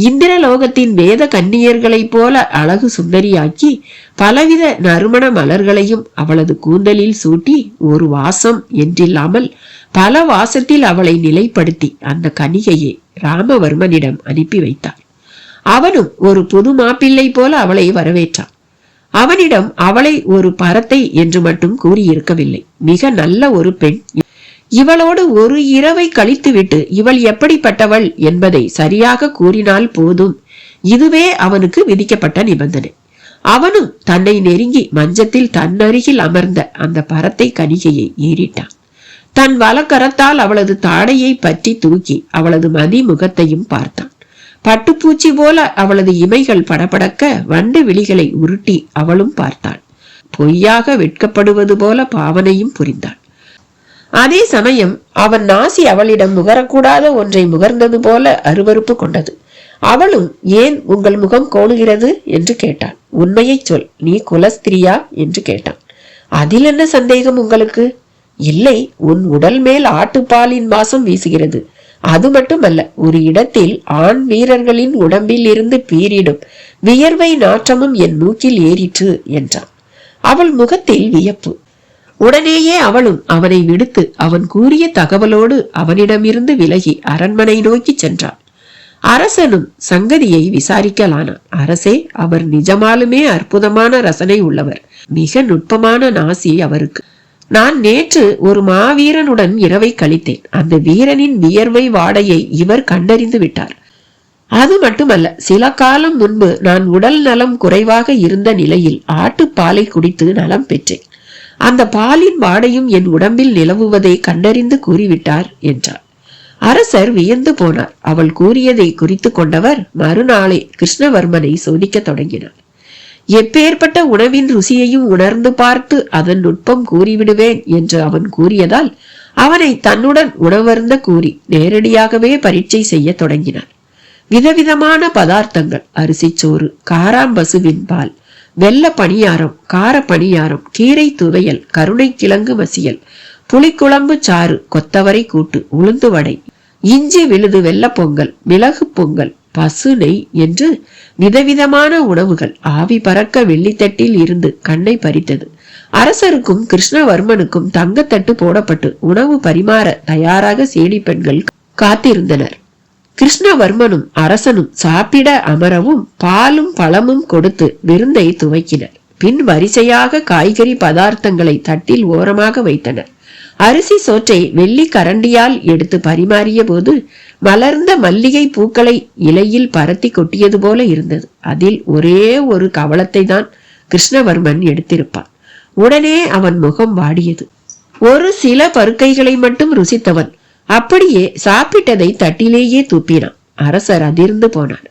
இந்திரலோகத்தின் வேத கன்னியர்களைப் போல அழகு சுந்தரியாக்கி பலவித நறுமண மலர்களையும் அவளது கூந்தலில் சூட்டி ஒரு வாசம் என்றில்லாமல் பல வாசத்தில் அவளை நிலைப்படுத்தி அந்த கன்னிகையை ராமவர்மனிடம் அனுப்பி வைத்தார். அவனும் ஒரு புது மாப்பிள்ளை போல அவளை வரவேற்றான். அவனிடம் அவளை ஒரு பரத்தை என்று மட்டும் கூறியிருக்கவில்லை. மிக நல்ல ஒரு பெண், இவளோடு ஒரு இரவை கழித்துவிட்டு இவள் எப்படிப்பட்டவள் என்பதை சரியாக கூறினால் போதும். இதுவே அவனுக்கு விதிக்கப்பட்ட நிபந்தனை. அவனும் தன்னை நெருங்கி மஞ்சத்தில் தன்னருகில் அமர்ந்த அந்த பரத்தை கனிகையை ஏறிட்டான். தன் வலக்கரத்தால் அவளது தாடையை பற்றி தூக்கி அவளது மதி முகத்தையும் பார்த்தான். பட்டுப்பூச்சி போல அவளது இமைகள் படபடக்க வண்டு விழிகளை உருட்டி அவளும் பார்த்தாள். பொய்யாக வெட்கப்படுவது போல பாவனையும் புரிந்தாள். அதே சமயம் அவன் நாசி அவளிடம் முகரக்கூடாத ஒன்றை முகர்ந்தது போல அருவருப்பு கொண்டது. அவளும், ஏன் உங்கள் முகம் கோணுகிறது என்று கேட்டாள். உண்மையை சொல், நீ குலஸ்திரியா என்று கேட்டான். அதில் என்ன சந்தேகம் உங்களுக்கு? இல்லை, உன் உடல் மேல் ஆட்டுப்பாலின் வாசம் வீசுகிறது. அது மட்டுமல்ல, ஒரு இடத்தில் ஆண் வீரர்களின் உடம்பில் இருந்து பீரிடும் வியர்வை நாற்றமும் என் மூக்கில் ஏறிற்று என்றான். அவள் முகத்தில் வியப்பு. உடனேயே அவளும் அவனை விடுத்து அவன் கூறிய தகவலோடு அவனிடமிருந்து விலகி அரண்மனை நோக்கி சென்றாள். அரசனும் சங்கதியை விசாரிக்கலானான். அரசே, அவர் நிஜமாலுமே அற்புதமான ரசனை உள்ளவர். மிக நுட்பமான நாசி அவருக்கு. நான் நேற்று ஒரு மாவீரனுடன் இரவை கழித்தேன். அந்த வீரனின் வியர்வை வாடையை இவர் கண்டறிந்து விட்டார். அது மட்டுமல்ல, சில காலம் முன்பு நான் உடல் நலம் குறைவாக இருந்த நிலையில் ஆட்டுப்பாலை குடித்து நலம் பெற்றேன். அந்த பாலின் வாடையும் என் உடம்பில் நிலவுவதை கண்டறிந்து கூறிவிட்டார் என்றார். அரசர் வியந்து போனார். அவள் கூறியதை குறித்து கொண்டவர் மறுநாளே கிருஷ்ணவர்மனை சோதிக்க தொடங்கினார். எப்பேற்பட்ட உணவின் ருசியையும் உணர்ந்து பார்த்து அதன் நுட்பம் கூறிவிடுவேன் என்று அவன் கூறியதால் அவனை தன்னுடன் உணவருந்த கூறி நேரடியாகவே பரீட்சை செய்ய தொடங்கினார். விதவிதமான பதார்த்தங்கள், அரிசிச்சோறு, காராம்பசுவின் பால், வெள்ள பணியாரம், கார பணியாரம், கீரை துவையல், கருணை கிழங்கு மசியல், புளிக்குழம்பு சாறு, கொத்தவரை கூட்டு, உளுந்து வடை, இஞ்சி விழுது வெள்ள பொங்கல், மிளகு பொங்கல், பசு நெய் என்று விதவிதமான உணவுகள் ஆவி பறக்க வெள்ளித்தட்டில் இருந்து கண்ணை பறித்தது. அரசருக்கும் கிருஷ்ணவர்மனுக்கும் தங்கத்தட்டு போடப்பட்டு உணவு பரிமாற தயாராக சேடி பெண்கள் காத்திருந்தனர். கிருஷ்ணவர்மனும் அரசனும் சாப்பிட அமரவும் பாலும் பழமும் கொடுத்து விருந்தை துவக்கினர். பின் வரிசையாக காய்கறி பதார்த்தங்களை தட்டில் ஓரமாக வைத்தனர். அரிசி சோற்றை வெள்ளி கரண்டியால் எடுத்து பரிமாறிய போது மலர்ந்த மல்லிகை பூக்களை இலையில் பரத்தி கொட்டியது போல இருந்தது. அதில் ஒரே ஒரு கவளத்தை தான் கிருஷ்ணவர்மன் எடுத்திருப்பான். உடனே அவன் முகம் வாடியது. ஒரு சில பருக்கைகளை மட்டும் ருசித்தவன் அப்படியே சாப்பிட்டதை தட்டிலேயே துப்பினான். அரசர் அதிர்ந்து போனார்.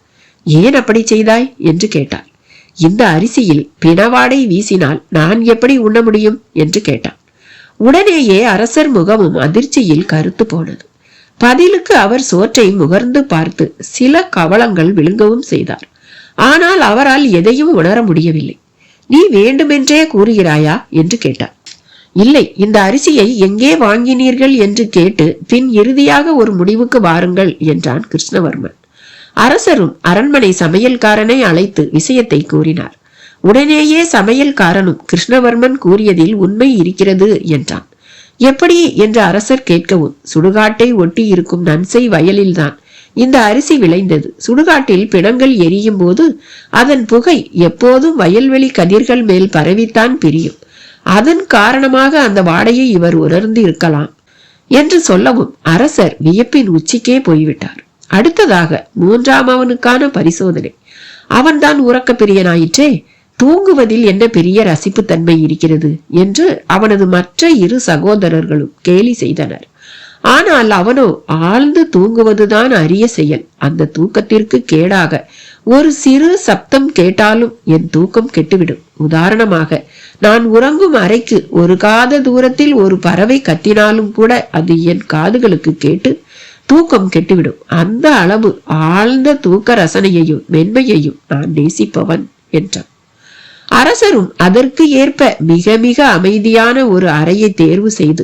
ஏன் அப்படி செய்தாய் என்று கேட்டார். இந்த அரிசியில் பிணவாடை வீசினால் நான் எப்படி உண்ண முடியும் என்று கேட்டான். உடனேயே அரசர் முகமும் அதிர்ச்சியில் கருத்து போனது. பதிலுக்கு அவர் சோற்றை முகர்ந்து பார்த்து சில கவளங்கள் விழுங்கவும் செய்தார். ஆனால் அவரால் எதையும் உணர முடியவில்லை. நீ வேண்டுமென்றே கூறுகிறாயா என்று கேட்டார். இல்லை, இந்த அரிசியை எங்கே வாங்கினீர்கள் என்று கேட்டு பின் இறுதியாக ஒரு முடிவுக்கு வாருங்கள் என்றான் கிருஷ்ணவர்மன். அரசரும் அரண்மனை சமையல்காரனை அழைத்து விஷயத்தை கூறினார். உடனேயே சமையல்காரனும் கிருஷ்ணவர்மன் கூறியதில் உண்மை இருக்கிறது என்றான். எப்படி என்று அரசர் கேட்கவும், சுடுகாட்டை ஒட்டி இருக்கும் நன்சை வயலில்தான் இந்த அரிசி விளைந்தது. சுடுகாட்டில் பிணங்கள் எரியும் போது அதன் புகை எப்போதும் வயல்வெளி கதிர்கள் மேல் பரவித்தான் பிரியும். அதன் காரணமாக அந்த வாடையை இவர் உணர்ந்து இருக்கலாம் என்று சொல்லவும் அரசர் வியப்பின் உச்சிக்கே போய்விட்டார். அடுத்ததாக 3ஆம் அவனுக்கான பரிசோதனை. அவன்தான் உறக்க பிரியனாயிற்றே. தூங்குவதில் என்ன பெரிய ரசிப்பு தன்மை இருக்கிறது என்று அவனது மற்ற 2 சகோதரர்களும் கேலி செய்தனர். ஆனால் அவனோ ஆழ்ந்து தூங்குவதுதான் அரிய செயல். அந்த தூக்கத்திற்கு கேடாக ஒரு சிறு சப்தம் கேட்டாலும் என் தூக்கம் கெட்டுவிடும். உதாரணமாக, நான் உறங்கும் அறைக்கு ஒரு காத தூரத்தில் ஒரு பறவை கத்தினாலும் கூட அது என் காதுகளுக்கு கேட்டு தூக்கம் கெட்டுவிடும். அந்த அளவு ஆழ்ந்த தூக்க ரசனையையும் மென்மையையும் நான் நேசிப்பவன் என்றான். அரசரும் அதற்கு ஏற்ப மிக மிக அமைதியான ஒரு அறையை தேர்வு செய்து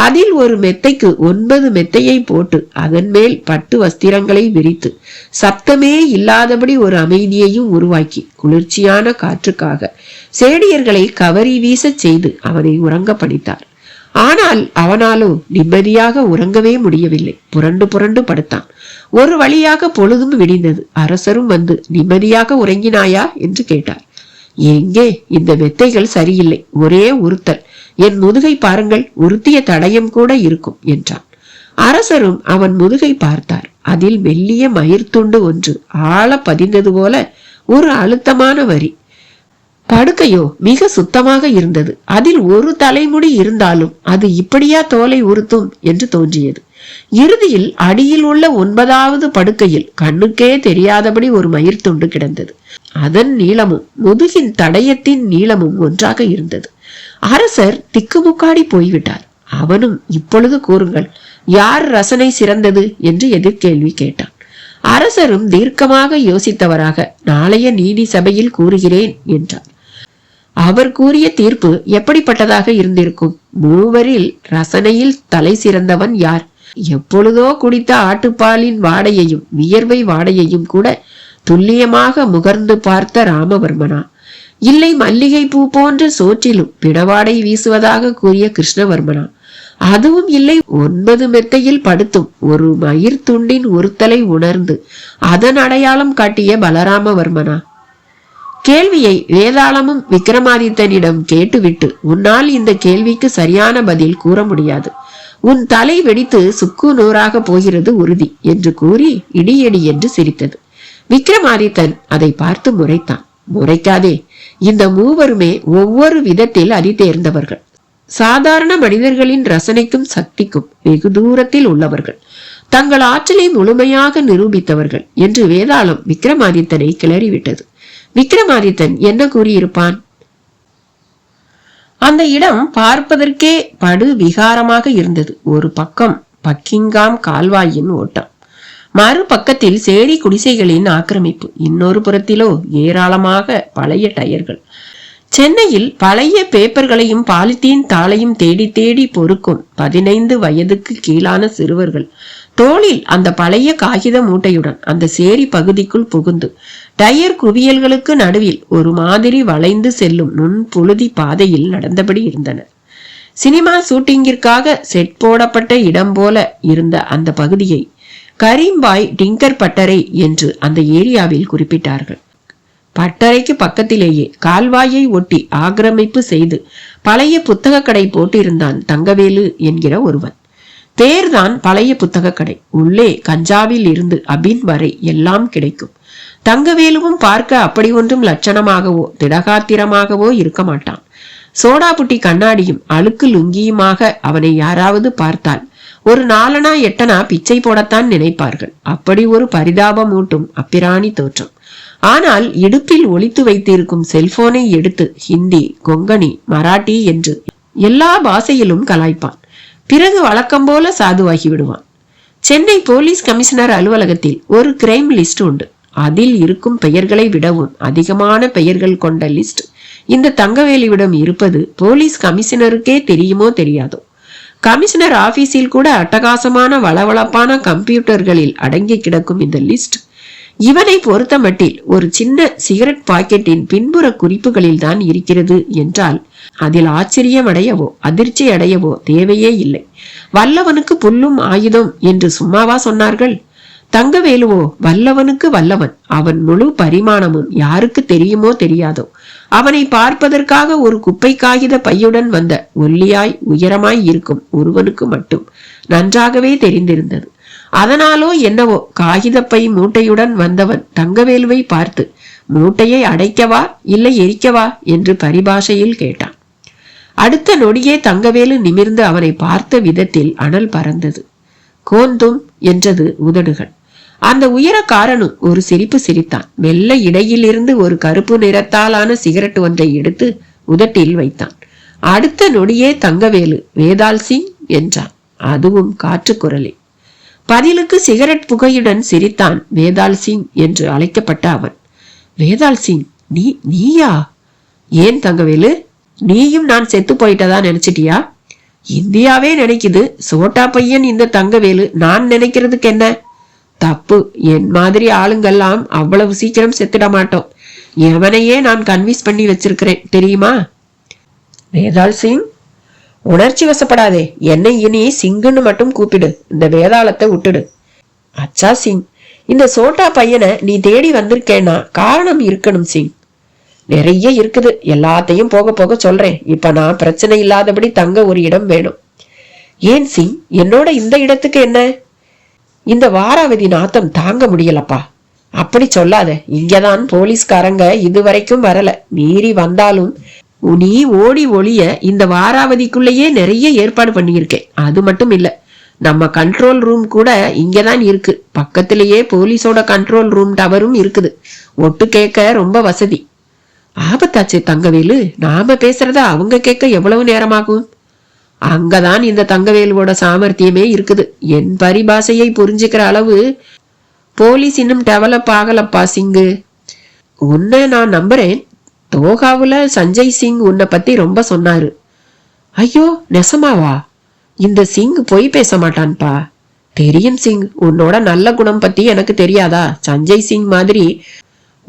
அதில் ஒரு மெத்தைக்கு 9 மெத்தையை போட்டு அதன் மேல் பட்டு வஸ்திரங்களை விரித்து சப்தமே இல்லாதபடி ஒரு அமைதியையும் உருவாக்கி குளிர்ச்சியான காற்றுக்காக சேடியர்களை கவரி வீச செய்து அவனை உறங்க பணித்தார். ஆனால் அவனாலோ நிம்மதியாக உறங்கவே முடியவில்லை. புரண்டு புரண்டு படுத்தான். ஒரு வழியாக பொழுதும் விடிந்தது. அரசரும் வந்து நிம்மதியாக உறங்கினாயா என்று கேட்டார். எங்கே, இந்த மெத்தைகள் சரியில்லை, ஒரே உறுத்தல், என் முதுகை பாருங்கள், உறுத்திய தடயம் கூட இருக்கும் என்றான். அரசரும் அவன் முதுகை பார்த்தார். அதில் மெல்லிய மயிர்த்துண்டு ஒன்று ஆழ பதிந்தது போல ஒரு அழுத்தமான வரி. படுக்கையோ மிக சுத்தமாக இருந்தது. அதில் ஒரு தலைமுடி இருந்தாலும் அது இப்படியா தோலை உறுத்தும் என்று தோன்றியது. இறுதியில் அடியில் உள்ள 9வது படுக்கையில் கண்ணுக்கே தெரியாதபடி ஒரு மயிர்த்துண்டு கிடந்தது. அதன் நீளமும் முதுகின் தடயத்தின் நீளமும் ஒன்றாக இருந்தது. அரசர் திக்குமுக்காடி போய்விட்டார். அவனும், இப்பொழுது கூறுங்கள், யார் ரசனை சிறந்தது என்று எதிர்கேள்வி கேட்டான். அரசரும் தீர்க்கமாக யோசித்தவராக, நாளைய நீதி சபையில் கூறுகிறேன் என்றார். அவர் கூறிய தீர்ப்பு எப்படிப்பட்டதாக இருந்திருக்கும்? மூவரில் ரசனையில் தலை சிறந்தவன் யார்? எப்பொழுதோ குடித்த ஆட்டுப்பாலின் வாடையையும் வியர்வை வாடையையும் கூட துல்லியமாக முகர்ந்து பார்த்த ராமவர்மனா, இல்லை மல்லிகை பூ போன்ற சோற்றிலும் பிணவாடை வீசுவதாக கூறிய கிருஷ்ணவர்மனா, அதுவும் இல்லை 9 மெத்தையில் படுத்தும் ஒரு மயிர் துண்டின் உறுத்தலை உணர்ந்து அதன் அடையாளம் காட்டிய பலராமவர்மனா? கேள்வியை வேதாளமும் விக்ரமாதித்தனிடம் கேட்டுவிட்டு, உன்னால் இந்த கேள்விக்கு சரியான பதில் கூற முடியாது, உன் தலை வெடித்து சுக்கு நூறாக போகிறது உறுதி என்று கூறி இடியடி என்று சிரித்தது. விக்ரமாதித்தன் அதை பார்த்து முறைத்தான். முறைக்காதே, இந்த மூவருமே ஒவ்வொரு விதத்தில் அதி தேர்ந்தவர்கள். சாதாரண மனிதர்களின் ரசனைக்கும் சக்திக்கும் வெகு தூரத்தில் உள்ளவர்கள். தங்கள் ஆற்றலை முழுமையாக நிரூபித்தவர்கள் என்று வேதாளம் விக்ரமாதித்தனை கிளறிவிட்டது. விக்ரமாதித்தன் என்ன கூறியிருப்பான்? அந்த இடம் பார்ப்பதற்கே படு விகாரமாக இருந்தது. ஒரு பக்கம் பக்கிங்காம் கால்வாயின் ஓட்டம், மறுபக்கத்தில் சேரி குடிசைகளின் ஆக்கிரமிப்பு, இன்னொரு புறத்திலோ ஏராளமாக பழைய டயர்கள். சென்னையில் பழைய பேப்பர்களையும் பாலித்தீன் தாளையும் தேடி தேடி பொறுக்கும் 15 வயதுக்கு கீழான சிறுவர்கள் தோளில் அந்த பழைய காகித மூட்டையுடன் அந்த சேரி பகுதிக்குள் புகுந்து டயர் குவியல்களுக்கு நடுவில் ஒரு மாதிரி வளைந்து செல்லும் நுண் புழுதி பாதையில் நடந்தபடி இருந்தனர். சினிமா ஷூட்டிங்கிற்காக செட் போடப்பட்ட இடம் போல இருந்த அந்த பகுதியை கரீம்பாய் டிங்கர் பட்டறை என்று அந்த ஏரியாவில் குறிப்பிட்டார்கள். பட்டறைக்கு பக்கத்திலேயே கால்வாயை ஒட்டி ஆக்கிரமிப்பு செய்து பழைய புத்தக கடை போட்டிருந்தான் தங்கவேலு என்கிற ஒருவன். பேர்தான் பழைய புத்தக கடை. உள்ளே கஞ்சாவில் இருந்து அபின் வரை எல்லாம் கிடைக்கும். தங்கவேலுவும் பார்க்க அப்படி ஒன்றும் லட்சணமாகவோ திடகாத்திரமாகவோ இருக்க மாட்டான். சோடா புட்டி கண்ணாடியும் அழுக்கு லுங்கியுமாக அவனை யாராவது பார்த்தால் ஒரு 4 8 பிச்சை போடத்தான் நினைப்பார்கள். அப்படி ஒரு பரிதாபமூட்டும் அப்பிராணி தோற்றம். ஆனால் இடுப்பில் ஒளித்து வைத்திருக்கும் செல்போனை எடுத்து ஹிந்தி, கொங்கணி, மராட்டி என்று எல்லா பாஷையிலும் கலாய்ப்பான். பிறகு வழக்கம் போல சாதுவாகி விடுவான். சென்னை போலீஸ் கமிஷனர் அலுவலகத்தில் ஒரு கிரைம் லிஸ்ட் உண்டு. அதில் இருக்கும் பெயர்களை விடவும் அதிகமான பெயர்கள் கொண்ட லிஸ்ட் இந்த தங்கவேலுவிடம் இருப்பது போலீஸ் கமிஷனருக்கே தெரியுமோ தெரியாதோ. கமிஷனர் ஆபீஸில் கூட அட்டகாசமான வளவளப்பான கம்ப்யூட்டர்களில் அடங்கி கிடக்கும் இந்த லிஸ்ட் இவனை பொறுத்த மட்டில் ஒரு சின்ன சிகரெட் பாக்கெட்டின் பின்புற குறிப்புகளில் தான் இருக்கிறது என்றால் அதில் ஆச்சரியம் அடையவோ அதிர்ச்சி அடையவோ தேவையே இல்லை. வல்லவனுக்கு புல்லும் ஆயுதம் என்று சும்மாவா சொன்னார்கள்? தங்கவேலுவோ வல்லவனுக்கு வல்லவன். அவன் முழு பரிமாணமும் யாருக்கு தெரியுமோ தெரியாதோ அவனை பார்ப்பதற்காக ஒரு குப்பை காகித பையுடன் வந்த ஒல்லியாய் உயரமாய் இருக்கும் ஒருவனுக்கு மட்டும் நன்றாகவே தெரிந்திருந்தது. அதனாலோ என்னவோ காகிதப்பை மூட்டையுடன் வந்தவன் தங்கவேலுவை பார்த்து மூட்டையை அடைக்கவா இல்லை எரிக்கவா என்று பரிபாஷையில் கேட்டான். அடுத்த நொடியே தங்கவேலு நிமிர்ந்து அவனை பார்த்த விதத்தில் அனல் பறந்தது. கோந்தும் என்றது உதடுகள். அந்த உயரக்காரனும் ஒரு சிரிப்பு சிரித்தான். மெல்ல இடையிலிருந்து ஒரு கருப்பு நிறத்தாலான சிகரெட் ஒன்றை எடுத்து உதட்டில் வைத்தான். அடுத்த நொடியே தங்கவேலு வேதால் சிங் என்றான், அதுவும் காற்று குரலில். பதிலுக்கு சிகரெட் புகையுடன் சிரித்தான் வேதால் சிங் என்று அழைக்கப்பட்ட அவன். வேதால் சிங், நீயா? ஏன் தங்கவேலு, நீயும் நான் செத்து போயிட்டதா நினைச்சிட்டியா? இந்தியாவே நினைக்குது சோட்டா பையன் இந்த தங்கவேலு. நான் நினைக்கிறதுக்கு என்ன தப்பு? என் மாதிரி ஆளுங்கெல்லாம் அவ்வளவு சீக்கிரம் செத்துட மாட்டோம். எவனையே நான் கன்வின்ஸ் பண்ணி வச்சிருக்கிறேன் தெரியுமா? வேதால் சிங், உணர்ச்சி வசப்படாதே. என்னை இனி சிங்குன்னு மட்டும் கூப்பிடு. இந்த வேதாளத்தை விட்டுடு. அச்சா சிங், இந்த சோட்டா பையனை நீ தேடி வந்திருக்கேன்னா காரணம் இருக்கணும் சிங். நிறைய இருக்குது, எல்லாத்தையும் போக போக சொல்றேன். இப்ப நான் பிரச்சனை இல்லாதபடி தங்க ஒரு இடம் வேணும். ஏன் சிங், என்னோட இந்த இடத்துக்கு என்ன? இந்த வாராவதி நாத்தம் தாங்க முடியலப்பா. அப்படி சொல்லாத. இங்கதான் போலீஸ்காரங்க இதுவரைக்கும் வரல. மீறி வந்தாலும் நீ ஓடி ஒளிய இந்த வாராவதிக்குள்ளேயே நிறைய ஏற்பாடு பண்ணியிருக்கேன். அது மட்டும் இல்ல, நம்ம கண்ட்ரோல் ரூம் கூட இங்கதான் இருக்கு. பக்கத்திலேயே போலீஸோட கண்ட்ரோல் ரூம் டவரும் இருக்குது. ஒட்டு கேட்க ரொம்ப வசதி. ஆபத்தாச்சு தங்கவேலு, நாம பேசுறத அவங்க கேட்க எவ்வளவு நேரமாகும்? அங்கதான் இந்த தங்கவேலுவோட சாமர்த்தியமே இருக்குது. என் பரிபாஷையை புரிஞ்சுக்கிற அளவு போலீஸ் இன்னும் டெவலப் ஆகலப்பா சிங்கு. உன்னை நான் நம்புறேன். தோகாவுல சஞ்சய் சிங் உன்னை பத்தி ரொம்ப சொன்னாரு. ஐயோ, நெசமாவா? இந்த சிங் பொய் பேச மாட்டான்பா. தெரியும் சிங், உன்னோட நல்ல குணம் பத்தி எனக்கு தெரியாதா? சஞ்சய் சிங் மாதிரி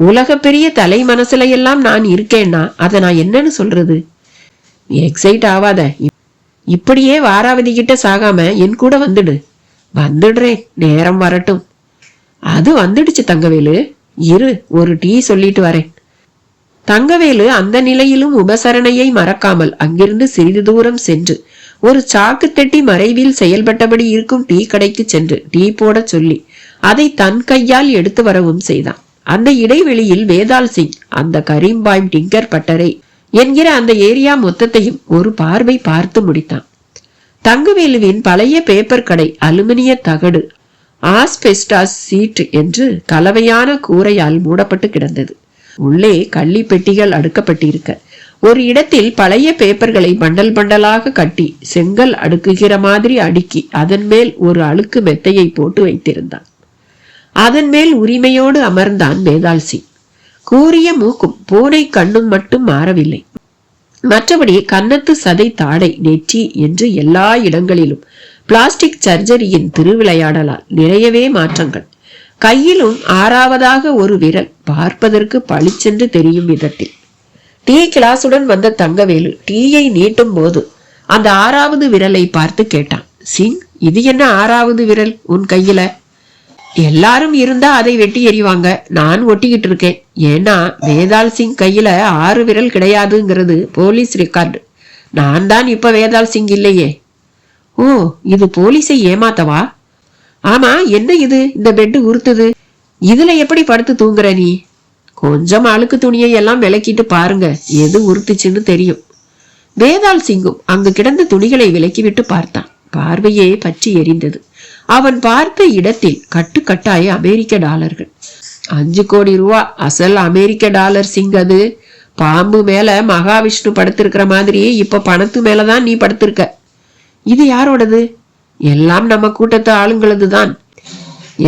உலக பெரிய தலை மனசுல எல்லாம் நான் இருக்கேன்னா அதை நான் என்னன்னு சொல்றது? எக்ஸைட் ஆவாத. இப்படியே வாராவதி கிட்ட சாகாம என் கூட வந்துடு. வந்துடுறேன், நேரம் வரட்டும். அது வந்துடுச்சு தங்கவேலு, இரு ஒரு டீ சொல்லிட்டு வரேன். தங்கவேலு அந்த நிலையிலும் உபசரணையை மறக்காமல் அங்கிருந்து சிறிது தூரம் சென்று ஒரு சாக்கு தட்டி மறைவில் செயல்பட்டபடி இருக்கும் டீ கடைக்கு சென்று டீ போட சொல்லி அதை தன் கையால் எடுத்து வரவும் செய்தான். அந்த இடைவெளியில் வேதால் சிங் அந்த கரீம்பாய் டிங்கர் பட்டரை என்கிற அந்த ஏரியா மொத்தத்தையும் ஒரு பார்வை பார்த்து முடித்தான். தங்கவேலுவின் பழைய பேப்பர் கடை அலுமினிய தகடு ஆஸ்பெஸ்டாஸ் சீட் என்று கலவையான கூரையால் மூடப்பட்டு கிடந்தது. உள்ளே கள்ளி பெட்டிகள் அடுக்கப்பட்டிருக்க ஒரு இடத்தில் பழைய பேப்பர்களை பண்டல் பண்டலாக கட்டி செங்கல் அடுக்குகிற மாதிரி அடுக்கி அதன் மேல் ஒரு அழுக்கு மெத்தையை போட்டு வைத்திருந்தான். அதன் மேல் உரிமையோடு அமர்ந்தான் வேதால் சிங். கூரிய மூக்கும் பூனை கண்ணும் மட்டும் மாறவில்லை. மற்றபடி கன்னத்து சதை தாடை நெற்றி என்று எல்லா இடங்களிலும் பிளாஸ்டிக் சர்ஜரியின் திருவிளையாடலால் நிறையவே மாற்றங்கள். கையிலும் ஆறாவதாக ஒரு விரல் பார்ப்பதற்கு பளிச்சென்று தெரியும் விதத்தில். டீ கிளாஸுடன் வந்த தங்கவேலு டீயை நீட்டும் போது அந்த ஆறாவது விரலை பார்த்து கேட்டான். சிங், இது என்ன ஆறாவது விரல் உன் கையில? எல்லாரும் இருந்தா அதை வெட்டி எறிவாங்க, நான் ஒட்டிக்கிட்டு இருக்கேன். ஏன்னா வேதால் சிங் கையில 6 விரல் கிடையாதுங்கிறது போலீஸ் ரெக்கார்டு. நான் தான் இப்ப வேதால் சிங் இல்லையே. ஓ, இது போலீஸை ஏமாத்தவா? ஆமா, என்ன இது? இந்த பெட்டு உறுத்துது. இதுல எப்படி படுத்து தூங்குற நீ? கொஞ்சம் அழுக்கு துணியை எல்லாம் விலக்கிட்டு பாருங்க, எது உறுத்துச்சுன்னு தெரியும். வேதால் சிங்கும் அங்கு கிடந்த துணிகளை விலக்கிவிட்டு பார்த்தான். பார்வையே பற்றி எரிந்தது. அவன் பார்த்த இடத்தில் கட்டுக்கட்டாய அமெரிக்க டாலர்கள். 5 கோடி ரூபா அசல் அமெரிக்க டாலர் சிங். அது பாம்பு மேல மகாவிஷ்ணு படுத்திருக்கிற மாதிரி இப்ப பணத்து மேலதான் நீ படுத்திருக்க. இது யாரோடது? எல்லாம் நம்ம கூட்டத்து ஆளுங்களது தான்.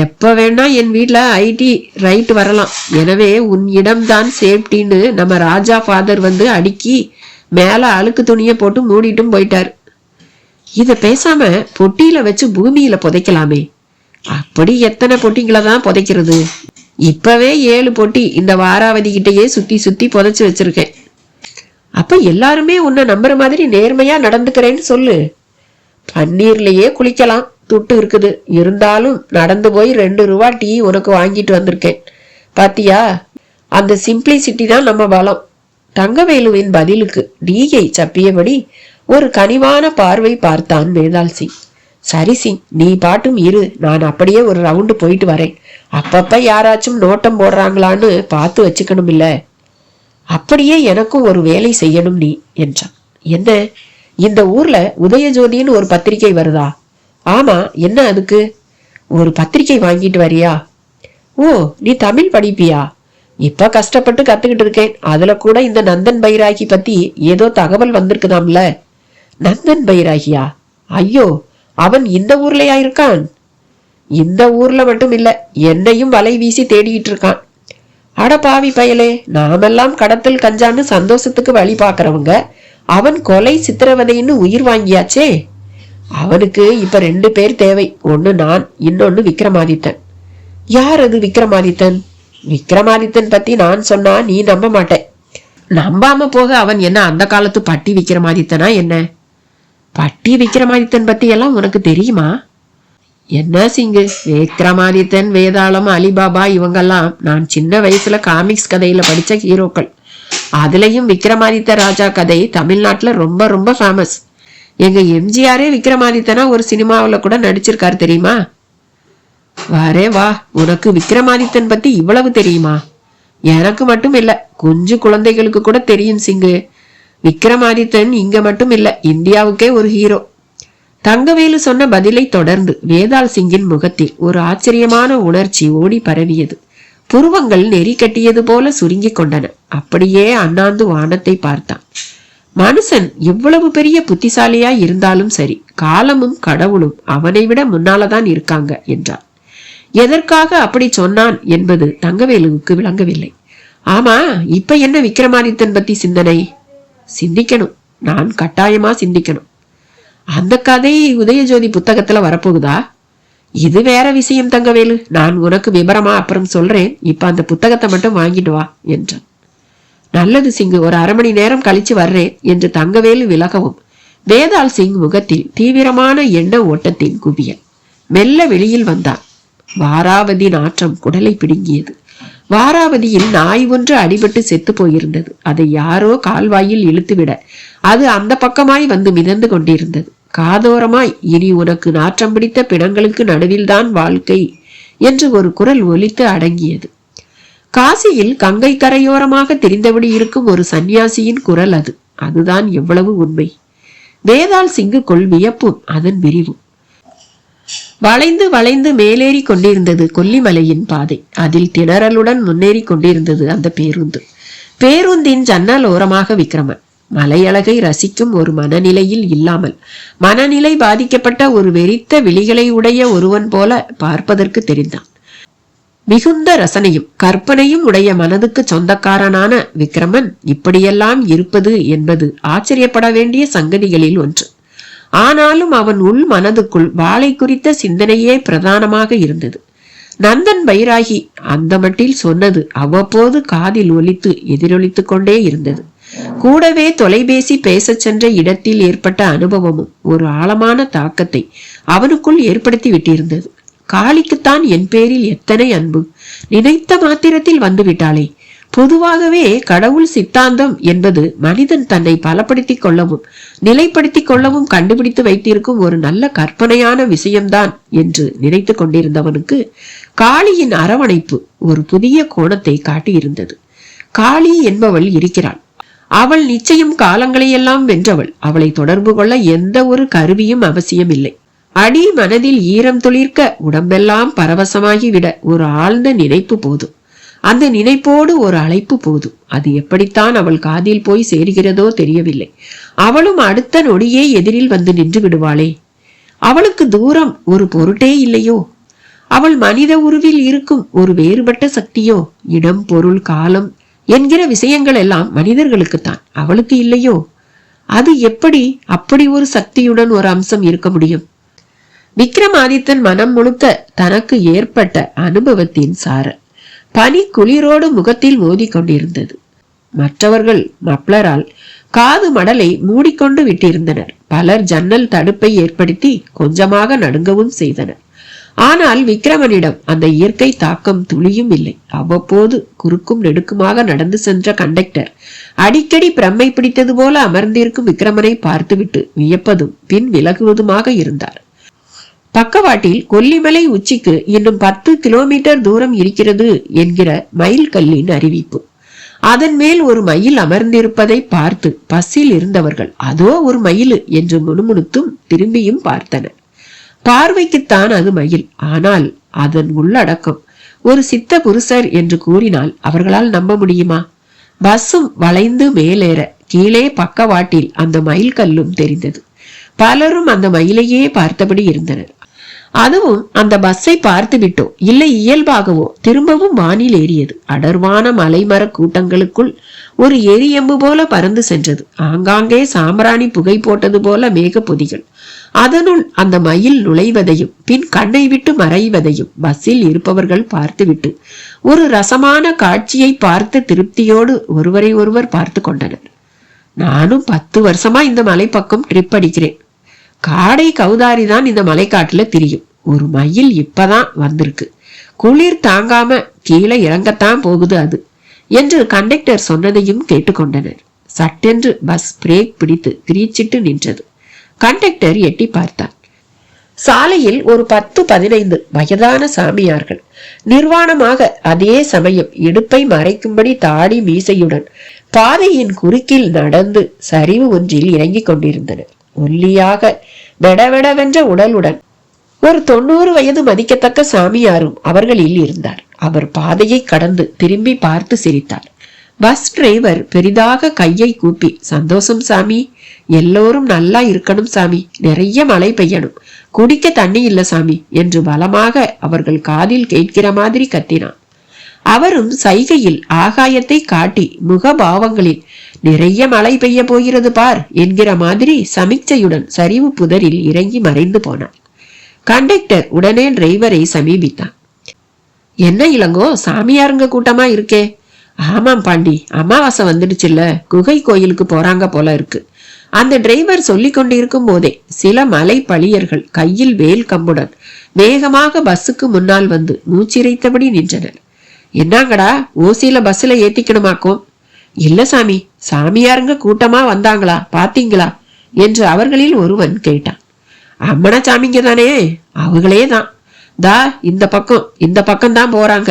எப்ப வேணா என் வீட்டுல ஐடி ரைட் வரலாம். எனவே உன் இடம்தான் சேஃப்டின்னு நம்ம ராஜா ஃபாதர் வந்து அடுக்கி மேல அழுக்கு துணியை போட்டு மூடிட்டும் போயிட்டாரு. இத பேசாம பொட்டியில வச்சு பூமியில புதைக்கலாமே. அப்படி எத்தனை பொட்டிங்களை தான் புதைக்கிறது? இப்பவே 7 பொட்டி இந்த வாராவதி கிட்டயே சுத்தி சுத்தி புதைச்சு வச்சிருக்கேன். அப்ப எல்லாருமே உன்னை நம்புற மாதிரி நேர்மையா நடந்துக்கிறேன்னு சொல்லு. பன்னீர்லயே குளிக்கலாம், துட்டு இருக்குது. இருந்தாலும் நடந்து போய் 2 ரூபா டீ உனக்கு வாங்கிட்டு வந்திருக்கேன். பாத்தியா, அந்த சிம்பிளிசிட்டி தான் நம்ம பலம். தங்கவேலுவின் பதிலுக்கு டீயை சப்பியபடி ஒரு கனிவான பார்வை பார்த்தான் வேதாள் சிங். சரி சிங், நீ பாட்டும் இரு, நான் அப்படியே ஒரு ரவுண்டு போயிட்டு வரேன். அப்பப்ப யாராச்சும் நோட்டம் போடுறாங்களான்னு பார்த்து வச்சுக்கணும் இல்ல. அப்படியே எனக்கும் ஒரு வேலை செய்யணும் நீ என்றான். என்ன, இந்த ஊர்ல உதயஜோதின்னு ஒரு பத்திரிகை வருதா? ஆமா, என்ன அதுக்கு? ஒரு பத்திரிகை வாங்கிட்டு வரியா? ஓ, நீ தமிழ் படிப்பியா? இப்ப கஷ்டப்பட்டு கத்துக்கிட்டு இருக்கேன். அதுல கூட இந்த நந்தன் பைராகி பத்தி ஏதோ தகவல் வந்திருக்குதாம்ல. நந்தன் பைராகியா? ஐயோ, அவன் இந்த ஊர்லயா இருக்கான்? இந்த ஊர்ல மட்டும் இல்ல, என்னையும் வலை வீசி தேடிட்டு இருக்கான். அட பாவி பயலே, நாமெல்லாம் கடத்தல் கஞ்சான்னு சந்தோஷத்துக்கு வழி பாக்குறவங்க, அவன் கொலை சித்திரவதைன்னு உயிர் வாங்கியாச்சே. அவனுக்கு இப்ப 2 பேர் தேவை. ஒன்னு நான், இன்னொன்னு விக்ரமாதித்தன். யார் அது விக்ரமாதித்தன்? விக்ரமாதித்தன் பத்தி நான் சொன்னா நீ நம்ப மாட்டேன். நம்பாம போக அவன் என்ன அந்த காலத்து பட்டி விக்ரமாதித்தனா என்ன? பட்டி விக்ரமாதித்தன் பத்தி எல்லாம் உனக்கு தெரியுமா? என்ன சிங்கு, விக்ரமாதித்தன், வேதாளம், அலிபாபா இவங்கெல்லாம் நான் சின்ன வயசுல காமிக்ஸ் கதையில படிச்ச ஹீரோக்கள். அதுலயும் விக்ரமாதித்த ராஜா கதை தமிழ்நாட்டுல ரொம்ப ரொம்ப ஃபேமஸ். எங்க எம்ஜிஆரே விக்ரமாதித்தனா ஒரு சினிமாவில கூட நடிச்சிருக்காரு தெரியுமா? வரே வா, உனக்கு விக்ரமாதித்தன் பத்தி இவ்வளவு தெரியுமா? எனக்கு மட்டும் இல்ல, கொஞ்சம் குழந்தைகளுக்கு கூட தெரியும் சிங்கு. விக்ரமாதித்தன் இங்க மட்டும் இல்ல, இந்தியாவுக்கே ஒரு ஹீரோ. தங்கவேலு சொன்ன பதிலை தொடர்ந்து வேதாள் சிங்கின் முகத்தில் ஒரு ஆச்சரியமான உணர்ச்சி ஓடி பரவியது. புருவங்கள் நெறி கட்டியது போல சுருங்கி கொண்டன. அப்படியே அண்ணாந்து வானத்தை பார்த்தான். மனுஷன் எவ்வளவு பெரிய புத்திசாலியா இருந்தாலும் சரி, காலமும் கடவுளும் அவனை விட முன்னாலதான் இருக்காங்க என்றார். எதற்காக அப்படி சொன்னான் என்பது தங்கவேலுவுக்கு விளங்கவில்லை. ஆமா, இப்ப என்ன விக்ரமாதித்தன் பத்தி சிந்தனை? சிந்திக்கணும், நான் கட்டாயமா சிந்திக்கணும். அந்த கதை உதயஜோதி புத்தகத்துல வரப்போகுதா? இது வேற விஷயம் தங்கவேலு, நான் உனக்கு விபரமா அப்புறம் சொல்றேன். இப்ப அந்த புத்தகத்தை மட்டும் வாங்கிட்டு வா என்றான். நல்லது சிங்கு, ஒரு 1/2 மணி நேரம் கழிச்சு வர்றேன் என்று தங்கவேலு விலகவும் வேதாள் சிங் முகத்தில் தீவிரமான எண்ண ஓட்டத்தின் குவியல். மெல்ல வெளியில் வந்தான். வாராவதி நாற்றம் குடலை பிடுங்கியது. வாராவதியில் நாய் ஒன்று அடிபட்டு செத்து போயிருந்தது. அதை யாரோ கால்வாயில் இழுத்துவிட அது அந்த பக்கமாய் வந்து மிதந்து கொண்டிருந்தது. காதோரமாய், இனி உனக்கு நாற்றம் பிடித்த பிணங்களுக்கு நடுவில்தான் வாழ்க்கை என்று ஒரு குரல் ஒலித்து அடங்கியது. காசியில் கங்கை கரையோரமாக தெரிந்தபடி இருக்கும் ஒரு சன்னியாசியின் குரல் அது. அதுதான் எவ்வளவு உண்மை. வேதாள் சிங்குக்குள் வியப்பும் அதன் விரிவும். வளைந்து வளைந்து மேலேறி கொண்டிருந்தது கொல்லிமலையின் பாதை. அதில் திணறலுடன் முன்னேறி கொண்டிருந்தது அந்த பேருந்து. பேருந்தின் ஜன்னல் ஓரமாக விக்ரமன் மலையழகை ரசிக்கும் ஒரு மனநிலையில் இல்லாமல், மனநிலை பாதிக்கப்பட்ட ஒரு வெறித்த விழிகளை உடைய ஒருவன் போல பார்ப்பதற்கு தெரிந்தான். மிகுந்த ரசனையும் கற்பனையும் உடைய மனதுக்கு சொந்தக்காரனான விக்ரமன் இப்படியெல்லாம் இருப்பது என்பது ஆச்சரியப்பட வேண்டிய சங்கதிகளில் ஒன்று. ஆனாலும் அவன் உள் மனதுக்குள் வாளை குறித்த சிந்தனையே பிரதானமாக இருந்தது. நந்தன் பைராகி அந்த மட்டில் சொன்னது அவ்வப்போது காதில் ஒலித்து எதிரொலித்துக் கொண்டே இருந்தது. கூடவே தொலைபேசி பேசச் சென்ற இடத்தில் ஏற்பட்ட அனுபவமும் ஒரு ஆழமான தாக்கத்தை அவனுக்குள் ஏற்படுத்தி விட்டிருந்தது. காளிக்குத்தான் என் பேரில் எத்தனை அன்பு! நினைத்த மாத்திரத்தில் வந்து விட்டாளே. பொதுவாகவே கடவுள் சித்தாந்தம் என்பது மனிதன் தன்னை பலப்படுத்திக் கொள்ளவும் நிலைப்படுத்திக் கொள்ளவும் கண்டுபிடித்து வைத்திருக்கும் ஒரு நல்ல கற்பனையான விஷயம்தான் என்று நினைத்து கொண்டிருந்தவனுக்கு காளியின் அரவணைப்பு ஒரு புதிய கோணத்தை காட்டியிருந்தது. காளி என்பவள் இருக்கிறாள். அவள் நிச்சயம் காலங்களையெல்லாம் வென்றவள். அவளை தொடர்பு கொள்ள எந்த ஒரு கருவியும் அவசியம் இல்லை. அடி மனதில் ஈரம் துளிர்க்க உடம்பெல்லாம் பரவசமாகிவிட ஒரு ஆழ்ந்த நினைப்பு போதும். அந்த நினைப்போடு ஒரு அழைப்பு போதும். அது எப்படித்தான் அவள் காதில் போய் சேர்கிறதோ தெரியவில்லை. அவளும் அடுத்த நொடியே எதிரில் வந்து நின்று விடுவாளே. அவளுக்கு தூரம் ஒரு பொருட்டே இல்லையோ? அவள் மனித உருவில் இருக்கும் ஒரு வேறுபட்ட சக்தியோ? இடம், பொருள், காலம் என்கிற விஷயங்கள் எல்லாம் மனிதர்களுக்குத்தான், அவளுக்கு இல்லையோ? அது எப்படி அப்படி ஒரு சக்தியுடன் ஒரு அம்சம் இருக்க முடியும்? விக்ரமாதித்தன் மனம் முழுக்க தனக்கு ஏற்பட்ட அனுபவத்தின் சார பனி குளிரோடு முகத்தில் மோதி கொண்டிருந்தது. மற்றவர்கள் மப்ளரால் காது மடலை மூடிக்கொண்டு விட்டிருந்தனர். பலர் ஜன்னல் தடுப்பை ஏற்படுத்தி கொஞ்சமாக நடுங்கவும் செய்தனர். ஆனால் விக்ரமனிடம் அந்த இயற்கை தாக்கம் துளியும் இல்லை. அவ்வப்போது குறுக்கும் நெடுக்குமாக நடந்து சென்ற கண்டக்டர் அடிக்கடி பிரம்மை பிடித்தது போல அமர்ந்திருக்கும் விக்ரமனை பார்த்துவிட்டு வியப்பதும் பின் விலகுவதுமாக இருந்தார். பக்கவாட்டில் கொல்லிமலை உச்சிக்கு இன்னும் 10 கிலோமீட்டர் தூரம் இருக்கிறது என்கிற மயில் கல்லின் அறிவிப்பு. அதன் மேல் ஒரு மயில் அமர்ந்திருப்பதை பார்த்து பஸ்ஸில் இருந்தவர்கள் அதோ ஒரு மயில் என்று முணுமுணுத்தும் திரும்பியும் பார்த்தனர். பார்வைக்குத்தான் அது மயில், ஆனால் அதன் உள்ளடக்கம் ஒரு சித்த புருஷர் என்று கூறினால் அவர்களால் நம்ப முடியுமா? பஸ்ஸும் வளைந்து மேலேற கீழே பக்கவாட்டில் அந்த மயில் கல்லும் தெரிந்தது. பலரும் அந்த மயிலையே பார்த்தபடி இருந்தனர். அதுவும் அந்த பஸ்ஸை பார்த்து விட்டோ இல்லை இயல்பாகவோ திரும்பவும் வானில் ஏறியது. அடர்வான மலைமர கூட்டங்களுக்குள் ஒரு எரியம்பு போல பறந்து சென்றது. ஆங்காங்கே சாம்பிராணி புகை போட்டது போல மேக பொதிகள். அதனுள் அந்த மயில் நுழைவதையும் பின் கண்ணை விட்டு மறைவதையும் பஸ்ஸில் இருப்பவர்கள் பார்த்துவிட்டு ஒரு ரசமான காட்சியை பார்த்து திருப்தியோடு ஒருவரை ஒருவர் பார்த்து கொண்டனர். நானும் 10 வருஷமா இந்த மலை பக்கம் ட்ரிப் அடிக்கிறேன். காடை கௌதாரிதான் இந்த மலைக்காட்டுல திரியும். ஒரு மயில் இப்பதான் வந்திருக்கு. குளிர் தாங்காம கீழே இறங்கத்தான் போகுது அது என்று கண்டக்டர் சொன்னதையும் கேட்டுக்கொண்டனர். சட்டென்று பஸ் பிரேக் பிடித்து கிரீச்சிட்டு நின்றது. கண்டக்டர் எட்டி பார்த்தார். சாலையில் ஒரு 10-15 வயதான சாமியார்கள் நிர்வாணமாக அதே சமயம் இடுப்பை மறைக்கும்படி தாடி மீசையுடன் பாதையின் குறுக்கில் நடந்து சரிவு ஒன்றில் இறங்கிக் கொண்டிருந்தனர். ஒல்லியாக வெடவெடவென்ற உடலுடன் ஒரு 90 வயது மதிக்கத்தக்க சாமியாரும் அவர்களில் இருந்தார். அவர் பாதையை கடந்து திரும்பி பார்த்து சிரித்தார். பஸ் டிரைவர் பெரிதாக கையை கூப்பி, சந்தோஷம் சாமி, எல்லோரும் நல்லா இருக்கணும் சாமி, நிறைய மழை பெய்யணும், குடிக்க தண்ணி இல்ல சாமி என்று பலமாக அவர்கள் காதில் கேட்கிற மாதிரி கத்தினான். அவரும் சைகையில் ஆகாயத்தை காட்டி முகபாவங்களில் நிறைய மழை பெய்ய போகிறது பார் என்கிற மாதிரி சமிக்சையுடன் சரிவு புதரில் இறங்கி மறைந்து போனார். கண்டக்டர் உடனே டிரைவரை சமீபித்தான். என்ன இளங்கோ, சாமியாருங்க கூட்டமா இருக்கே? ஆமாம் பாண்டி, அமாவாசை வந்துடுச்சுல்ல, குகை கோயிலுக்கு போறாங்க போல இருக்கு. அந்த டிரைவர் சொல்லி கொண்டிருக்கும் போதே சில மலை பழியர்கள் கையில் வேல் கம்புடன் வேகமாக பஸ்ஸுக்கு முன்னால் வந்து மூச்சிரைத்தபடி நின்றனர். என்னங்கடா, ஓசியில பஸ்ல ஏத்திக்கணுமாக்கும்? இல்ல சாமி, சாமியாருங்க கூட்டமா வந்தாங்களா பாத்தீங்களா என்று அவர்களில் ஒருவன் கேட்டான். அம்மனா சாமிங்க தானே? அவங்களே தான். இந்த பக்கம்தான் போறாங்க.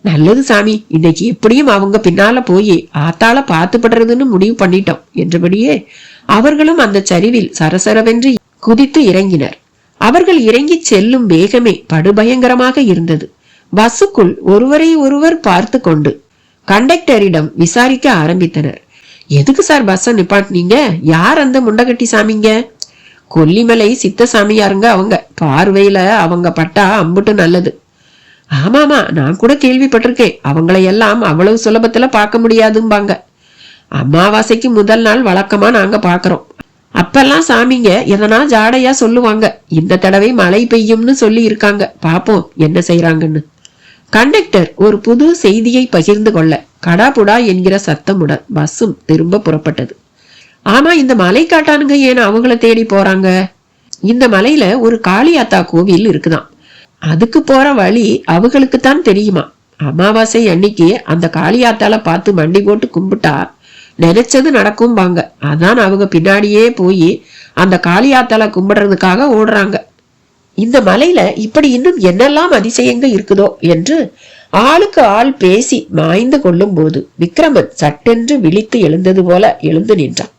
நல்லது சாமி, இன்னைக்கு எப்படியும் அவங்க பின்னால போய் ஆத்தால பார்த்துப்படுறதுன்னு முடிவு பண்ணிட்டோம் என்றபடியே அவர்களும் அந்த சரிவில் சரசரவென்று குதித்து இறங்கினர். அவர்கள் இறங்கி செல்லும் வேகமே படுபயங்கரமாக இருந்தது. பஸ்ஸுக்குள் ஒருவரை ஒருவர் பார்த்து கொண்டு கண்டக்டரிடம் விசாரிக்க ஆரம்பித்தனர். எதுக்கு சார் பஸ்ஸ நிப்பாட்டினீங்க? யார் அந்த முண்டகட்டி சாமிங்க? கொல்லிமலை சித்த சாமியாருங்க அவங்க. பார்வையில அவங்க பட்டா அம்புட்டு நல்லது. ஆமாமா, நான் கூட கேள்விப்பட்டிருக்கேன். அவங்களையெல்லாம் அவ்வளவு சுலபத்துல பார்க்க முடியாதும்பாங்க. அமாவாசைக்கு முதல் நாள் வழக்கமா நாங்க பாக்குறோம். அப்பெல்லாம் சாமிங்க எதனா ஜாடையா சொல்லுவாங்க. இந்த தடவை மழை பெய்யும்னு சொல்லி இருக்காங்க. பாப்போம் என்ன செய்யறாங்கன்னு. கண்டக்டர் ஒரு புது செய்தியை பகிர்ந்து கொள்ள கடாபுடா என்கிற சத்தமுடன் பஸ்ஸும் திரும்ப புறப்பட்டது. ஆமா, இந்த மலை காட்டானுங்க ஏன் அவங்கள தேடி போறாங்க? இந்த மலையில ஒரு காளியாத்தா கோவில் இருக்குதான். அதுக்கு போற வழி அவங்களுக்குத்தான் தெரியுமா. அமாவாசை அன்னைக்கு அந்த காளியாத்தால பார்த்து மண்டி போட்டு கும்பிட்டா நினைச்சது நடக்கும்பாங்க. அதான் அவங்க பின்னாடியே போய் அந்த காளியாத்தால கும்பிடுறதுக்காக ஓடுறாங்க. இந்த மலையில இப்படி இன்னும் என்னெல்லாம் அதிசயங்க இருக்குதோ என்று ஆளுக்கு ஆள் பேசி மாய்ந்து கொள்ளும் போது விக்ரமன் சட்டென்று விழித்து எழுந்தது போல எழுந்து நின்றான்.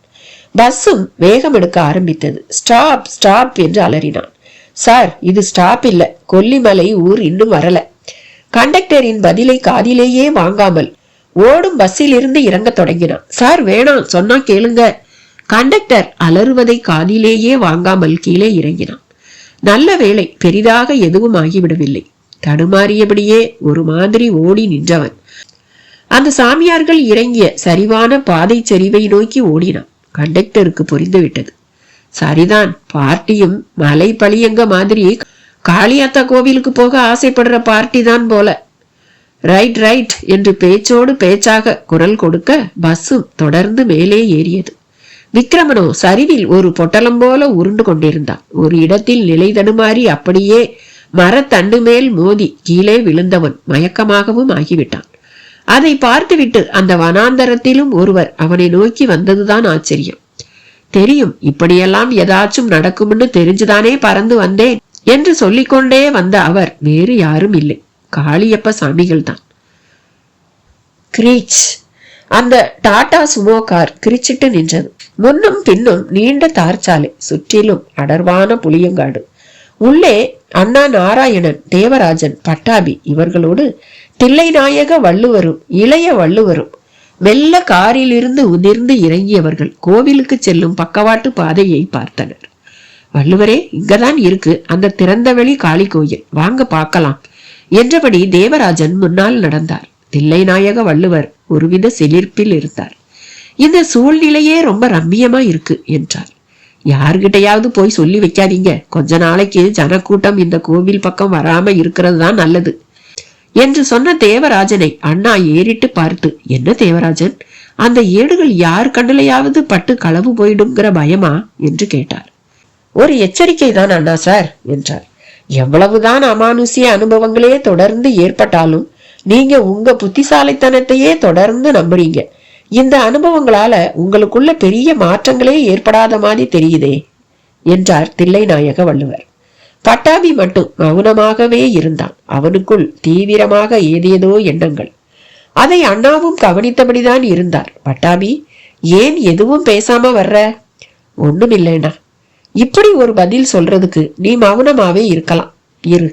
பஸ்ஸும் வேகம் எடுக்க ஆரம்பித்தது. ஸ்டாப் ஸ்டாப் என்று அலறினான். சார், இது ஸ்டாப் இல்ல, கொல்லிமலை ஊர் இன்னும் வரல. கண்டக்டரின் பதிலை காதிலேயே வாங்காமல் ஓடும் பஸ்ஸில் இருந்து இறங்க தொடங்கினான். சார் வேணாம், சொன்னா கேளுங்க. கண்டக்டர் அலறுவதை காதிலேயே வாங்காமல் கீழே இறங்கினான். நல்ல வேளை, பெரிதாக எதுவும் ஆகிவிடவில்லை. தடுமாறியபடியே ஒரு மாதிரி ஓடி நின்றவன் அந்த சாமியார்கள் இறங்கிய சரிவான பாதை சரிவை நோக்கி ஓடினான். கண்டக்டருக்கு புரிந்துவிட்டது. சரிதான், பார்ட்டியும் மலை பழியங்க மாதிரி காளியாத்தா கோவிலுக்கு போக ஆசைப்படுற பார்ட்டி தான் போல. ரைட் ரைட் என்று பேச்சோடு பேச்சாக குரல் கொடுக்க பஸ்ஸும் தொடர்ந்து மேலே ஏறியது. விக்ரமனோ சரிவில் ஒரு பொட்டலம் போல உருண்டு கொண்டிருந்தான். ஒரு இடத்தில் நிலை தடுமாறி அப்படியே மரத்தண்டு மேல் மோதி கீழே விழுந்தவன் மயக்கமாகவும் ஆகிவிட்டான். அதை பார்த்துவிட்டு அந்த வனாந்தரத்திலும் ஒருவர் அவனை நோக்கி வந்ததுதான் ஆச்சரியம். தெரியும், இப்படியெல்லாம் ஏதாச்சும் நடக்கும்னு தெரிஞ்சுதானே பறந்து வந்தேன் என்று சொல்லிக்கொண்டே வந்த அவர் வேறு யாரும் இல்லை, காளியப்ப சாமிகள் தான். கிரீச்! அந்த டாடா சுமோ கார் கிரிச்சிட்டு நின்றது. முன்னும் பின்னும் நீண்ட தார்ச்சாலை, சுற்றிலும் அடர்வான புளியங்காடு. உள்ளே அண்ணா நாராயணன், தேவராஜன், பட்டாபி இவர்களோடு தில்லைநாயக வள்ளுவரும் இளைய வள்ளுவரும் மெல்ல காரிலிருந்து உதிர்ந்து இறங்கியவர்கள் கோவிலுக்கு செல்லும் பக்கவாட்டு பாதையை பார்த்தனர். வள்ளுவரே, இங்கதான் இருக்கு அந்த திறந்தவெளி காளி கோயில், வாங்க பார்க்கலாம் என்றபடி தேவராஜன் முன்னால் நடந்தார். தில்லைநாயக வள்ளுவர் ஒருவித சிலிர்ப்பில் இருந்தார். இந்த சூழ்நிலையே ரொம்ப ரம்மியமா இருக்கு என்றார். யார்கிட்டையாவது போய் சொல்லி வைக்காதீங்க, கொஞ்ச நாளைக்கு ஜனக்கூட்டம் இந்த கோவில் பக்கம் வராம இருக்கிறது தான் நல்லது என்று சொன்ன தேவராஜனை அண்ணா ஏறிட்டு பார்த்து, என்ன தேவராஜன், அந்த ஏடுகள் யார் கண்ணுலையாவது பட்டு களவு போயிடுங்கிற பயமா என்று கேட்டார். ஒரு எச்சரிக்கை தான் அண்ணா சார் என்றார். எவ்வளவுதான் அமானுஷ்ய அனுபவங்களே தொடர்ந்து ஏற்பட்டாலும் நீங்க உங்க புத்திசாலித்தனத்தையே தொடர்ந்து நம்புறீங்க. இந்த அனுபவங்களால உங்களுக்குள்ள பெரிய மாற்றங்களே ஏற்படாத மாதிரி தெரியுதே என்றார் தில்லைநாயக வள்ளுவர். பட்டாபி மட்டும் மௌனமாகவே இருந்தான். அவனுக்குள் தீவிரமாக ஏதேதோ எண்ணங்கள். அதை அண்ணாவும் கவனித்தபடிதான் இருந்தார். பட்டாபி, ஏன் எதுவும் பேசாம வர்ற? ஒண்ணும் இல்லைண்ணா. இப்படி ஒரு பதில் சொல்றதுக்கு நீ மௌனமாவே இருக்கலாம், இரு.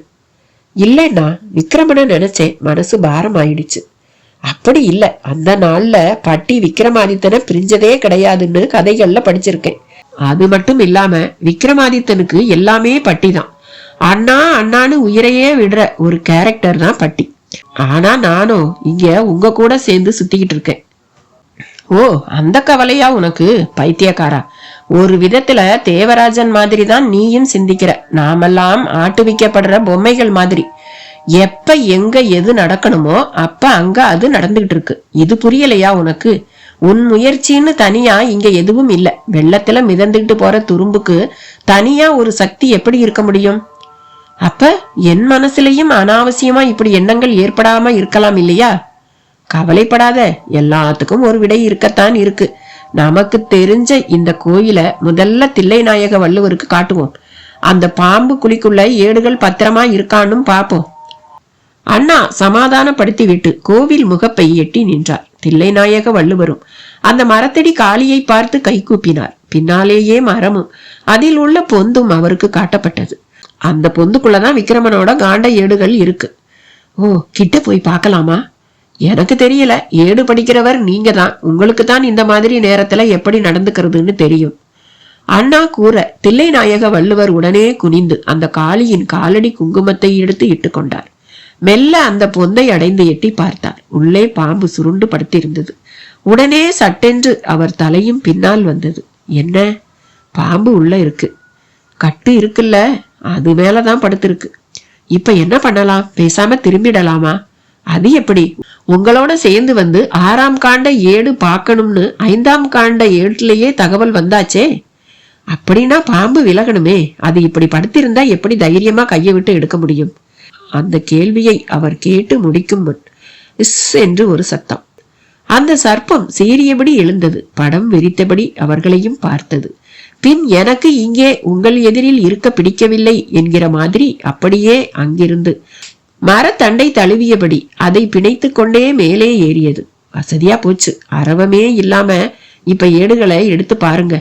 இல்லைன்னா விக்ரமனை நினைச்சேன், மனசு பாரம் ஆயிடுச்சு. அப்படி இல்ல, அந்த நாள்ல பட்டி விக்ரமாதித்தனை பிரிஞ்சதே கிடையாதுன்னு கதைகள்ல படிச்சிருக்கேன். அது மட்டும் இல்லாம விக்ரமாதித்தனுக்கு எல்லாமே பட்டி தான். அண்ணா அண்ணான்னு உயிரையே விடுற ஒரு கேரக்டர் தான் பட்டி. ஆனா நானும் இங்க உங்க கூட சேர்ந்து சுத்திக்கிட்டு இருக்கேன். ஓ, அந்த கவலையா உனக்கு? பைத்தியக்காரா, ஒரு விதத்துல தேவராஜன் மாதிரி தான் நீயும் சிந்திக்கிற. நாமெல்லாம் ஆட்டுவிக்கப்படுற பொம்மைகள் மாதிரி. எப்ப எங்க எது நடக்கணுமோ அப்ப அங்க அது நடந்துகிட்டு இருக்கு. இது புரியலையா உனக்கு? உன் முயற்சின்னு தனியா இங்க எதுவும் இல்ல. வெள்ளத்துல மிதந்துகிட்டு போற துரும்புக்கு தனியா ஒரு சக்தி எப்படி இருக்க முடியும்? அப்ப என் மனசுலயும் அனாவசியமா இப்படி எண்ணங்கள் ஏற்படாம இருக்கலாம் இல்லையா? கவலைப்படாத, எல்லாத்துக்கும் ஒரு விடை இருக்கத்தான் இருக்கு. நமக்கு தெரிஞ்ச இந்த கோயில முதல்ல தில்லைநாயக வள்ளுவருக்கு காட்டுவோம். அந்த பாம்பு குழிக்குள்ள ஏடுகள் பத்திரமா இருக்கான்னு பாப்போம். அண்ணா சமாதானப்படுத்தி விட்டு கோவில் முகப்பை எட்டி நின்றார். தில்லைநாயக வள்ளுவரும் அந்த மரத்தடி காளியை பார்த்து கை கூப்பினார். பின்னாலேயே மரமும் அதில் உள்ள பொந்தும் அவருக்கு காட்டப்பட்டது. அந்த பொந்துக்குள்ளதான் விக்ரமனோட காண்ட ஏடுகள் இருக்கு. ஓ, கிட்ட போய் பார்க்கலாமா? எனக்கு தெரியல, ஏடு படிக்கிறவர் நீங்க தான். உங்களுக்கு தான் இந்த மாதிரி நேரத்துல எப்படி நடந்துக்கிறதுன்னு தெரியும். அண்ணா கூற தில்லைநாயக வள்ளுவர் உடனே குனிந்து அந்த காளியின் காலடி குங்குமத்தை எடுத்து இட்டு கொண்டார். மெல்ல அந்த பொந்தை அடைந்து எட்டி பார்த்தார். உள்ளே பாம்பு சுருண்டு படுத்திருந்தது. உடனே சட்டென்று அவர் தலையும் பின்னால் வந்தது. என்ன, பாம்பு உள்ள இருக்கு. கட்டு இருக்குல்ல, அது மேலதான் படுத்திருக்கு. இப்ப என்ன பண்ணலாம்? பேசாம திரும்பிடலாமா? அது எப்படி? உங்களோட சேர்ந்து வந்து 6ஆம் காண்ட ஏடு பார்க்கணும்னு 5ஆம் காண்ட ஏட்லயே தகவல் வந்தாச்சே. அப்படின்னா பாம்பு விலகணுமே. அது இப்படி படுத்திருந்தா எப்படி தைரியமா கையை விட்டு எடுக்க முடியும்? அந்த கேள்வியை அவர் கேட்டு முடிக்கும் முன் இஸ் என்று ஒரு சத்தம். அந்த சர்ப்பம் சீறியபடி எழுந்தது. படம் விரித்தபடி அவர்களையும் பார்த்தது. பின் எனக்கு இங்கே உங்கள் எதிரில் இருக்க பிடிக்கவில்லை என்கிற மாதிரி அப்படியே அங்கிருந்து மரத்தண்டை தழுவியபடி அதை பிணைத்து கொண்டே மேலே ஏறியது. வசதியா போச்சு, அரவமே இல்லாம இப்ப ஏடுகளை எடுத்து பாருங்க.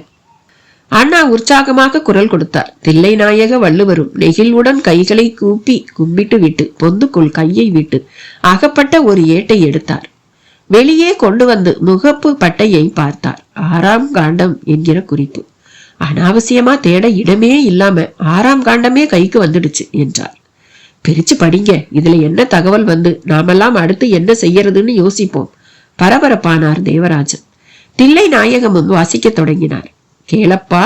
அண்ணா உற்சாகமாக குரல் கொடுத்தார். தில்லைநாயக வள்ளுவரும் நெகிழ்வுடன் கைகளை கூப்பி கும்பிட்டு விட்டு பொந்துக்குள் கையை விட்டு அகப்பட்ட ஒரு ஏட்டை எடுத்தார். வெளியே கொண்டு வந்து முகப்பு பட்டையை பார்த்தார். 6ஆம் காண்டம் என்கிற குறிப்பு. அனாவசியமா தேட இடமே இல்லாம 6ஆம் காண்டமே கைக்கு வந்துடுச்சு என்றார். பிரிச்சு படிங்க, இதுல என்ன தகவல் வந்து நாமெல்லாம் அடுத்து என்ன செய்யறதுன்னு யோசிப்போம். பரபரப்பானார் தேவராஜன். தில்லை நாயகமும் வாசிக்க தொடங்கினார். கேளப்பா,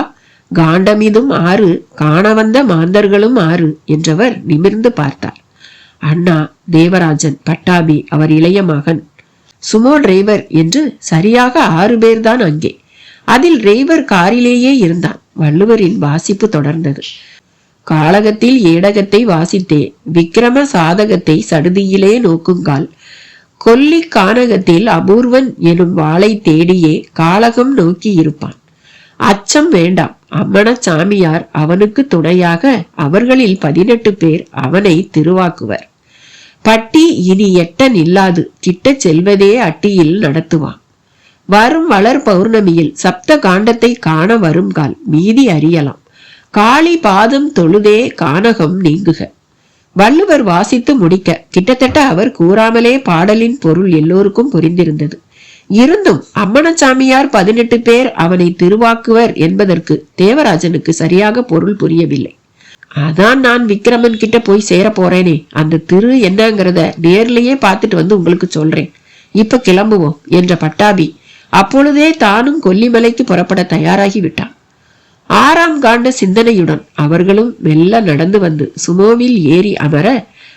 காண்டமிதும் 6, காண வந்த மாந்தர்களும் 6 என்றவர் நிமிர்ந்து பார்த்தார். அண்ணா, தேவராஜன், பட்டாபி, அவர் இளைய மகன், சுமோ டிரைவர் என்று சரியாக 6 பேர் தான் அங்கே. அதில் டிரைவர் காரிலேயே இருந்தான். வள்ளுவரின் வாசிப்பு தொடர்ந்தது. காளகத்தில் ஏடகத்தை வாசித்தே விக்கிரம சாதகத்தை சடுதியிலே நோக்குங்கால், கொல்லி கானகத்தில் அபூர்வன் எனும் வாளை தேடியே காளகம் நோக்கி இருப்பான். அச்சம் வேண்டாம். அம்மண சாமியார் அவனுக்கு துணையாக அவர்களில் 18 பேர் அவனை திருவாக்குவர். பட்டி இனி எட்ட நில்லாது, கிட்ட செல்வதே அட்டியில் நடத்துவான். வரும் வளர் பௌர்ணமியில் சப்த காண்டத்தை காண வருங்கால் மீதி அறியலாம். காளி பாதம் தொழுதே கானகம் நீங்குக. வள்ளுவர் வாசித்து முடிக்க கிட்டத்தட்ட அவர் கூறாமலே பாடலின் பொருள் எல்லோருக்கும் புரிந்திருந்தது. இருந்தும் அம்மணசாமியார் 18 பேர் அவனை திருவாக்குவர் என்பதற்கு தேவராஜனுக்கு சரியாக பொருள் புரியவில்லை. அதான் நான் விக்கிரமன் கிட்ட போய் சேர போறேனே, அந்த திரு என்னங்கிறத நேர்லயே பார்த்துட்டு வந்து உங்களுக்கு சொல்றேன். இப்ப கிளம்புவோம் என்ற பட்டாபி அப்பொழுதே தானும் கொல்லிமலைக்கு புறப்பட தயாராகி விட்டான். 6ஆம் காண்ட சிந்தனையுடன் அவர்களும் மெல்ல நடந்து வந்து சுமோவில் ஏறி அமர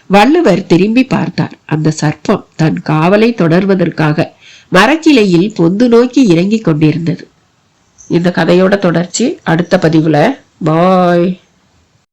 வள்ளுவர் திரும்பி பார்த்தார். அந்த சர்ப்பம் தன் காவலை தொடர்வதற்காக மரக்கிளையில் பொந்து நோக்கி இறங்கி கொண்டிருந்தது. இந்த கதையோட தொடர்ச்சி அடுத்த பதிவுல. பாய்.